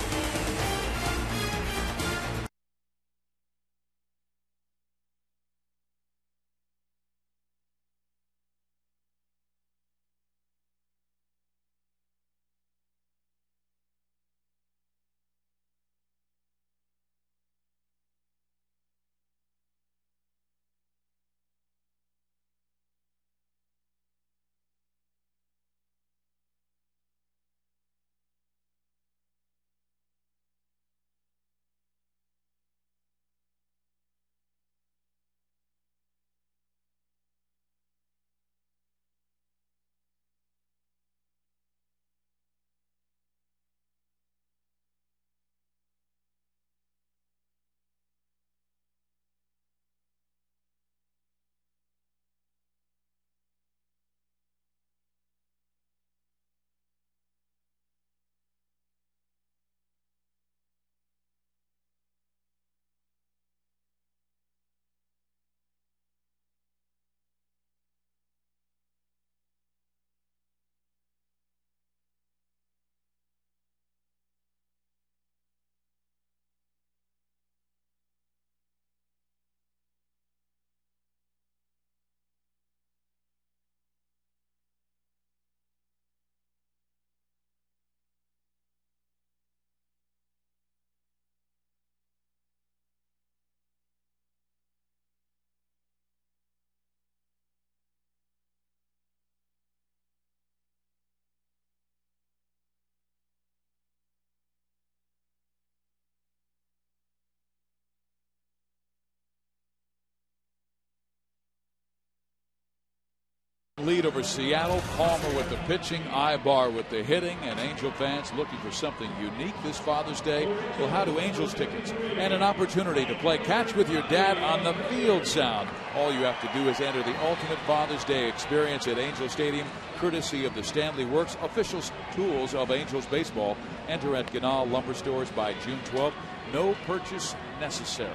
Lead over Seattle. Palmer with the pitching, Ibar with the hitting, and Angel fans looking for something unique this Father's Day. Well, how do Angels tickets and an opportunity to play catch with your dad on the field sound? All you have to do is enter the ultimate Father's Day experience at Angel Stadium, courtesy of the Stanley Works, official tools of Angels baseball. Enter at Ganal Lumber Stores by June 12th. No purchase necessary.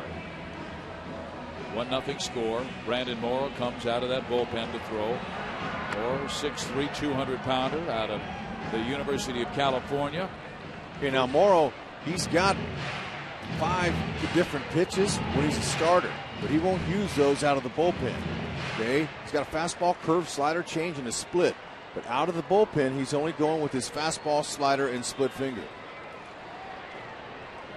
1-0 score. Brandon Morrow comes out of that bullpen to throw. Morrow, 6'3", 200-pounder out of the University of California. Okay, now Morrow, he's got 5 different pitches when he's a starter, but he won't use those out of the bullpen. Okay, he's got a fastball, curve, slider, change, and a split. But out of the bullpen, he's only going with his fastball, slider, and split finger.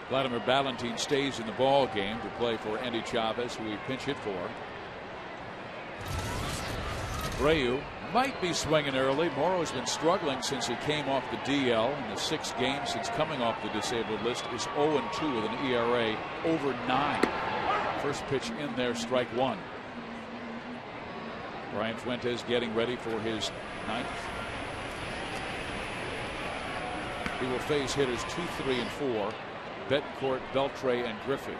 Vladimir Ballantyne stays in the ball game to play for Andy Chavez, who he pinch hit for. Abreu might be swinging early. Morrow's been struggling since he came off the DL. In the 6 games since coming off the disabled list is 0-2 with an ERA over 9. First pitch in there, strike 1. Brian Fuentes getting ready for his 9th. He will face hitters 2, 3, and 4. Betcourt, Beltre, and Griffey.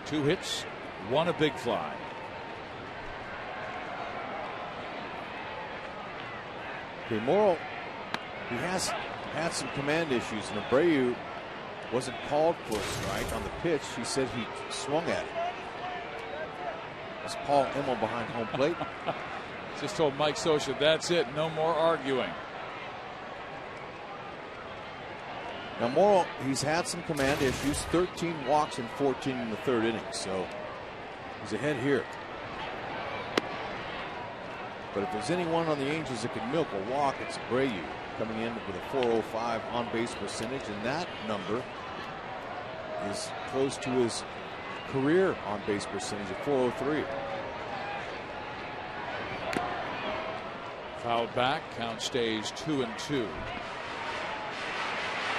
Two hits, 1 a big fly. Okay, Morrow, he has had some command issues, and Abreu wasn't called for a strike on the pitch. He said he swung at it. It's Paul Emmel behind home plate. Just told Mike Scioscia, that's it, no more arguing. Now Morrow, he's had some command issues, 13 walks and 14 in the 3rd inning, so he's ahead here. But if there's anyone on the Angels that can milk a walk, it's Abreu, coming in with a .405 on-base percentage, and that number is close to his career on-base percentage of .403. Fouled back, count stays 2-2.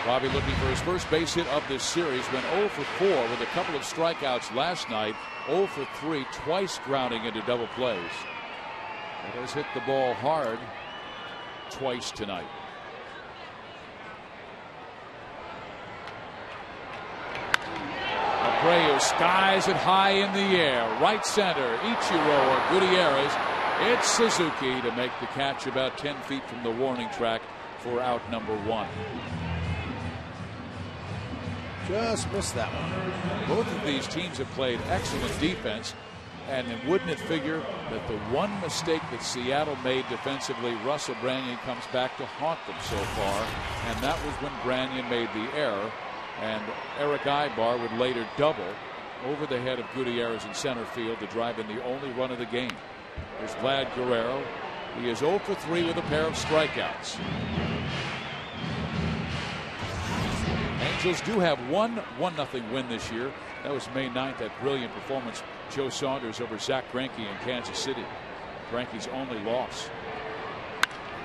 Bobby looking for his first base hit of this series, went 0 for 4 with a couple of strikeouts last night. 0 for 3, twice grounding into double plays. He has hit the ball hard twice tonight. Abreu skies it high in the air. Right center, Ichiro or Gutierrez. It's Suzuki to make the catch about 10 feet from the warning track for out number 1. Just missed that one. Both of these teams have played excellent defense, and wouldn't it figure that the one mistake that Seattle made defensively, Russell Branyan comes back to haunt them so far, and that was when Branyan made the error, and Eric Ibar would later double over the head of Gutierrez in center field to drive in the only run of the game. There's Vlad Guerrero. He is 0 for 3 with a pair of strikeouts. Angels do have one 1-0 win this year. That was May 9th, that brilliant performance, Joe Saunders over Zach Greinke in Kansas City. Greinke's only loss.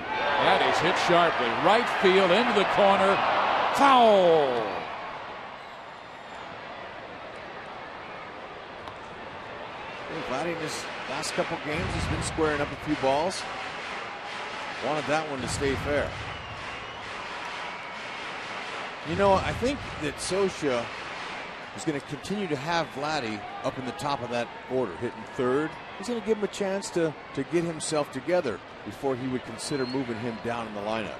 That is hit sharply. Right field into the corner. Foul. Vladdy in his last couple games has been squaring up a few balls. Wanted that one to stay fair. You know, I think that Scioscia is going to continue to have Vladdy up in the top of that order, hitting 3rd. He's going to give him a chance to get himself together before he would consider moving him down in the lineup.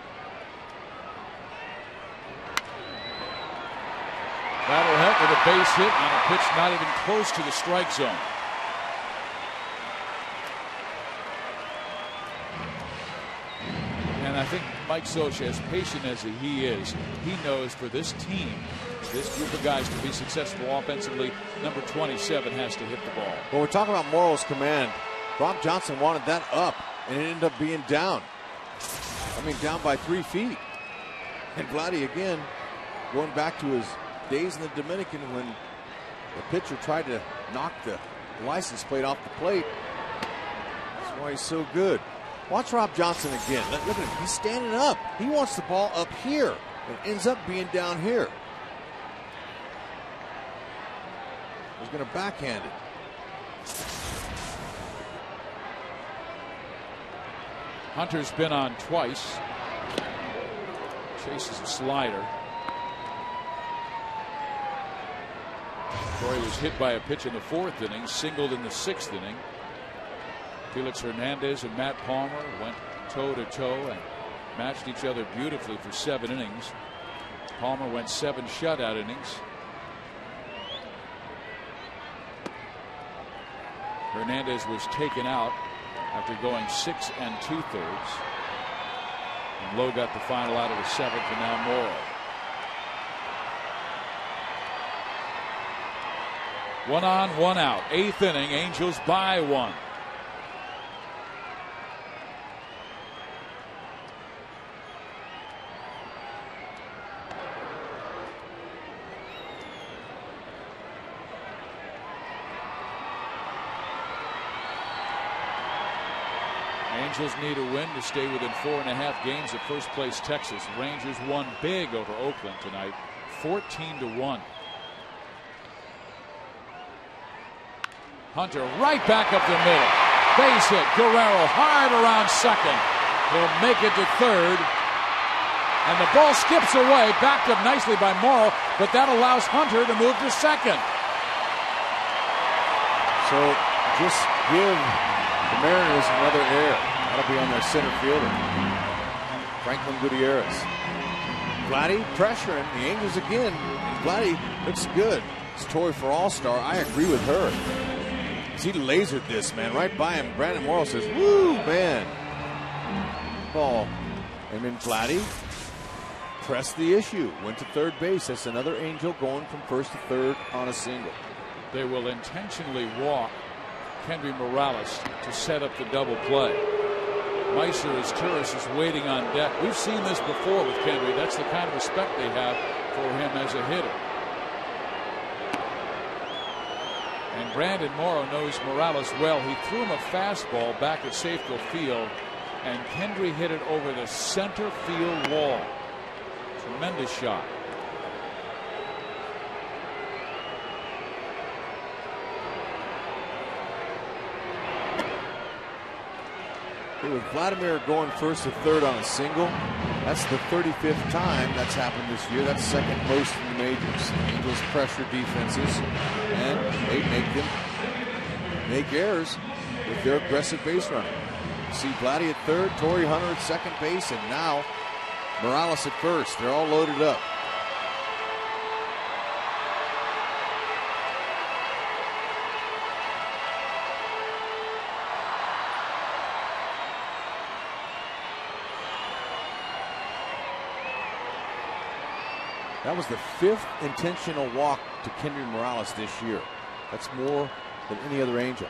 That'll help with a base hit on a pitch not even close to the strike zone. And I think Mike Scioscia, as patient as he is, he knows for this team, this group of guys, to be successful offensively, number 27 has to hit the ball. Well, we're talking about Morrow's command. Rob Johnson wanted that up, and it ended up being down. I mean, down by 3 feet. And Vladdy, again, going back to his days in the Dominican when the pitcher tried to knock the license plate off the plate. That's why he's so good. Watch Rob Johnson again. Look at him. He's standing up. He wants the ball up here. It ends up being down here. He's going to backhand it. Hunter's been on twice. Chases a slider. Troy was hit by a pitch in the 4th inning, singled in the 6th inning. Felix Hernandez and Matt Palmer went toe to toe and matched each other beautifully for 7 innings. Palmer went 7 shutout innings. Hernandez was taken out after going 6 2/3. And Lowe got the final out of the 7th, and now Morrow. 1 on, 1 out. 8th inning, Angels by 1. Angels need a win to stay within 4.5 games of first place Texas. Rangers won big over Oakland tonight, 14-1. Hunter right back up the middle. Base hit. Guerrero hard around second. He'll make it to third. And the ball skips away, backed up nicely by Morrow, but that allows Hunter to move to second. So just give the Mariners another air. That'll be on their center fielder, Franklin Gutierrez. Vladdy pressuring the Angels again. And Vladdy looks good. It's Toy for All-Star. I agree with her. He lasered this, man, right by him. Brandon Morrow says, woo, man. Ball. And then Vladdy pressed the issue. Went to third base. That's another Angel going from first to third on a single. They will intentionally walk Kendry Morales to set up the double play. Meiser, as tourist, is waiting on deck. We've seen this before with Kendry. That's the kind of respect they have for him as a hitter. And Brandon Morrow knows Morales well. He threw him a fastball back at Safeco Field, and Kendry hit it over the center field wall. Tremendous shot. With Vladimir going first to third on a single, that's the 35th time that's happened this year. That's second most in the majors. Angels pressure defenses, and they make them make errors with their aggressive base running. See Vladdy at third, Torrey Hunter at second base, and now Morales at first. They're all loaded up. That was the 5th intentional walk to Kendry Morales this year. That's more than any other Angel.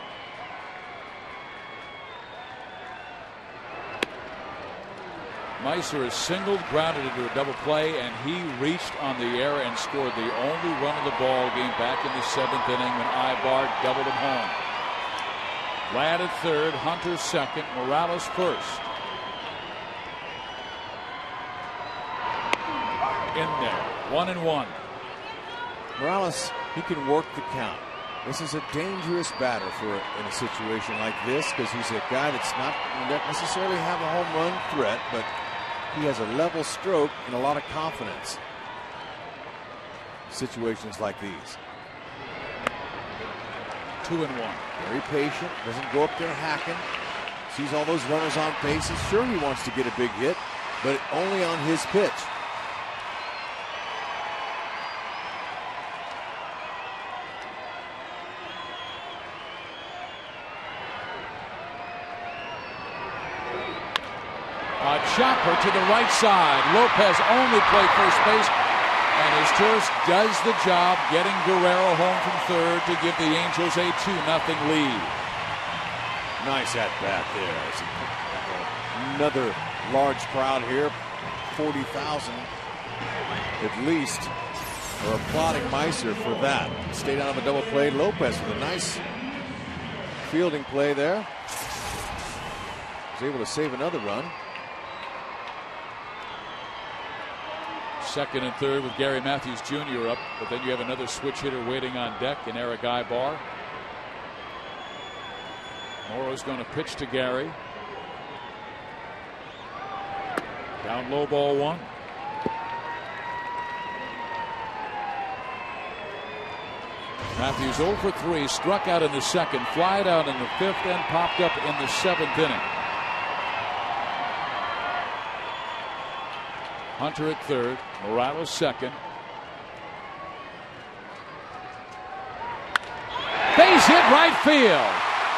Meiser is singled, grounded into a double play, and he reached on the air and scored the only run of the ball game back in the 7th inning when Ibar doubled him home. Ladd at third, Hunter second, Morales first. In there. 1-1. Morales, he can work the count. This is a dangerous batter for in a situation like this because he's a guy that's not necessarily have a home run threat, but he has a level stroke and a lot of confidence. Situations like these. 2-1. Very patient, doesn't go up there hacking. Sees all those runners on bases. Sure, he wants to get a big hit, but only on his pitch. Chopper to the right side. Lopez only played first base, and his tourist does the job, getting Guerrero home from third to give the Angels a 2-0 lead. Nice at bat there. Another large crowd here, 40,000 at least, are applauding Meiser for that. Stayed out of a double play. Lopez with a nice fielding play there. Was able to save another run. Second and third with Gary Matthews Jr. up, but then you have another switch hitter waiting on deck in Eric Ibar. Morrow's going to pitch to Gary. Down low, ball one. Matthews 0 for 3, struck out in the second, flied out in the fifth, and popped up in the seventh inning. Hunter at third, Morales second. Base hit right field.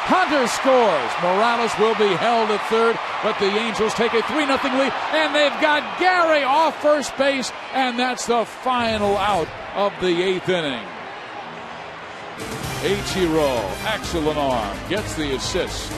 Hunter scores. Morales will be held at third, but the Angels take a 3-0 lead, and they've got Gary off first base, and that's the final out of the eighth inning. Ichiro, excellent arm, gets the assist.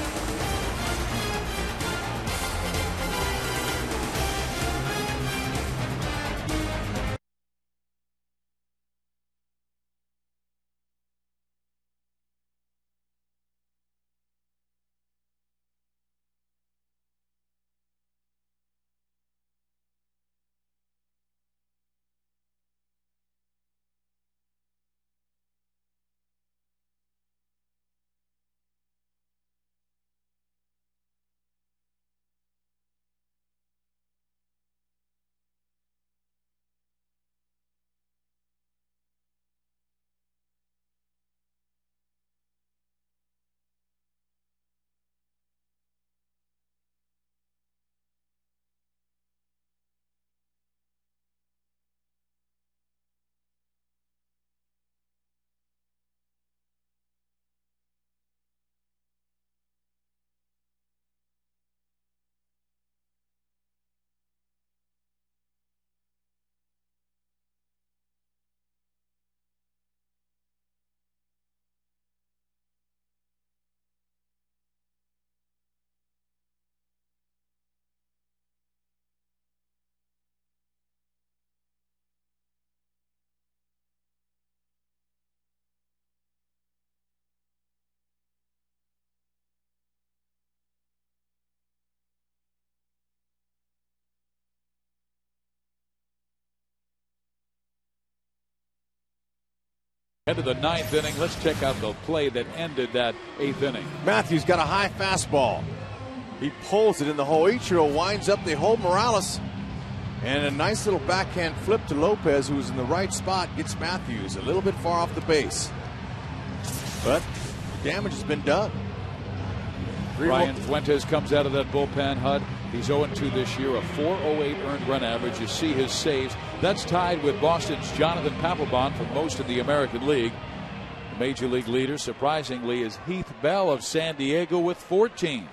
Head to the ninth inning. Let's check out the play that ended that eighth inning. Matthews got a high fastball. He pulls it in the hole. Ichiro winds up. They hold Morales. And a nice little backhand flip to Lopez, who was in the right spot, gets Matthews a little bit far off the base. But damage has been done. Brian Fuentes comes out of that bullpen, HUD. He's 0-2 this year, a 4.08 earned run average. You see his saves. That's tied with Boston's Jonathan Papelbon for most of the American League. The Major League leader, surprisingly, is Heath Bell of San Diego with 14.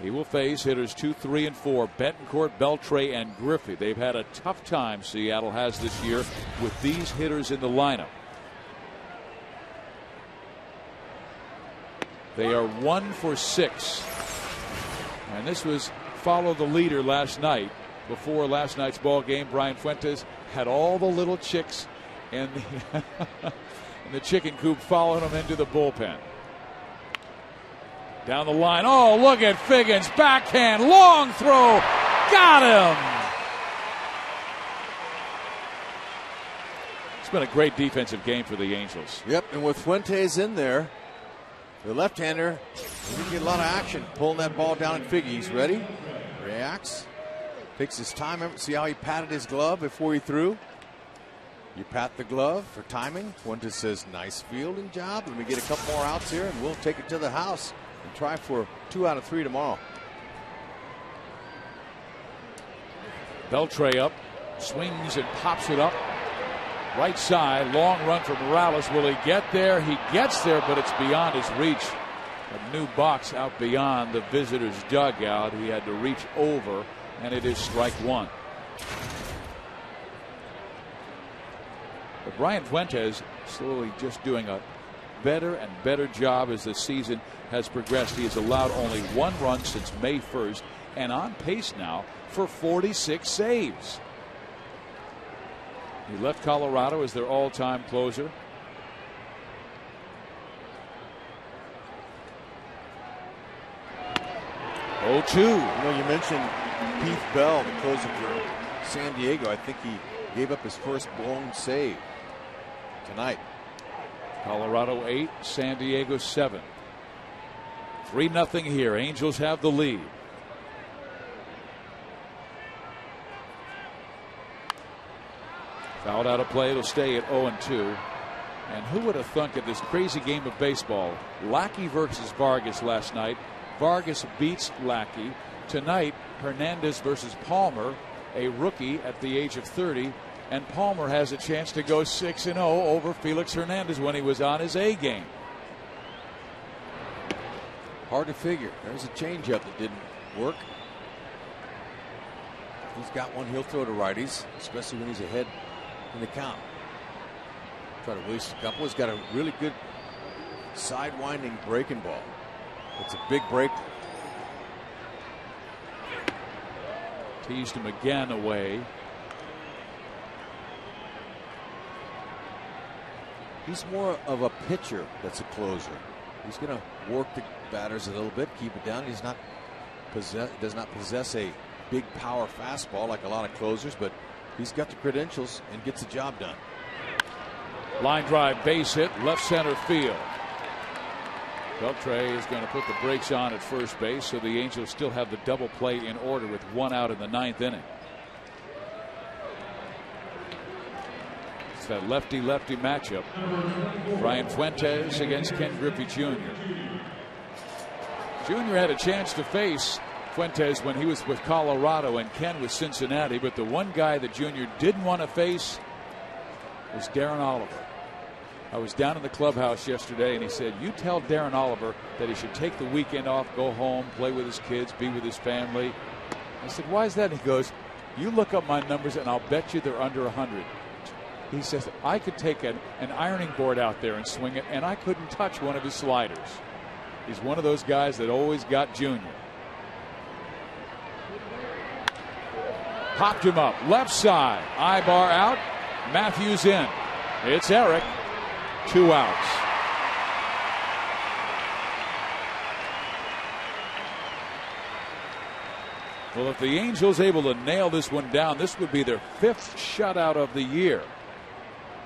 He will face hitters 2, 3, and 4, Betancourt, Beltre, and Griffey. They've had a tough time, Seattle has this year, with these hitters in the lineup. They are 1 for 6. And this was follow the leader last night. Before last night's ball game, Brian Fuentes had all the little chicks in the chicken coop following him into the bullpen. Down the line. Oh, look at Figgins. Backhand. Long throw. Got him. It's been a great defensive game for the Angels. Yep, and with Fuentes in there, the left-hander, he didn't get a lot of action pulling that ball down at Figgy. He's ready. Reacts. Takes his time. See how he patted his glove before he threw? You pat the glove for timing. Fuentes says, nice fielding job. Let me get a couple more outs here, and we'll take it to the house and try for 2 out of 3 tomorrow. Beltre up. Swings and pops it up. Right side. Long run for Morales. Will he get there? He gets there, but it's beyond his reach. A new box out beyond the visitor's dugout. He had to reach over, and it is strike one. But Brian Fuentes slowly just doing a better and better job as the season has progressed. He has allowed only 1 run since May 1st and on pace now for 46 saves. He left Colorado as their all-time closer. Oh, 2. You know, you mentioned Heath Bell, the closer for San Diego. I think he gave up his first blown save tonight. Colorado 8, San Diego 7. 3-0 here. Angels have the lead. Fouled out of play. It'll stay at 0-2. And who would have thunk at this crazy game of baseball? Lackey versus Vargas last night. Vargas beats Lackey. Tonight, Hernandez versus Palmer, a rookie at the age of 30. And Palmer has a chance to go 6-0 over Felix Hernandez when he was on his A game. Hard to figure. There's a changeup that didn't work. He's got one he'll throw to righties, especially when he's ahead in the count. Try to waste a couple. He's got a really good side-winding breaking ball. It's a big break. Teased him again away. He's more of a pitcher that's a closer. He's going to work the batters a little bit, keep it down. He's not does not possess a big power fastball like a lot of closers, but he's got the credentials and gets the job done. Line drive, base hit, left center field. Beltre is going to put the brakes on at first base, so the Angels still have the double play in order with 1 out in the 9th inning. It's that lefty-lefty matchup. Brian Fuentes against Ken Griffey Jr. Jr. had a chance to face Fuentes when he was with Colorado and Ken with Cincinnati, but the one guy that Jr. didn't want to face was Darren Oliver. I was down in the clubhouse yesterday and he said, you tell Darren Oliver that he should take the weekend off, go home, play with his kids, be with his family. I said, why is that? He goes, you look up my numbers and I'll bet you they're under 100. He says, I could take an ironing board out there and swing it and I couldn't touch one of his sliders. He's one of those guys that always got Junior. Popped him up left side. Ibar out. Matthews in. It's Eric. 2 outs. Well, if the Angels able to nail this one down, this would be their 5th shutout of the year.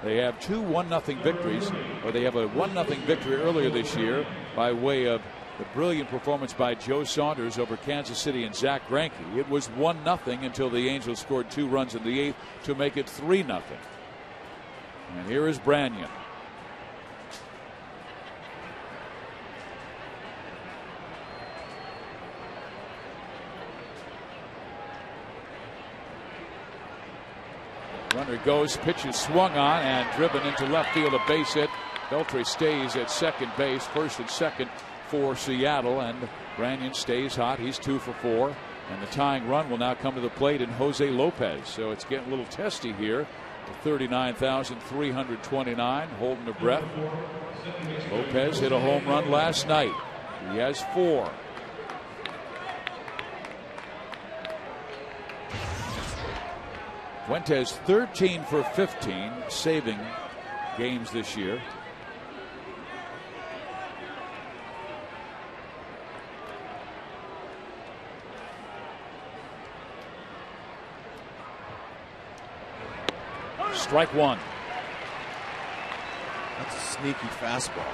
They have 2 1-0 victories, or they have a 1-0 victory earlier this year by way of the brilliant performance by Joe Saunders over Kansas City and Zach Greinke. It was 1-0 until the Angels scored 2 runs in the 8th to make it 3-0. And here is Branyan. Runner goes, pitch is swung on and driven into left field, a base hit. Beltre stays at second base, first and second for Seattle, and Branyan stays hot. He's 2 for 4, and the tying run will now come to the plate in Jose Lopez. So it's getting a little testy here. 39,329, holding their breath. Lopez hit a home run last night. He has 4. Fuentes 13 for 15 saving games this year. Strike 1. That's a sneaky fastball.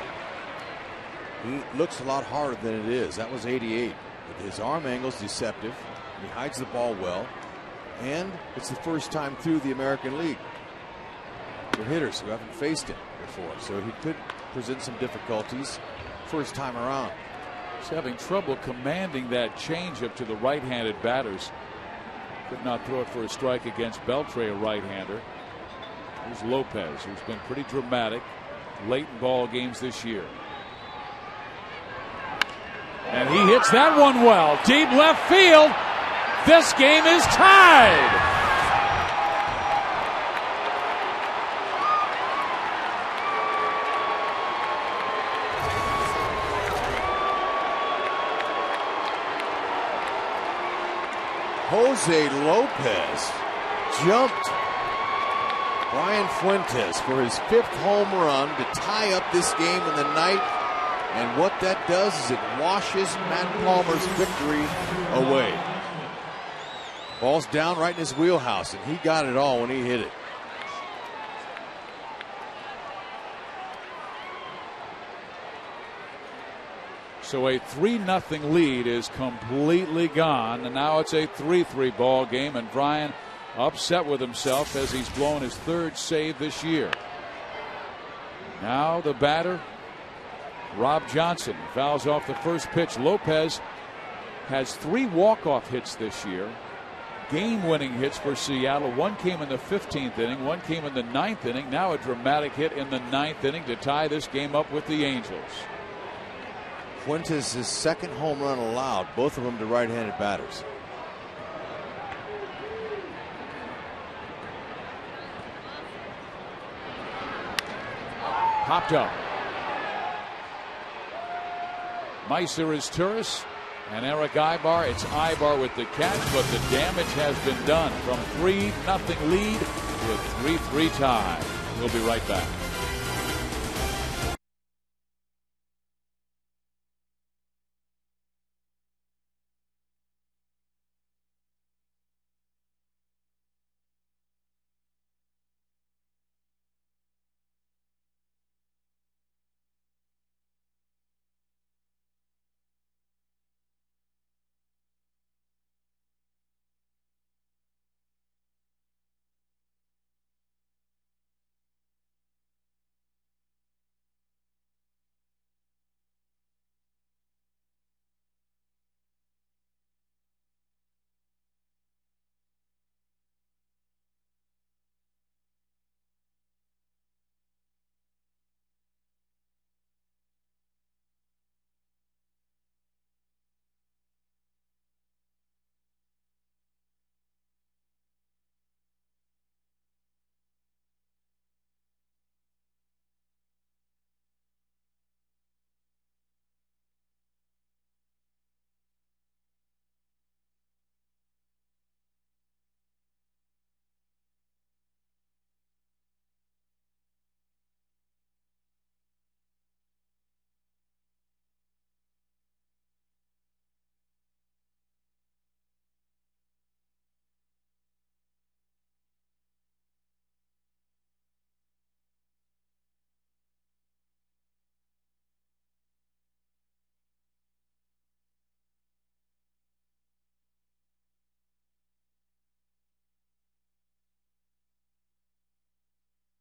He looks a lot harder than it is. That was 88. But his arm angle's deceptive. He hides the ball well. And it's the first time through the American League for hitters who haven't faced him before. So he could present some difficulties first time around. He's having trouble commanding that changeup to the right-handed batters. Could not throw it for a strike against Beltre, a right-hander. Here's Lopez, who's been pretty dramatic late in ball games this year. And he hits that one well. Deep left field. This game is tied. Jose Lopez jumped Brian Fuentes for his 5th home run to tie up this game in the night. And what that does is it washes Matt Palmer's victory away. Ball's down right in his wheelhouse, and he got it all when he hit it. So a 3-0 lead is completely gone, and now it's a 3-3 ball game, and Brian upset with himself as he's blown his third save this year. Now the batter, Rob Johnson, fouls off the first pitch. Lopez has 3 walk-off hits this year, game-winning hits for Seattle. One came in the 15th inning, one came in the 9th inning. Now a dramatic hit in the 9th inning to tie this game up with the Angels. Fuentes' second home run allowed, both of them to right-handed batters. Popped up. Meiser is Turris, and Eric Ibar. It's Ibar with the catch, but the damage has been done. From 3-0 lead to a 3-3 tie. We'll be right back.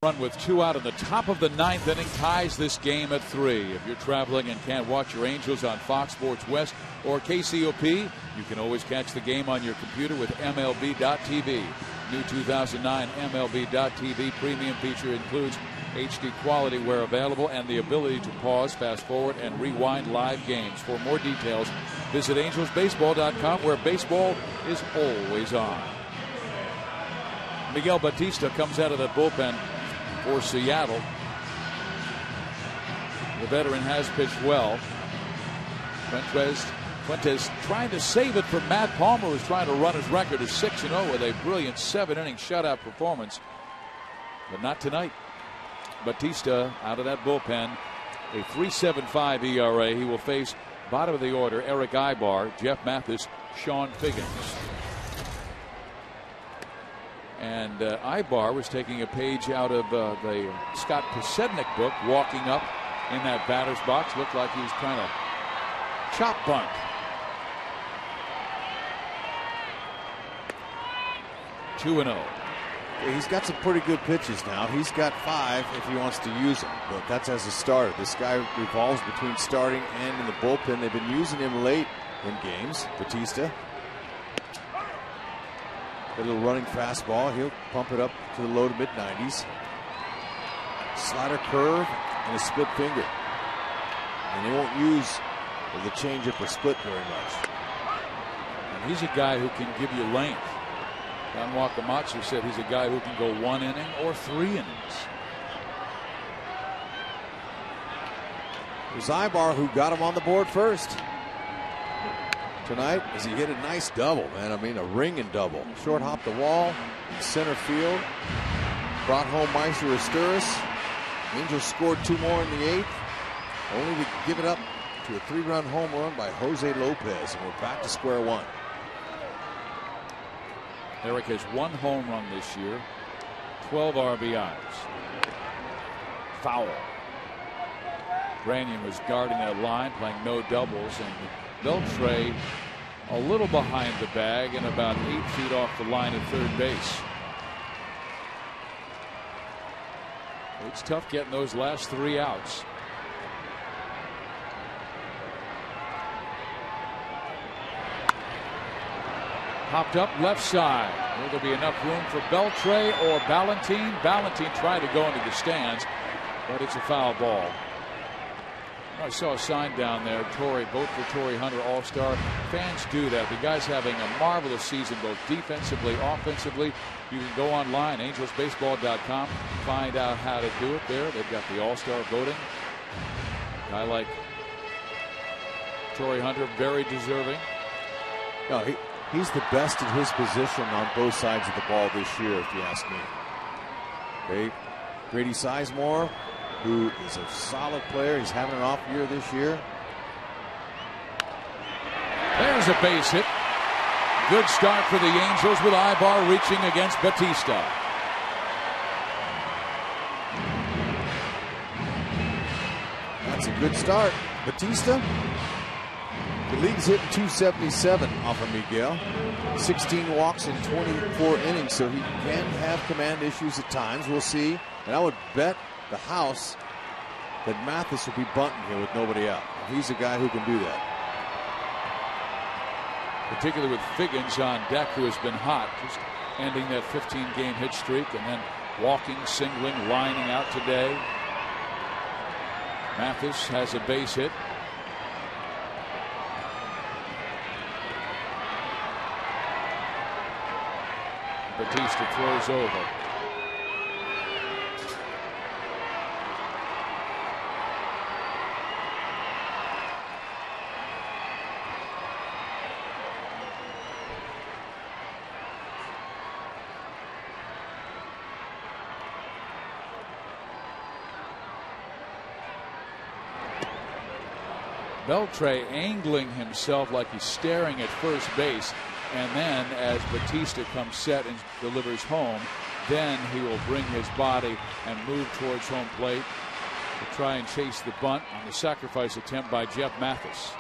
Run with 2 out in the top of the 9th inning ties this game at 3. If you're traveling and can't watch your Angels on Fox Sports West or KCOP, you can always catch the game on your computer with MLB.tv. New 2009 MLB.tv premium feature includes HD quality where available and the ability to pause, fast forward, and rewind live games. For more details, visit angelsbaseball.com, where baseball is always on. Miguel Batista comes out of the bullpen for Seattle. The veteran has pitched well. Fuentes trying to save it from Matt Palmer, who's trying to run his record to 6-0 with a brilliant 7-inning shutout performance. But not tonight. Batista out of that bullpen, a 3.75 ERA. He will face bottom of the order Eric Ibar, Jeff Mathis, Sean Figgins. And Ibar was taking a page out of the Scott Posednik book, walking up in that batter's box. Looked like he was trying to chop bunt. Two and 0. He's got some pretty good pitches now. He's got 5 if he wants to use them, but that's as a starter. This guy revolves between starting and in the bullpen. They've been using him late in games. Batista. A little running fastball. He'll pump it up to the low to mid-90s. Slider curve and a split finger. And they won't use the changeup or split very much. And he's a guy who can give you length. Don Wakamatsu said he's a guy who can go 1 inning or 3 innings. It was Ibar who got him on the board first tonight, as he hit a nice double, man. I mean, a ringing double. Short hop the wall, center field. Brought home Meiser Asturis. Angels scored 2 more in the 8th, only to give it up to a 3-run home run by Jose Lopez, and we're back to square one. Eric has 1 home run this year, 12 RBIs. Foul. Branyan was guarding that line, playing no doubles, and Beltre a little behind the bag and about 8 feet off the line at third base. It's tough getting those last 3 outs. Popped up left side. Will there be enough room for Beltre or Ballantine? Ballantine tried to go into the stands, but it's a foul ball. I saw a sign down there, vote for Torrey Hunter All-Star. Fans do that. The guy's having a marvelous season, both defensively, offensively. You can go online, angelsbaseball.com, find out how to do it there. They've got the All-Star voting. A guy like Torrey Hunter, very deserving. No, he's the best in his position on both sides of the ball this year, if you ask me. Okay, Grady Sizemore, who is a solid player. He's having an off year this year. There's a base hit. Good start for the Angels with Ibar reaching against Batista. That's a good start. Batista, the league's hitting .277 off of Miguel. 16 walks in 24 innings, so he can have command issues at times. We'll see. And I would bet the house that Mathis will be bunting here with nobody out. He's a guy who can do that. Particularly with Figgins on deck, who has been hot, just ending that 15-game hit streak and then walking, singling, lining out today. Mathis has a base hit. Batista throws over. Beltre angling himself like he's staring at first base, and then as Batista comes set and delivers home, then he will bring his body and move towards home plate to try and chase the bunt on the sacrifice attempt by Jeff Mathis.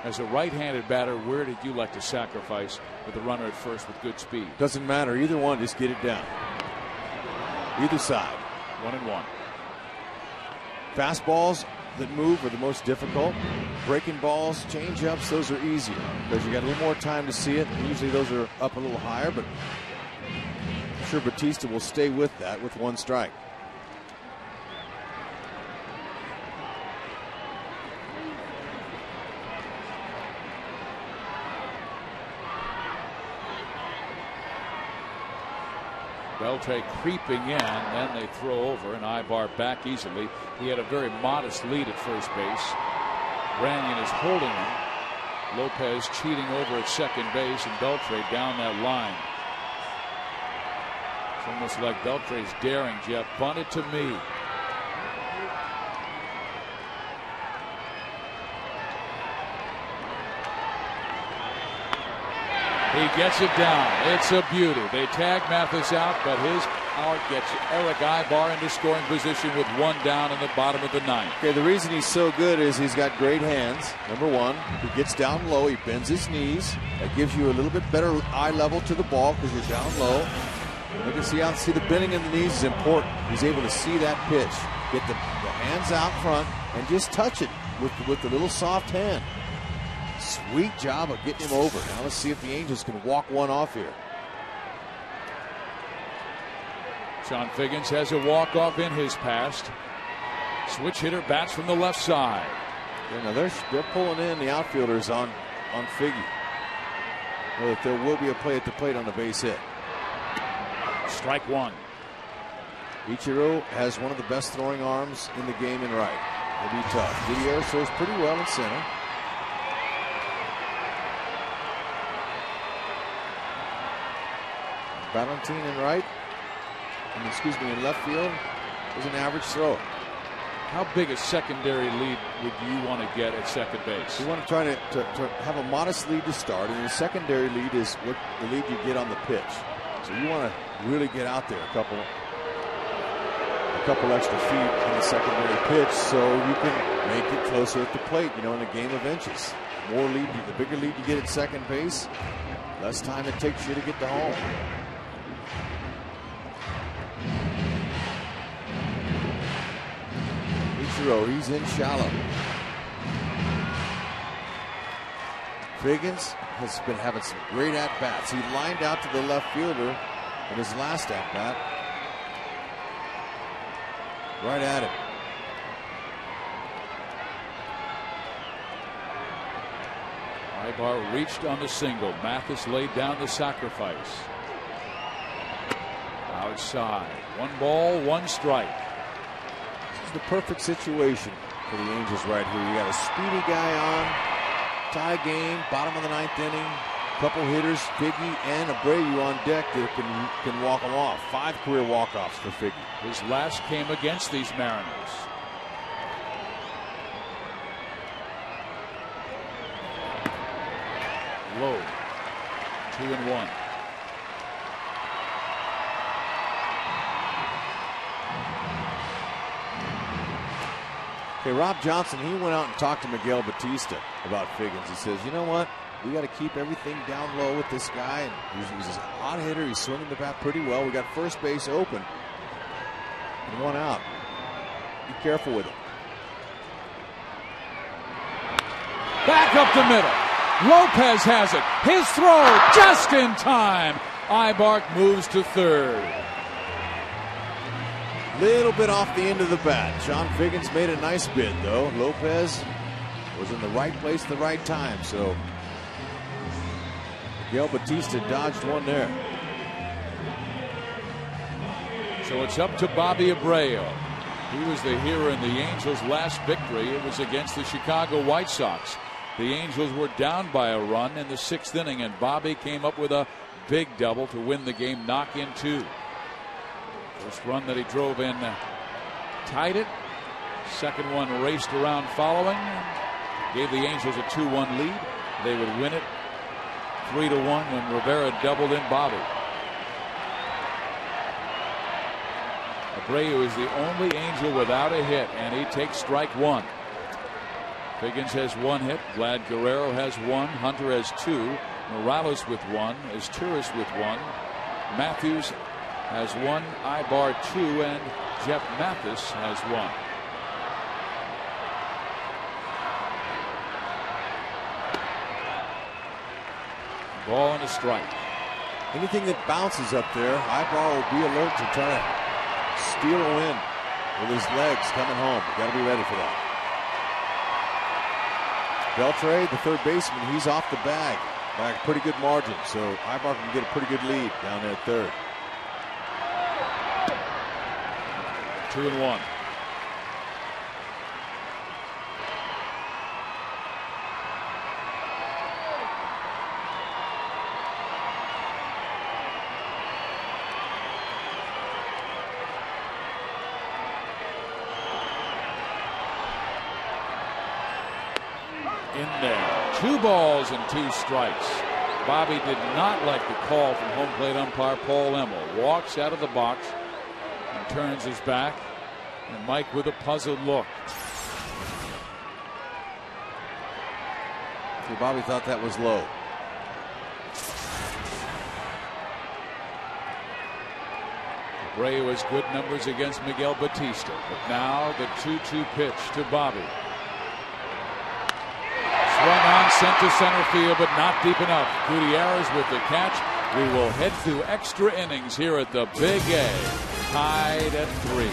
As a right-handed batter, where did you like to sacrifice with a runner at first with good speed? Doesn't matter. Either one, just get it down. Either side. 1-1. Fastballs that move are the most difficult. Breaking balls, change-ups, those are easier because you got a little more time to see it. Usually those are up a little higher, but I'm sure Batista will stay with that with 1 strike. Beltre creeping in, then they throw over, and Ibar back easily. He had a very modest lead at first base. Branyan is holding him. Lopez cheating over at second base, and Beltre down that line. It's almost like Beltre's daring Jeff. Bunt it to me. He gets it down. It's a beauty. They tag Mathis out, but his out gets Eric Ibar into scoring position with 1 down in the bottom of the 9th. Okay, the reason he's so good is he's got great hands. Number 1, he gets down low. He bends his knees. That gives you a little bit better eye level to the ball because you're down low. You can see the bending in the knees is important. He's able to see that pitch, get the hands out front, and just touch it with the little soft hand. Sweet job of getting him over. Now let's see if the Angels can walk one off here. Sean Figgins has a walk-off in his past. Switch hitter bats from the left side. Yeah, now they're pulling in the outfielders on Figgy. Well, if there will be a play at the plate on a base hit. Strike 1. Ichiro has one of the best throwing arms in the game in right. It'll be tough. Didier throws pretty well in center. Ballantine in right. In left field is an average thrower. How big a secondary lead would you want to get at second base? You want to try to have a modest lead to start, and the secondary lead is what the lead you get on the pitch. So you want to really get out there a couple extra feet in the secondary pitch so you can make it closer at the plate, in a game of inches. The bigger lead you get at second base, less time it takes you to get to home. Ichiro, he's in shallow. Figgins has been having some great at-bats. He lined out to the left fielder in his last at-bat. Right at him. Ibar reached on the single. Mathis laid down the sacrifice. Outside. 1 ball, 1 strike. This is the perfect situation for the Angels right here. You got a speedy guy on, tie game, bottom of the 9th inning. Couple hitters, Figgy and Abreu on deck that can walk them off. 5 career walk-offs for Figgy. His last came against these Mariners. Low. 2-1. Okay, Rob Johnson, he went out and talked to Miguel Batista about Figgins. He says, you know what? We got to keep everything down low with this guy. And he's a hot hitter. He's swinging the bat pretty well. We got first base open. And 1 out. Be careful with him. Back up the middle. Lopez has it. His throw just in time. Ibar moves to third. Little bit off the end of the bat. John Figgins made a nice bid, though. Lopez was in the right place at the right time. So Miguel Batista dodged one there. So it's up to Bobby Abreu. He was the hero in the Angels' last victory. It was against the Chicago White Sox. The Angels were down by a run in the 6th inning, and Bobby came up with a big double to win the game, knock in 2. First run that he drove in tied it. Second one raced around following. Gave the Angels a 2-1 lead. They would win it 3-1 when Rivera doubled in Bobby. Abreu is the only Angel without a hit, and he takes strike 1. Figgins has 1 hit. Vlad Guerrero has 1. Hunter has 2. Morales with 1. Asturias with 1. Matthews has 1. Ibar 2. And Jeff Mathis has 1. Ball and a strike. Anything that bounces up there, Ibar will be alert to try to steal a win with his legs coming home. You got to be ready for that. Beltre, the third baseman, he's off the bag by a pretty good margin, so Ibar can get a pretty good lead down there at third. 2-1. In there. 2 balls and 2 strikes. Bobby did not like the call from home plate umpire Paul Emmel. Walks out of the box and turns his back. And Mike with a puzzled look. See, Bobby thought that was low. Abreu has good numbers against Miguel Batista. But now the 2-2 pitch to Bobby. Swung on, sent to center field, but not deep enough. Gutierrez with the catch. We will head to extra innings here at the Big A. Tied at 3.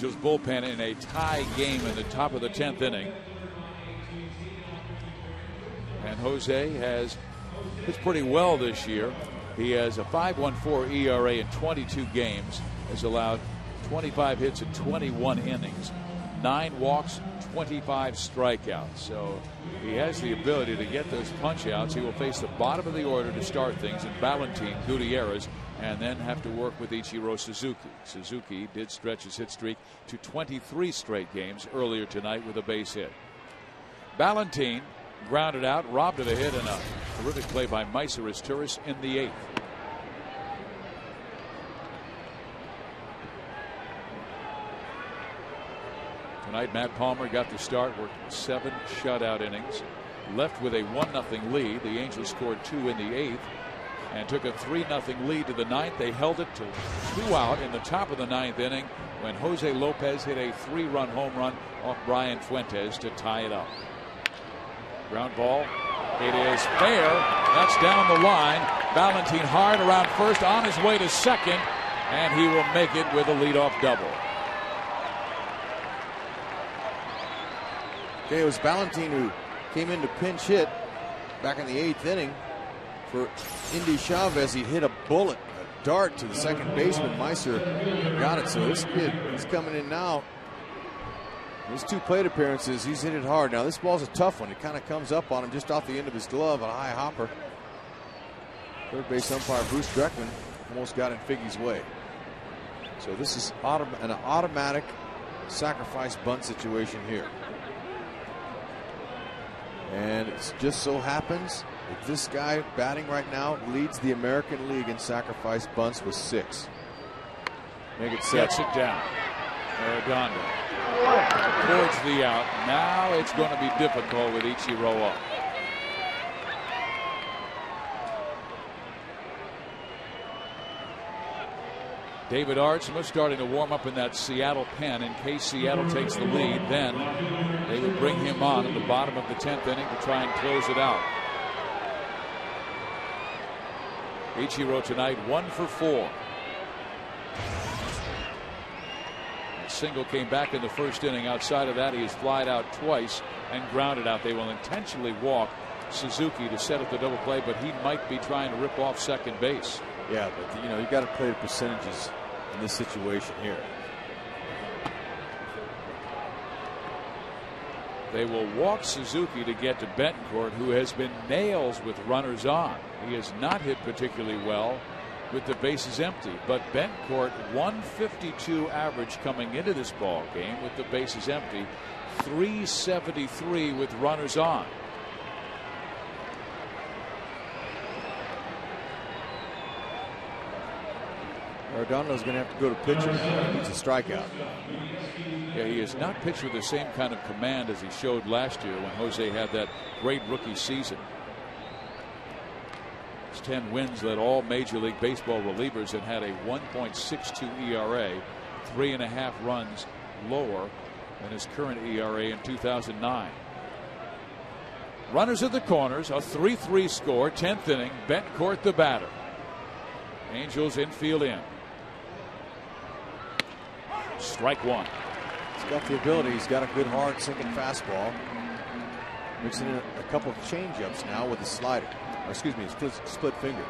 Angels bullpen in a tie game in the top of the 10th inning. And Jose has pitched pretty well this year. He has a 5.14 ERA in 22 games, has allowed 25 hits in 21 innings, 9 walks, 25 strikeouts. So he has the ability to get those punch outs. He will face the bottom of the order to start things in Valentin Gutierrez, and then have to work with Ichiro Suzuki. Suzuki did stretch his hit streak to 23 straight games earlier tonight with a base hit. Valentin grounded out, robbed of a hit, and a terrific play by Myceris Turris in the 8th. Tonight, Matt Palmer got the start, worked 7 shutout innings, left with a 1-0 lead. The Angels scored 2 in the 8th and took a 3-0 lead to the 9th. They held it to 2 out in the top of the 9th inning when Jose Lopez hit a 3-run home run off Brian Fuentes to tie it up. Ground ball. It is fair. That's down the line. Valentin hard around first, on his way to second, and he will make it with a leadoff double. Okay, it was Valentin who came in to pinch hit back in the 8th inning for Indy Chavez. He hit a bullet, a dart to the second baseman. Meiser got it. So this kid, he's coming in now. His 2 plate appearances, he's hit it hard. Now this ball's a tough one. It kind of comes up on him just off the end of his glove, a high hopper. Third base umpire Bruce Dreckman almost got in Figgy's way. So this is an automatic sacrifice bunt situation here. And it just so happens that this guy batting right now leads the American League in sacrifice bunts with 6. Make it 7. Gets it down. Arredondo towards the out. Now it's going to be difficult with Ichiro up. David Artsma starting to warm up in that Seattle pen in case Seattle takes the lead. Then they would bring him on at the bottom of the 10th inning to try and close it out. Ichiro tonight 1 for 4. Single came back in the first inning. Outside of that, he has flied out twice and grounded out. They will intentionally walk Suzuki to set up the double play, but he might be trying to rip off second base. Yeah, but you got to play the percentages in this situation here. They will walk Suzuki to get to Betancourt, who has been nails with runners on. He has not hit particularly well with the bases empty, but Betancourt 152 average coming into this ball game with the bases empty, 373 with runners on. Arredondo's going to have to go to pitcher. He needs a strikeout. Yeah, he has not pitched with the same kind of command as he showed last year when Jose had that great rookie season. His 10 wins led all Major League Baseball relievers and had a 1.62 ERA, 3.5 runs lower than his current ERA in 2009. Runners at the corners, a 3-3 score, 10th inning. Betancourt the batter. Angels infield in. Strike 1. He's got the ability. He's got a good hard sinking fastball. Mixing in a couple of changeups now with a slider. Or excuse me, split finger.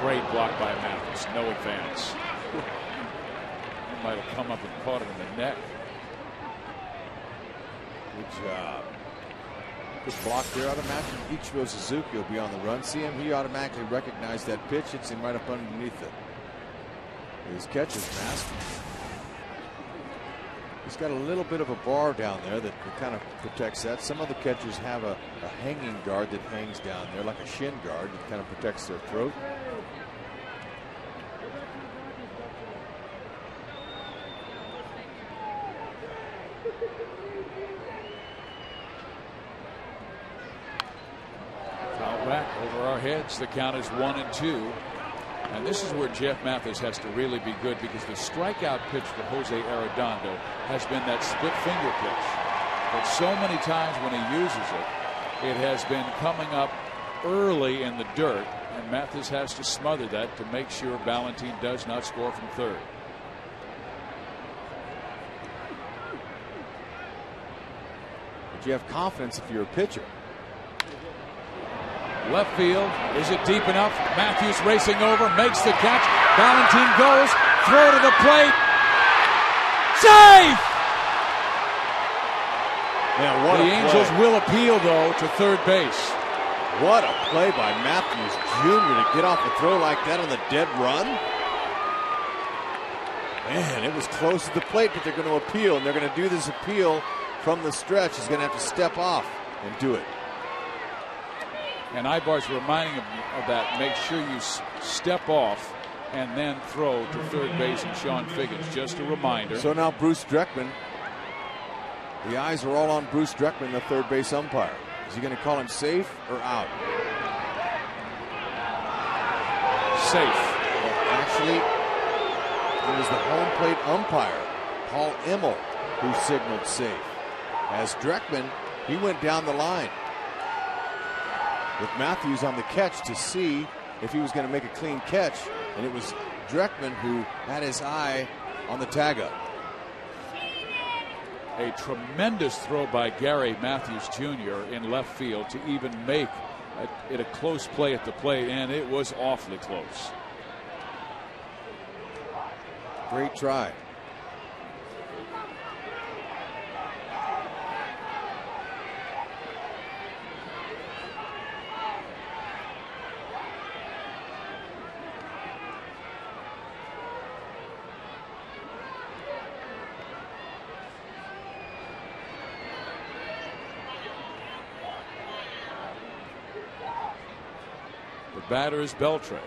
Great block by Mathis. No advance. He might have come up and caught it in the neck. Good job. Good block there. I'd imagine Ichiro Suzuki will be on the run. See him, he automatically recognized that pitch. Hits him right up underneath it. His catcher's mask. He's got a little bit of a bar down there that kind of protects that. Some other catchers have a hanging guard that hangs down there, like a shin guard that kind of protects their throat. Foul back over our heads. The count is 1-2. And this is where Jeff Mathis has to really be good, because the strikeout pitch for Jose Arredondo has been that split finger pitch. But so many times when he uses it, it has been coming up early in the dirt, and Mathis has to smother that to make sure Valentin does not score from third. But you have confidence if you're a pitcher. Left field. Is it deep enough? Matthews racing over, makes the catch. Valentin goes. Throw to the plate. Safe! Man, what the a Angels play. will appeal, though, to third base. What a play by Matthews Jr. to get off a throw like that on the dead run. Man, it was close to the plate, but they're going to appeal, and they're going to do this appeal from the stretch. He's going to have to step off and do it. And Ibar's reminding him of that. Make sure you step off and then throw to third base and Sean Figgins. Just a reminder. So now Bruce Dreckman. The eyes are all on Bruce Dreckman, the third base umpire. Is he going to call him safe or out? Safe. Well, actually, it was the home plate umpire, Paul Immel, who signaled safe. As Dreckman, he went down the line with Matthews on the catch to see if he was going to make a clean catch, and it was Dreckman who had his eye on the tag-up. A tremendous throw by Gary Matthews Jr. in left field to even make it a close play at the plate, and it was awfully close. Great try. Batter is Beltre.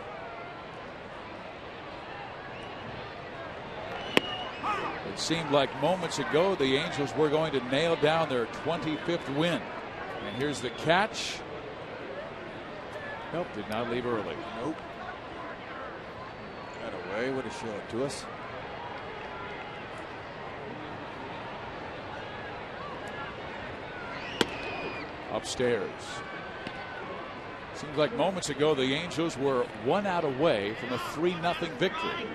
It seemed like moments ago the Angels were going to nail down their 25th win. And here's the catch. Nope, did not leave early. Nope. Got away. Would have shown it to us. Upstairs. Seems like moments ago the Angels were 1 out away from a 3-0 victory.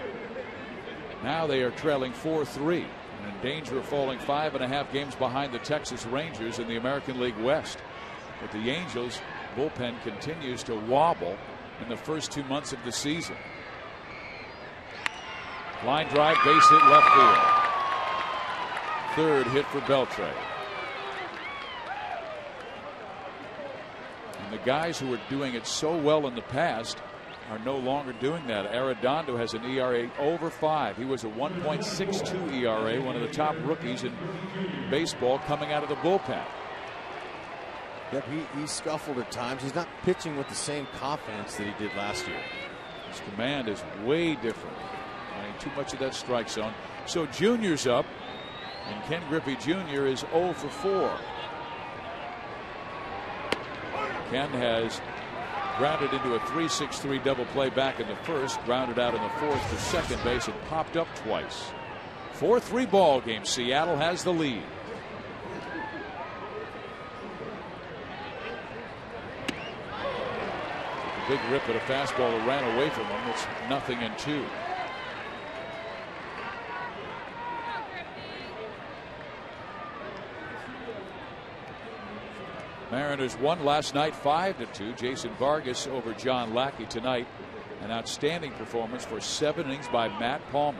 Now they are trailing 4-3 and in danger of falling 5.5 games behind the Texas Rangers in the American League West. But the Angels bullpen continues to wobble in the first 2 months of the season. Line drive, base hit left field. Third hit for Beltre. The guys who were doing it so well in the past are no longer doing that. Arredondo has an ERA over 5. He was a 1.62 ERA, one of the top rookies in baseball coming out of the bullpen. Yep, he scuffled at times. He's not pitching with the same confidence that he did last year. His command is way different. I mean, too much of that strike zone. So Junior's up, and Ken Griffey Jr. is 0 for 4. Ken has grounded into a 3-6-3 double play back in the first, grounded out in the fourth to second base, and popped up twice. 4-3 ball game. Seattle has the lead. A big rip at a fastball that ran away from him. It's 0-2. Mariners won last night 5-2. Jason Vargas over John Lackey tonight. An outstanding performance for 7 innings by Matt Palmer.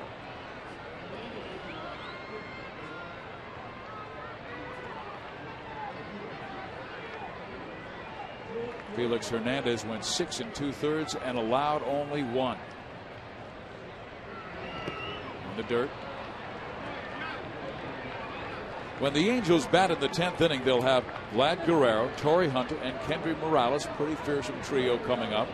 Felix Hernandez went 6 2/3 and allowed only 1. In the dirt. When the Angels bat in the 10th inning, they'll have Vlad Guerrero, Torrey Hunter, and Kendry Morales. Pretty fearsome trio coming up.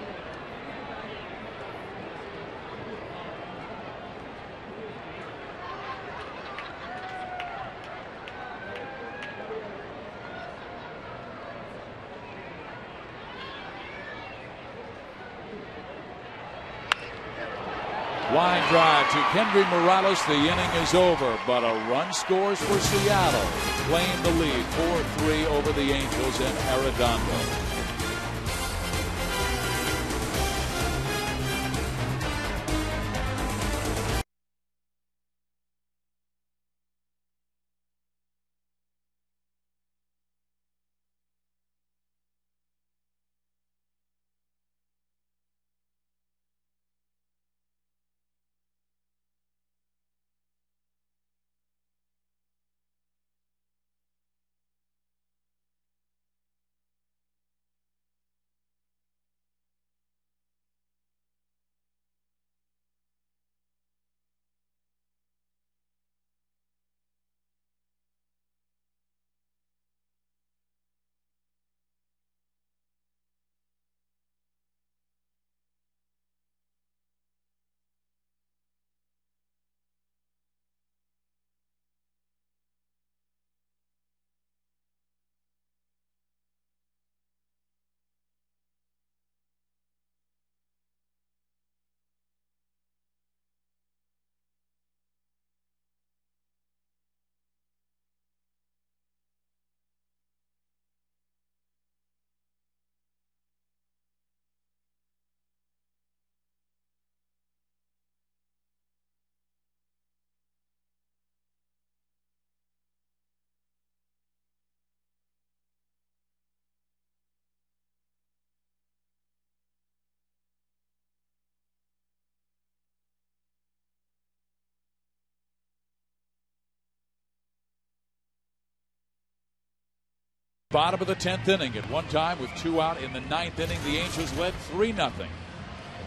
Line drive to Kendry Morales. The inning is over, but a run scores for Seattle, claim the lead 4-3 over the Angels in Arredondo. Bottom of the 10th inning. At one time, with 2 out in the 9th inning, the Angels led 3-0.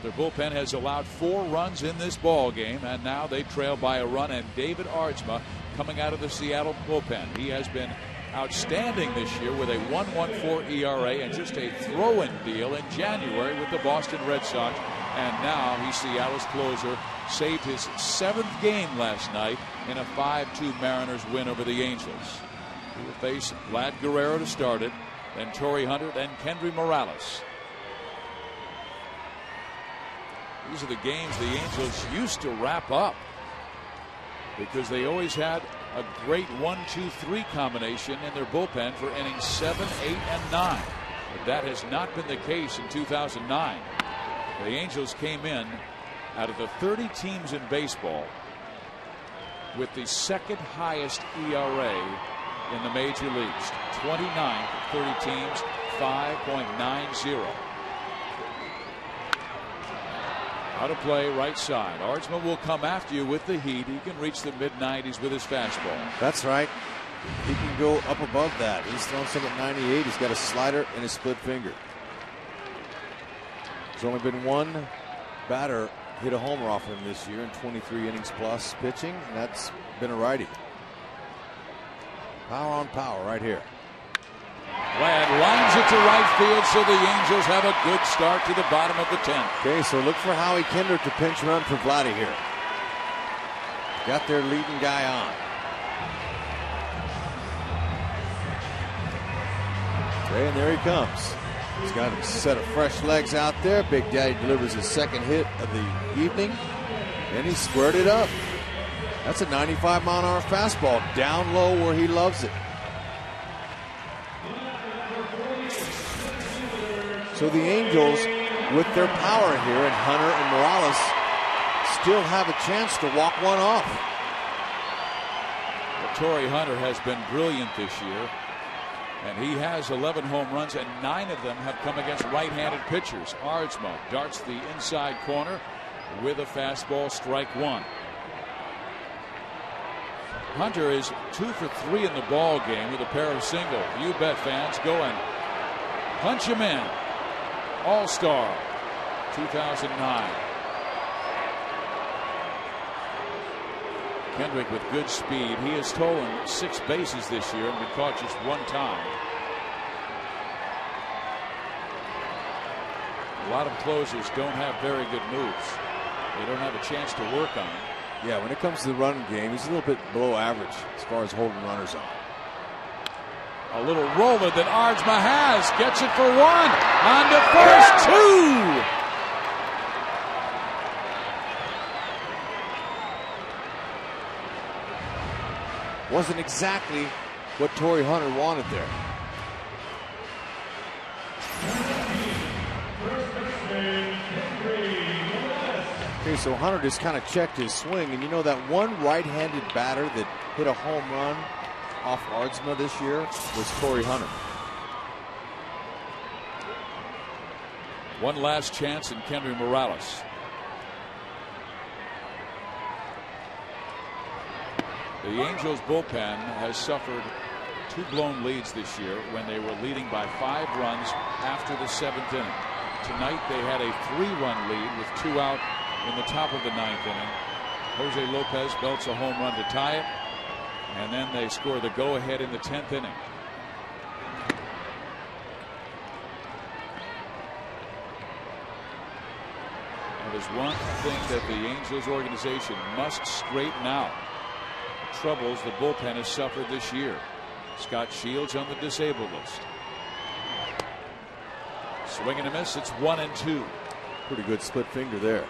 Their bullpen has allowed 4 runs in this ball game, and now they trail by a run. And David Aardsma coming out of the Seattle bullpen. He has been outstanding this year with a 1.14 ERA and just a throw-in deal in January with the Boston Red Sox. And now he's Seattle's closer. Saved his 7th game last night in a 5-2 Mariners win over the Angels. He will face Vlad Guerrero to start it, then Torrey Hunter, then Kendry Morales. These are the games the Angels used to wrap up because they always had a great 1-2-3 combination in their bullpen for innings 7, 8, and 9. But that has not been the case in 2009. The Angels came in out of the 30 teams in baseball with the 2nd highest ERA in the major leagues. 29 30 teams, 5.90. Out of play, right side. Aardsma will come after you with the heat. He can reach the mid-90s with his fastball. That's right. He can go up above that. He's thrown some at 98. He's got a slider and a split finger. There's only been one batter hit a homer off him this year in 23 innings plus pitching, and that's been a righty. Power on power right here. Vlad lines it to right field, so the Angels have a good start to the bottom of the 10th. Okay, so look for Howie Kendrick to pinch run for Vladdy here. Got their leading guy on. Okay, and there he comes. He's got a set of fresh legs out there. Big Daddy delivers his 2nd hit of the evening, and he squared it up. That's a 95-mile-an-hour fastball down low where he loves it. So the Angels, with their power here, and Hunter and Morales still have a chance to walk one off. Well, Torrey Hunter has been brilliant this year, and he has 11 home runs, and 9 of them have come against right-handed pitchers. Aardsma darts the inside corner with a fastball, strike 1. Hunter is 2 for 3 in the ball game with a pair of singles. You bet, fans. Go and punch him in. All-Star 2009. Kendrick with good speed. He has stolen 6 bases this year and been caught just 1 time. A lot of closers don't have very good moves. They don't have a chance to work on them. Yeah, when it comes to the run game, he's a little bit below average as far as holding runners on. A little roller that Aardsma has. Gets it for 1. On to first, 2. wasn't exactly what Torrey Hunter wanted there. Okay, so Hunter just kind of checked his swing, and you know that one right-handed batter that hit a home run off Aardsma this year was Torrey Hunter. One last chance in Kendry Morales. The Angels bullpen has suffered 2 blown leads this year when they were leading by 5 runs after the 7th inning. Tonight they had a 3-run lead with 2 out in the top of the 9th inning. Jose Lopez belts a home run to tie it, and then they score the go-ahead in the 10th inning. And there's one thing that the Angels organization must straighten out. Troubles the bullpen has suffered this year. Scott Shields on the disabled list. Swing and a miss. It's 1-2. Pretty good split finger there.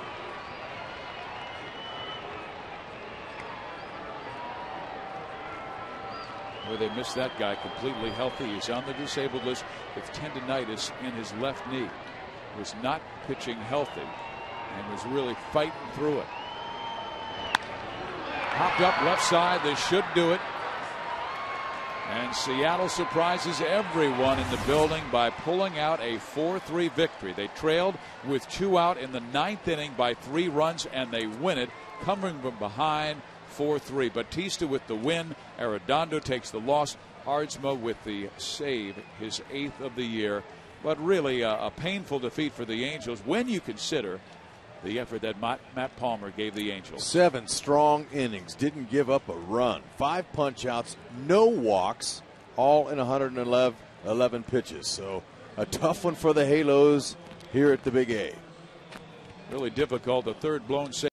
Where they missed that guy completely healthy. He's on the disabled list with tendonitis in his left knee. Was not pitching healthy and was really fighting through it. Popped up left side. They should do it. And Seattle surprises everyone in the building by pulling out a 4-3 victory. They trailed with 2 out in the 9th inning by 3 runs, and they win it, coming from behind 4-3. Batista with the win. Arredondo takes the loss. Aardsma with the save, his 8th of the year. But really a painful defeat for the Angels when you consider the effort that Matt Palmer gave the Angels. 7 strong innings, didn't give up a run, 5 punch outs, no walks, all in 111 pitches. So a tough one for the Halos here at the Big A. Really difficult. The 3rd blown save